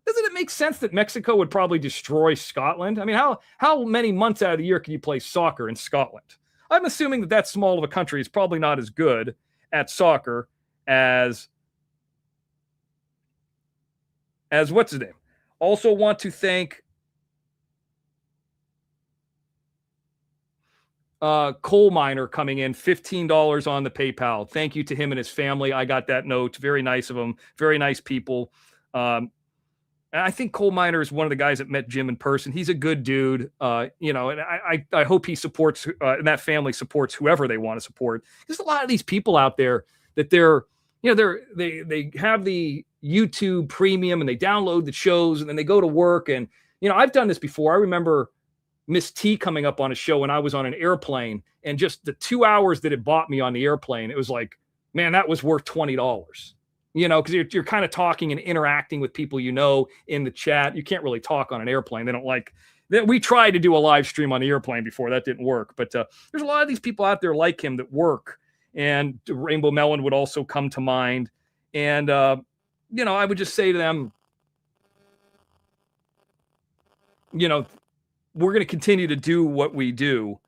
doesn't it make sense that Mexico would probably destroy Scotland? I mean, how many months out of the year can you play soccer in Scotland? I'm assuming that small of a country is probably not as good at soccer as what's his name. Also want to thank Coal Miner coming in, $15 on the PayPal. Thank you to him and his family. I got that note. Very nice of them. Very nice people. And I think Coal Miner is one of the guys that met Jim in person. He's a good dude, you know, and I hope he supports and that family supports whoever they want to support. There's a lot of these people out there that they have the YouTube premium and they download the shows and then they go to work. And, you know, I've done this before. I remember Miss T coming up on a show when I was on an airplane, and just the 2 hours that it bought me on the airplane, it was like, man, that was worth $20. You know, because you're kind of talking and interacting with people in the chat. You can't really talk on an airplane. They don't like that. We tried to do a live stream on the airplane before. That didn't work. But there's a lot of these people out there like him that work. And Rainbow Melon would also come to mind. And, I would just say to them, we're going to continue to do what we do.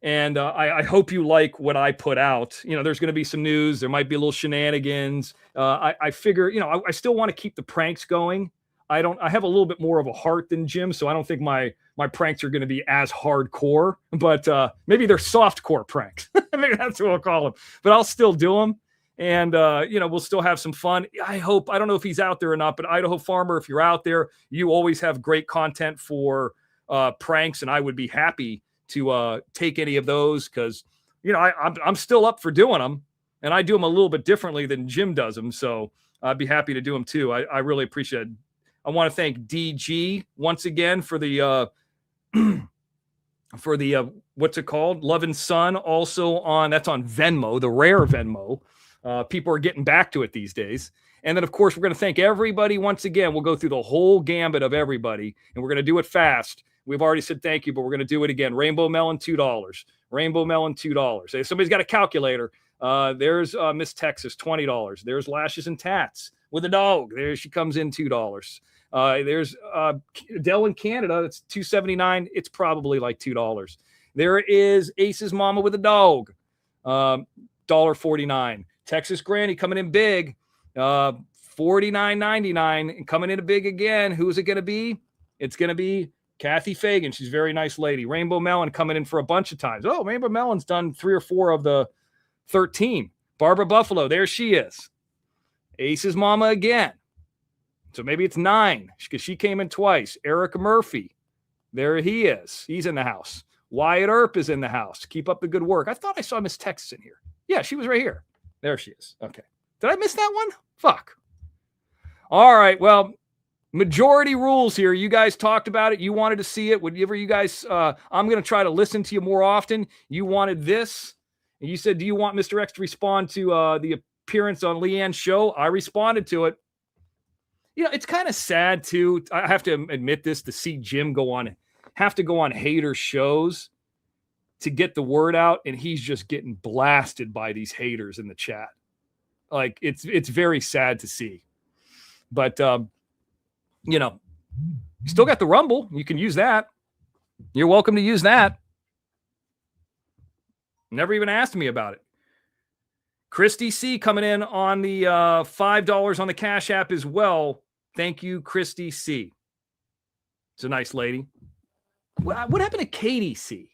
And I hope you like what I put out. There's going to be some news. There might be a little shenanigans. I figure, I still want to keep the pranks going. I have a little bit more of a heart than Jim, so I don't think my pranks are going to be as hardcore, but maybe they're softcore pranks. Maybe that's what we'll call them. But I'll still do them. And, we'll still have some fun. I don't know if he's out there or not, but Idaho Farmer, if you're out there, you always have great content for pranks, and I would be happy to take any of those because, I'm still up for doing them, and I do them a little bit differently than Jim does them. So I'd be happy to do them too. I really appreciate it. I want to thank DG once again for the what's it called? Love and Sun. Also that's on Venmo, the rare Venmo. People are getting back to it these days. And then, of course, we're going to thank everybody once again. We'll go through the whole gambit of everybody, and we're going to do it fast. We've already said thank you, but we're going to do it again. Rainbow Melon, $2. Rainbow Melon, $2. If somebody's got a calculator, there's Miss Texas, $20. There's Lashes and Tats with a dog. There she comes in, $2. There's Dell in Canada. It's $2.79. It's probably like $2. There is Ace's Mama with a dog, $1.49. Texas Granny coming in big, $49.99, and coming in big again. Who is it going to be? It's going to be Kathy Fagan. She's a very nice lady. Rainbow Melon coming in for a bunch of times. Oh, Rainbow Melon's done 3 or 4 of the 13. Barbara Buffalo, there she is. Ace's Mama again. So maybe it's 9 because she came in twice. Eric Murphy, there he is. He's in the house. Wyatt Earp is in the house. Keep up the good work. I thought I saw Miss Texas in here. Yeah, she was right here. There she is. Okay. Did I miss that one? Fuck. All right. Well, majority rules here. You guys talked about it. You wanted to see it. Whatever you guys, I'm going to try to listen to you more often. You wanted this. And you said, do you want Mr. X to respond to the appearance on Leanne's show? I responded to it. It's kind of sad too. I have to admit this, to see Jim have to go on hater shows to get the word out, and he's just getting blasted by these haters in the chat. Like it's very sad to see. But you still got the Rumble. You can use that. You're welcome to use that. Never even asked me about it. Christy C coming in on the $5 on the Cash App as well. Thank you, Christy C. It's a nice lady. What happened to Katie C?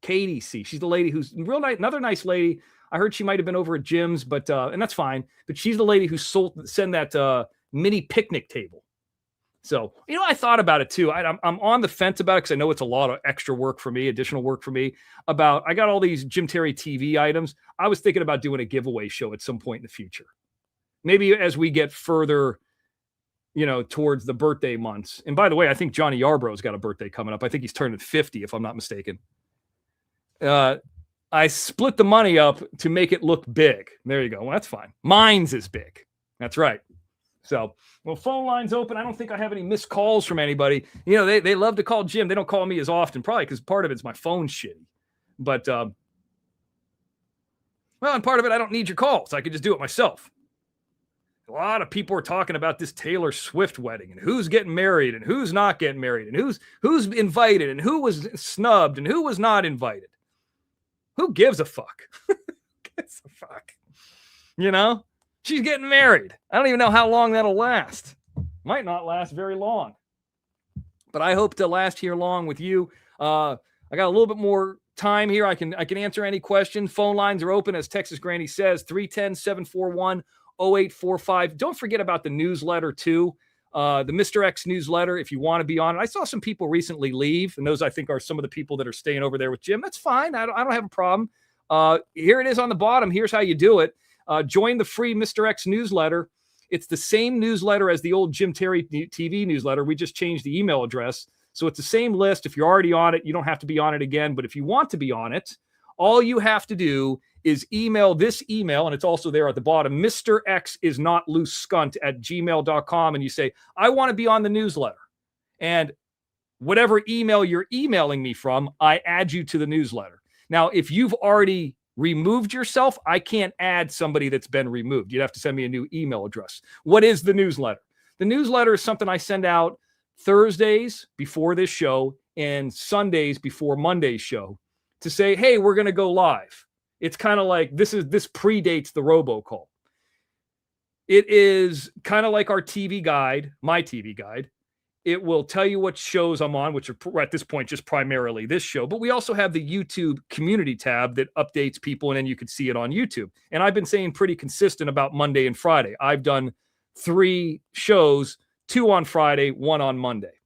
Katie C. She's the lady who's real nice, another nice lady. I heard she might have been over at Jim's, but and that's fine. But she's the lady who sent that mini picnic table. So, I thought about it too. I'm on the fence about it because I know it's a lot of extra work for me, additional work for me. I got all these Jim Terry TV items. I was thinking about doing a giveaway show at some point in the future. Maybe as we get further, towards the birthday months. And by the way, I think Johnny Yarbrough's got a birthday coming up. I think he's turning 50, if I'm not mistaken. I split the money up to make it look big. There you go. Well, that's fine. Mine's is big. That's right. So, phone line's open. I don't think I have any missed calls from anybody. They love to call Jim. They don't call me as often, probably because part of it's my phone shitty. But, and part of it, I don't need your calls. I could just do it myself. A lot of people are talking about this Taylor Swift wedding and who's getting married and who's not getting married and who's invited and who was snubbed and who was not invited. Who gives a fuck? Who gives a fuck? She's getting married. I don't even know how long that'll last. Might not last very long. But I hope to last here long with you. I got a little bit more time here. I can answer any questions. Phone lines are open, as Texas Granny says, 310-741-0845. Don't forget about the newsletter, too. The Mr. X newsletter, if you want to be on it. I saw some people recently leave, and those, I think, are some of the people that are staying over there with Jim. That's fine. I don't have a problem. Here it is on the bottom. Here's how you do it. Join the free Mr. X newsletter. It's the same newsletter as the old Jim Terry TV newsletter. We just changed the email address. So it's the same list. If you're already on it, you don't have to be on it again. But if you want to be on it, all you have to do is email this email, and it's also there at the bottom, Mr. X is not loose scunt at gmail.com. And you say, I want to be on the newsletter. And whatever email you're emailing me from, I add you to the newsletter. Now, if you've already removed yourself, I can't add somebody that's been removed. You'd have to send me a new email address. What is the newsletter? The newsletter is something I send out Thursdays before this show and Sundays before Monday's show to say, hey, we're going to go live. It's kind of like this predates the robocall. It is kind of like our TV guide, my TV guide. It will tell you what shows I'm on, which are at this point just primarily this show. But we also have the YouTube community tab that updates people, and then you can see it on YouTube. And I've been saying pretty consistent about Monday and Friday. I've done 3 shows, 2 on Friday, 1 on Monday.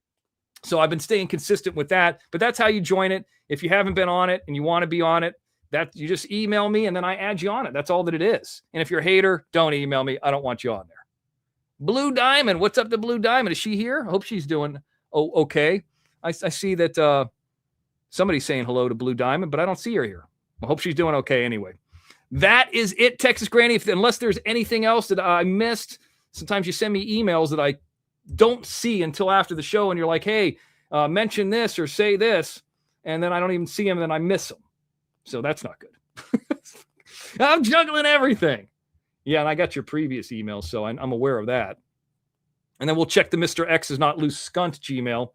So I've been staying consistent with that. But that's how you join it. If you haven't been on it and you want to be on it, that you just email me and then I add you on it. That's all that it is. And if you're a hater, don't email me. I don't want you on there. Blue Diamond. What's up to Blue Diamond? Is she here? I hope she's doing okay. I see that somebody's saying hello to Blue Diamond, but I don't see her here. I hope she's doing okay anyway. That is it, Texas Granny. Unless there's anything else that I missed, sometimes you send me emails that I don't see until after the show, and you're like, hey, mention this or say this, and then I don't even see them, and then I miss them. So that's not good. I'm juggling everything. Yeah, and I got your previous email, so I'm aware of that. And then we'll check the Mr. X is not loose scunt Gmail.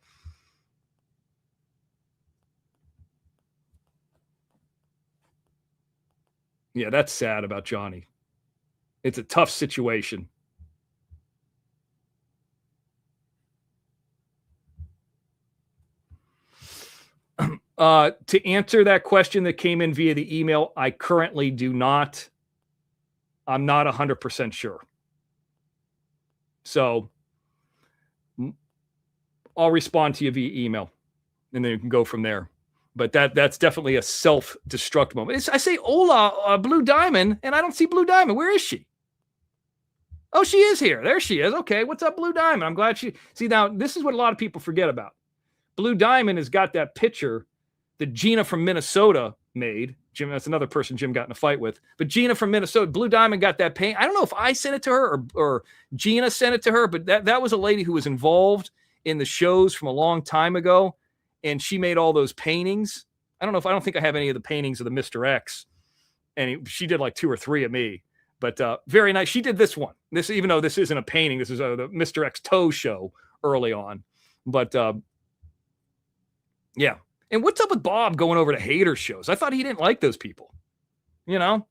Yeah, that's sad about Johnny. It's a tough situation. To answer that question that came in via the email, I currently do not. I'm not 100% sure. So I'll respond to you via email, and then you can go from there. But that's definitely a self-destruct moment. I say, hola, Blue Diamond, and I don't see Blue Diamond. Where is she? Oh, she is here. There she is. Okay, what's up, Blue Diamond? I'm glad she... See, now, this is what a lot of people forget about. Blue Diamond has got that picture that Gina from Minnesota made. Jim, that's another person Jim got in a fight with. But Gina from Minnesota, Blue Diamond got that paint. I don't know if I sent it to her or Gina sent it to her, but that was a lady who was involved in the shows from a long time ago, and she made all those paintings. I don't think I have any of the paintings of the Mr. X, and she did like 2 or 3 of me. But very nice. She did this one. This, even though this isn't a painting, this is the Mr. X toe show early on. But yeah. And what's up with Bob going over to hater shows? I thought he didn't like those people. You know,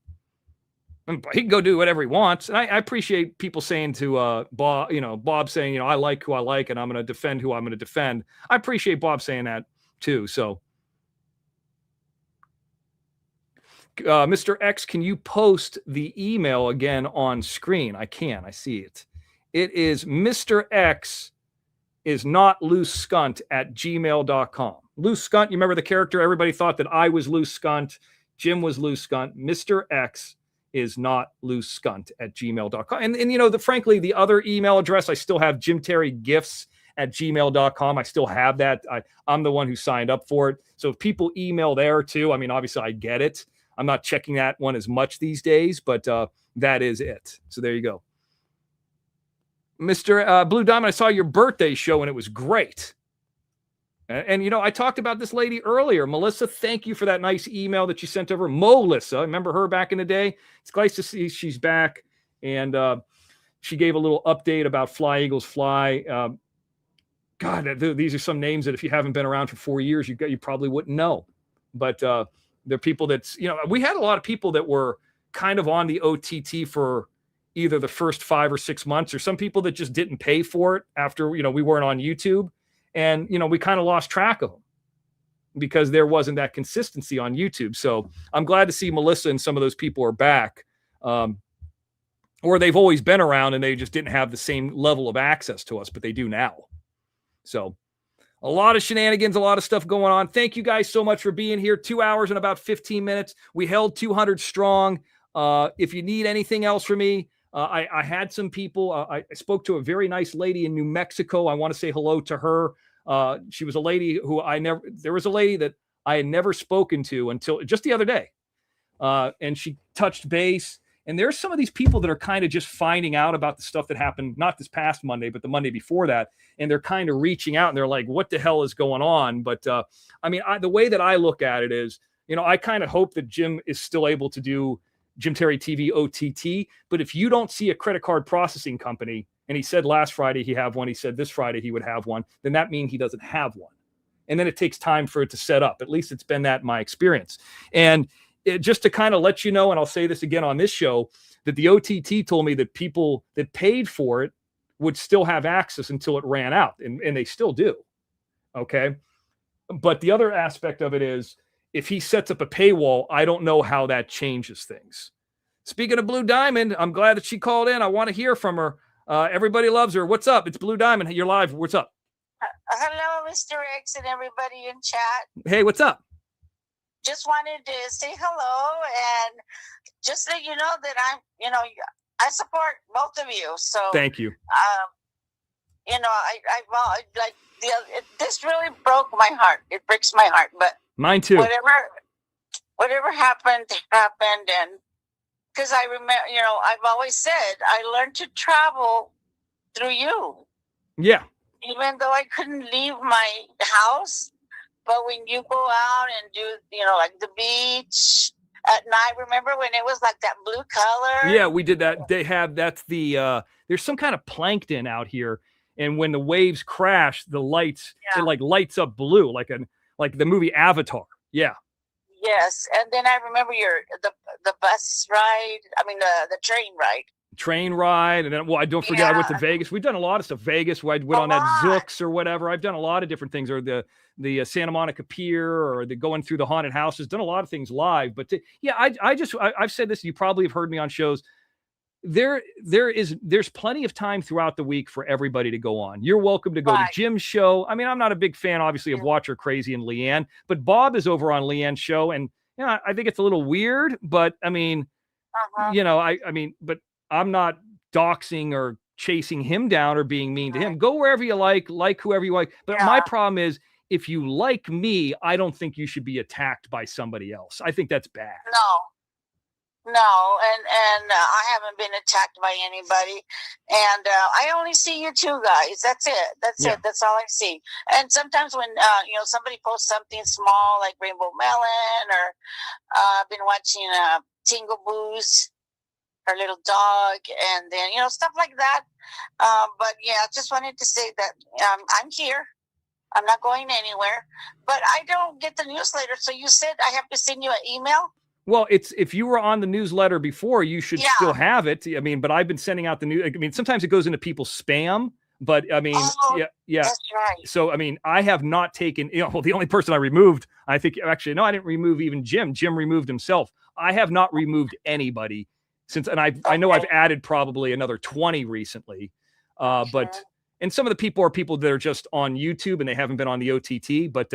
he can go do whatever he wants. And I appreciate people saying to Bob, Bob saying, I like who I like, and I'm going to defend who I'm going to defend. I appreciate Bob saying that too. So, Mr. X, can you post the email again on screen? I can. I see it. It is Mr. X is not loose scunt at gmail.com. Loose Scunt, you remember the character? Everybody thought that I was Loose Scunt. Jim was Loose Scunt. Mr. X is not Loose Scunt at gmail.com. And frankly, the other email address, I still have jimterrygifts at gmail.com. I still have that. I'm the one who signed up for it. So if people email there too, I mean, obviously I get it. I'm not checking that one as much these days, but that is it. So there you go. Mr. Blue Diamond, I saw your birthday show and it was great. And I talked about this lady earlier. Melissa, thank you for that nice email that you sent over. Melissa, remember her back in the day? It's nice to see she's back. And she gave a little update about Fly Eagles Fly. God, these are some names that if you haven't been around for 4 years, you probably wouldn't know. But they're people that's, we had a lot of people that were kind of on the OTT for either the first 5 or 6 months, or some people that just didn't pay for it after, we weren't on YouTube. And, we kind of lost track of them because there wasn't that consistency on YouTube. So I'm glad to see Melissa and some of those people are back. Or they've always been around and they just didn't have the same level of access to us, but they do now. So a lot of shenanigans, a lot of stuff going on. Thank you guys so much for being here. 2 hours and about 15 minutes. We held 200 strong. If you need anything else from me, I had some people. I spoke to a very nice lady in New Mexico. I want to say hello to her. She was a lady who there was a lady that I had never spoken to until just the other day. And she touched base. And there's some of these people that are kind of just finding out about the stuff that happened, not this past Monday, but the Monday before that. And they're kind of reaching out and they're like, what the hell is going on? But I mean, the way that I look at it is, you know, I kind of hope that Jim is still able to do Jim Terry TV OTT. But if you don't see a credit card processing company, and he said last Friday he have one, he said this Friday he would have one, then that means he doesn't have one. And then it takes time for it to set up. At least it's been that in my experience. And just to kind of let you know, and I'll say this again on this show, that the OTT told me that people that paid for it would still have access until it ran out, and they still do. Okay. But the other aspect of it is, if he sets up a paywall, I don't know how that changes things. Speaking of Blue Diamond, I'm glad that she called in. I want to hear from her. Everybody loves her. What's up? It's Blue Diamond. You're live. What's up? Hello, Mr. X and everybody in chat. Hey, what's up? Just wanted to say hello and just let you know that I support both of you. So thank you. You know, this really broke my heart. It breaks my heart, but mine too. Whatever happened, and because I remember, you know, I've always said I learned to travel through you. Yeah. Even though I couldn't leave my house. But when you go out and do, you know, like the beach at night, remember when it was like that blue color? Yeah, we did that. That's the, there's some kind of plankton out here. And when the waves crash, the lights, it like lights up blue, like the movie Avatar. Yeah. Yes. And then I remember the bus ride. I mean, the train ride. And then, well, I don't forget, I went to Vegas. We've done a lot of stuff. Vegas, where I went on that Zooks or whatever. I've done a lot of different things, or the Santa Monica Pier, or the going through the haunted houses. Done a lot of things live. But I've said this. You probably have heard me on shows. There's plenty of time throughout the week for everybody to go on. You're welcome to go to Jim's show. I mean, I'm not a big fan, obviously, of Watcher Crazy and Leanne, but Bob is over on Leanne's show, and you know, I think it's a little weird. But I mean, you know, I mean, but I'm not doxing or chasing him down or being mean to him. Go wherever you like whoever you like. But my problem is, if you like me, I don't think you should be attacked by somebody else. I think that's bad. No, and I haven't been attacked by anybody. And I only see you two guys. That's it. That's it. That's all I see. And sometimes when, you know, somebody posts something small like Rainbow Melon, or I've been watching Tingle Boo's, her little dog, and then, you know, stuff like that. But yeah, I just wanted to say that I'm here. I'm not going anywhere, but I don't get the newsletter. So you said I have to send you an email? Well, if you were on the newsletter before, you should still have it. I mean, but I've been sending out the news. I mean, sometimes it goes into people's spam, but I mean, yeah. That's right. So, I mean, I have not taken, you know, well, the only person I removed, I think, actually, no, I didn't remove even Jim. Jim removed himself. I have not removed anybody since, and I know I've added probably another 20 recently, but, and some of the people are people that are just on YouTube and they haven't been on the OTT, but,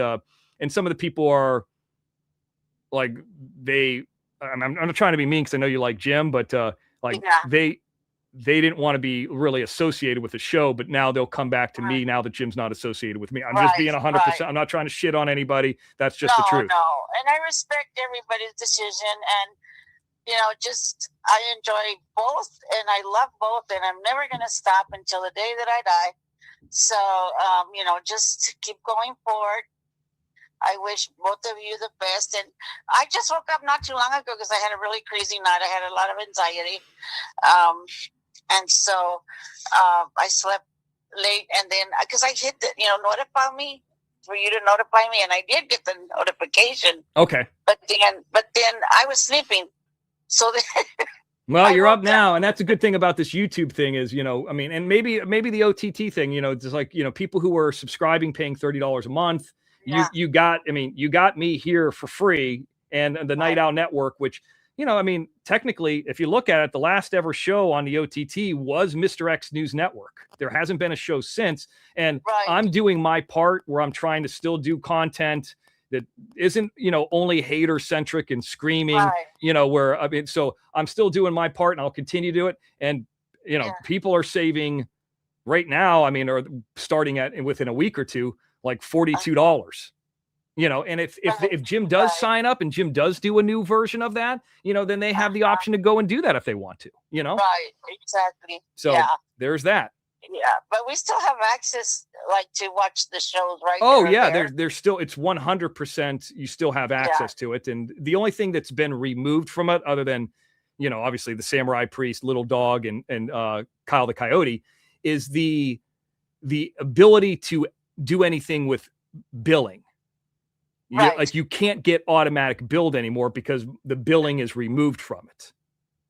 and some of the people are like, I'm not trying to be mean because I know you like Jim, but they didn't want to be really associated with the show, but now they'll come back to me now that Jim's not associated with me. I'm just being 100%. I'm not trying to shit on anybody. That's just the truth. No, and I respect everybody's decision, and you know, just I enjoy both, and I love both, and I'm never going to stop until the day that I die. So, you know, just keep going forward. I wish both of you the best. And I just woke up not too long ago because I had a really crazy night. I had a lot of anxiety. And so I slept late, and then because I hit the, you know, notify me for you to notify me, and I did get the notification. Okay. But then I was sleeping. So well, you're up now, and that's a good thing about this YouTube thing is, you know, I mean, and maybe the OTT thing, you know, just like, you know, people who are subscribing, paying $30 a month, you got me here for free, and the Night Owl Network, which, you know, I mean, technically, if you look at it, the last ever show on the OTT was Mr. X News Network. There hasn't been a show since, and I'm doing my part where I'm trying to still do content that isn't, you know, only hater centric and screaming, you know, where, I mean, so I'm still doing my part, and I'll continue to do it. And, you know, people are saving right now, I mean, or starting at within a week or two, like $42. You know, and if Jim does sign up and Jim does do a new version of that, you know, then they have the option to go and do that if they want to, you know? Right, exactly. So there's that. Yeah, but we still have access, like, to watch the shows, right? Oh yeah, there's still, it's 100%. You still have access to it, and the only thing that's been removed from it, other than, you know, obviously the Samurai Priest, Little Dog, and Kyle the Coyote, is the ability to do anything with billing. Like you can't get automatic billed anymore because the billing is removed from it.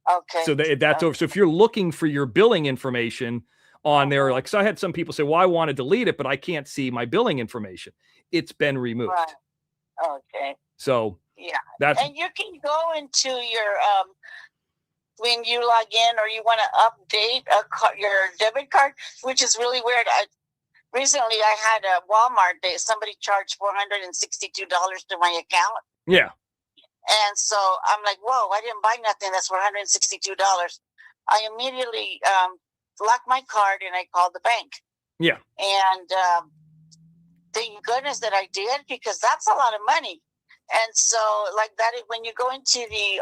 Okay. So that's over. So if you're looking for your billing information on there, like, so I had some people say, well, I want to delete it, but I can't see my billing information. It's been removed. Right. Okay. So that's, and you can go into your, when you log in or you want to update your debit card, which is really weird. Recently, I had a Walmart day. Somebody charged $462 to my account. Yeah. And so I'm like, whoa, I didn't buy nothing. That's $462. I immediately locked my card and I called the bank. Yeah. And thank goodness that I did, because that's a lot of money. And so, like that, when you go into the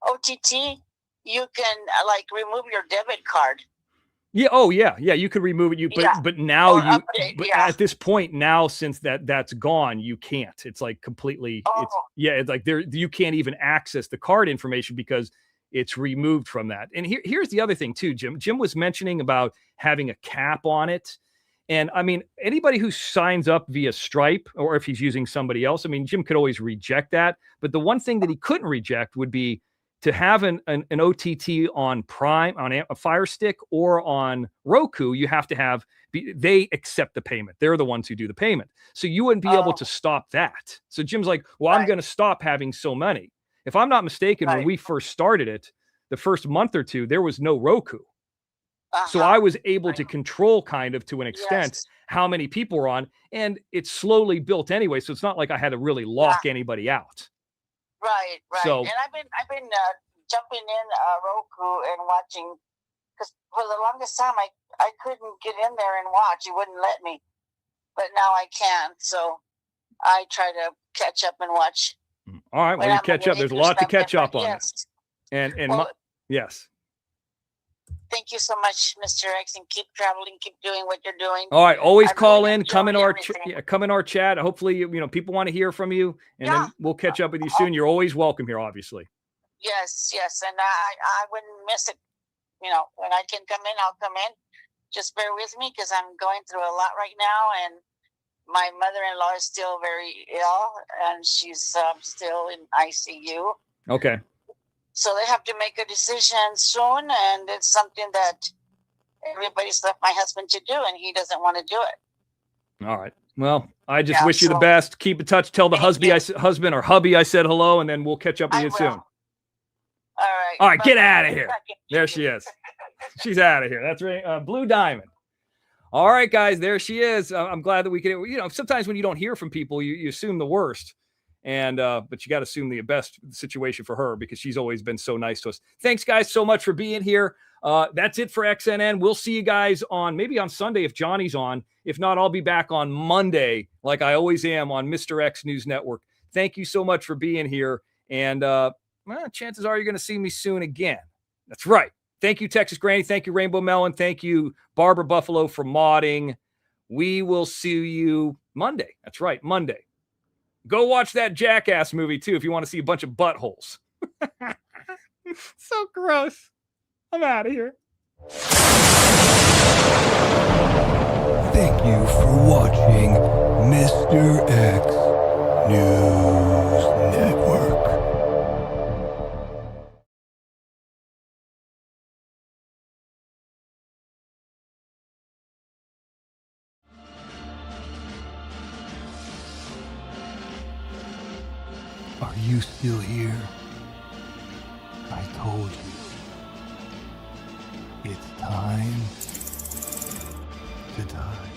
OTT, you can like remove your debit card. Yeah. Oh, yeah. Yeah. You could remove it. But now at this point now, since that's gone, you can't. It's like completely. It's like you can't even access the card information because it's removed from that. And here's the other thing too, Jim. Jim was mentioning about having a cap on it. And I mean, anybody who signs up via Stripe, or if he's using somebody else, I mean, Jim could always reject that. But the one thing that he couldn't reject would be to have an OTT on Prime, on a Fire Stick, or on Roku. You have to they accept the payment. They're the ones who do the payment. So you wouldn't be able to stop that. So Jim's like, well, I'm going to stop having so many. If I'm not mistaken, when we first started it, the first month or two, there was no Roku. So I was able to control kind of to an extent how many people were on, and it slowly built anyway. So it's not like I had to really lock anybody out. Right. So, and I've been jumping in Roku and watching, because for the longest time I couldn't get in there and watch. It wouldn't let me, but now I can. So I try to catch up and watch. All right, well, you catch up. There's a lot to catch up on. Yes. Yes. Thank you so much, Mr. X, and keep traveling, keep doing what you're doing. All right, always call in, come in our chat. Hopefully, you know, people want to hear from you, and then we'll catch up with you soon. You're always welcome here, obviously. Yes, and I wouldn't miss it. You know, when I can come in, I'll come in. Just bear with me because I'm going through a lot right now, and my mother-in-law is still very ill, and she's still in ICU. Okay. So they have to make a decision soon, and it's something that everybody's left my husband to do, and he doesn't want to do it. All right. Well, I just wish you the best. Keep in touch. Tell the husband or hubby I said hello, and then we'll catch up with you soon. All right. All right, get out of here. There she is. She's out of here. That's right. Blue Diamond. All right, guys, there she is. I'm glad that we could, you know, sometimes when you don't hear from people, you assume the worst. And but you got to assume the best situation for her because she's always been so nice to us. Thanks, guys, so much for being here. That's it for XNN. We'll see you guys maybe on Sunday if Johnny's on. If not, I'll be back on Monday, like I always am on Mr. X News Network. Thank you so much for being here. And chances are you're going to see me soon again. That's right. Thank you, Texas Granny. Thank you, Rainbow Melon. Thank you, Barbara Buffalo, for modding. We will see you Monday. That's right, Monday. Go watch that Jackass movie, too, if you want to see a bunch of buttholes. So gross. I'm out of here. Thank you for watching Mr. X News Network. Are you still here? I told you. It's time to die.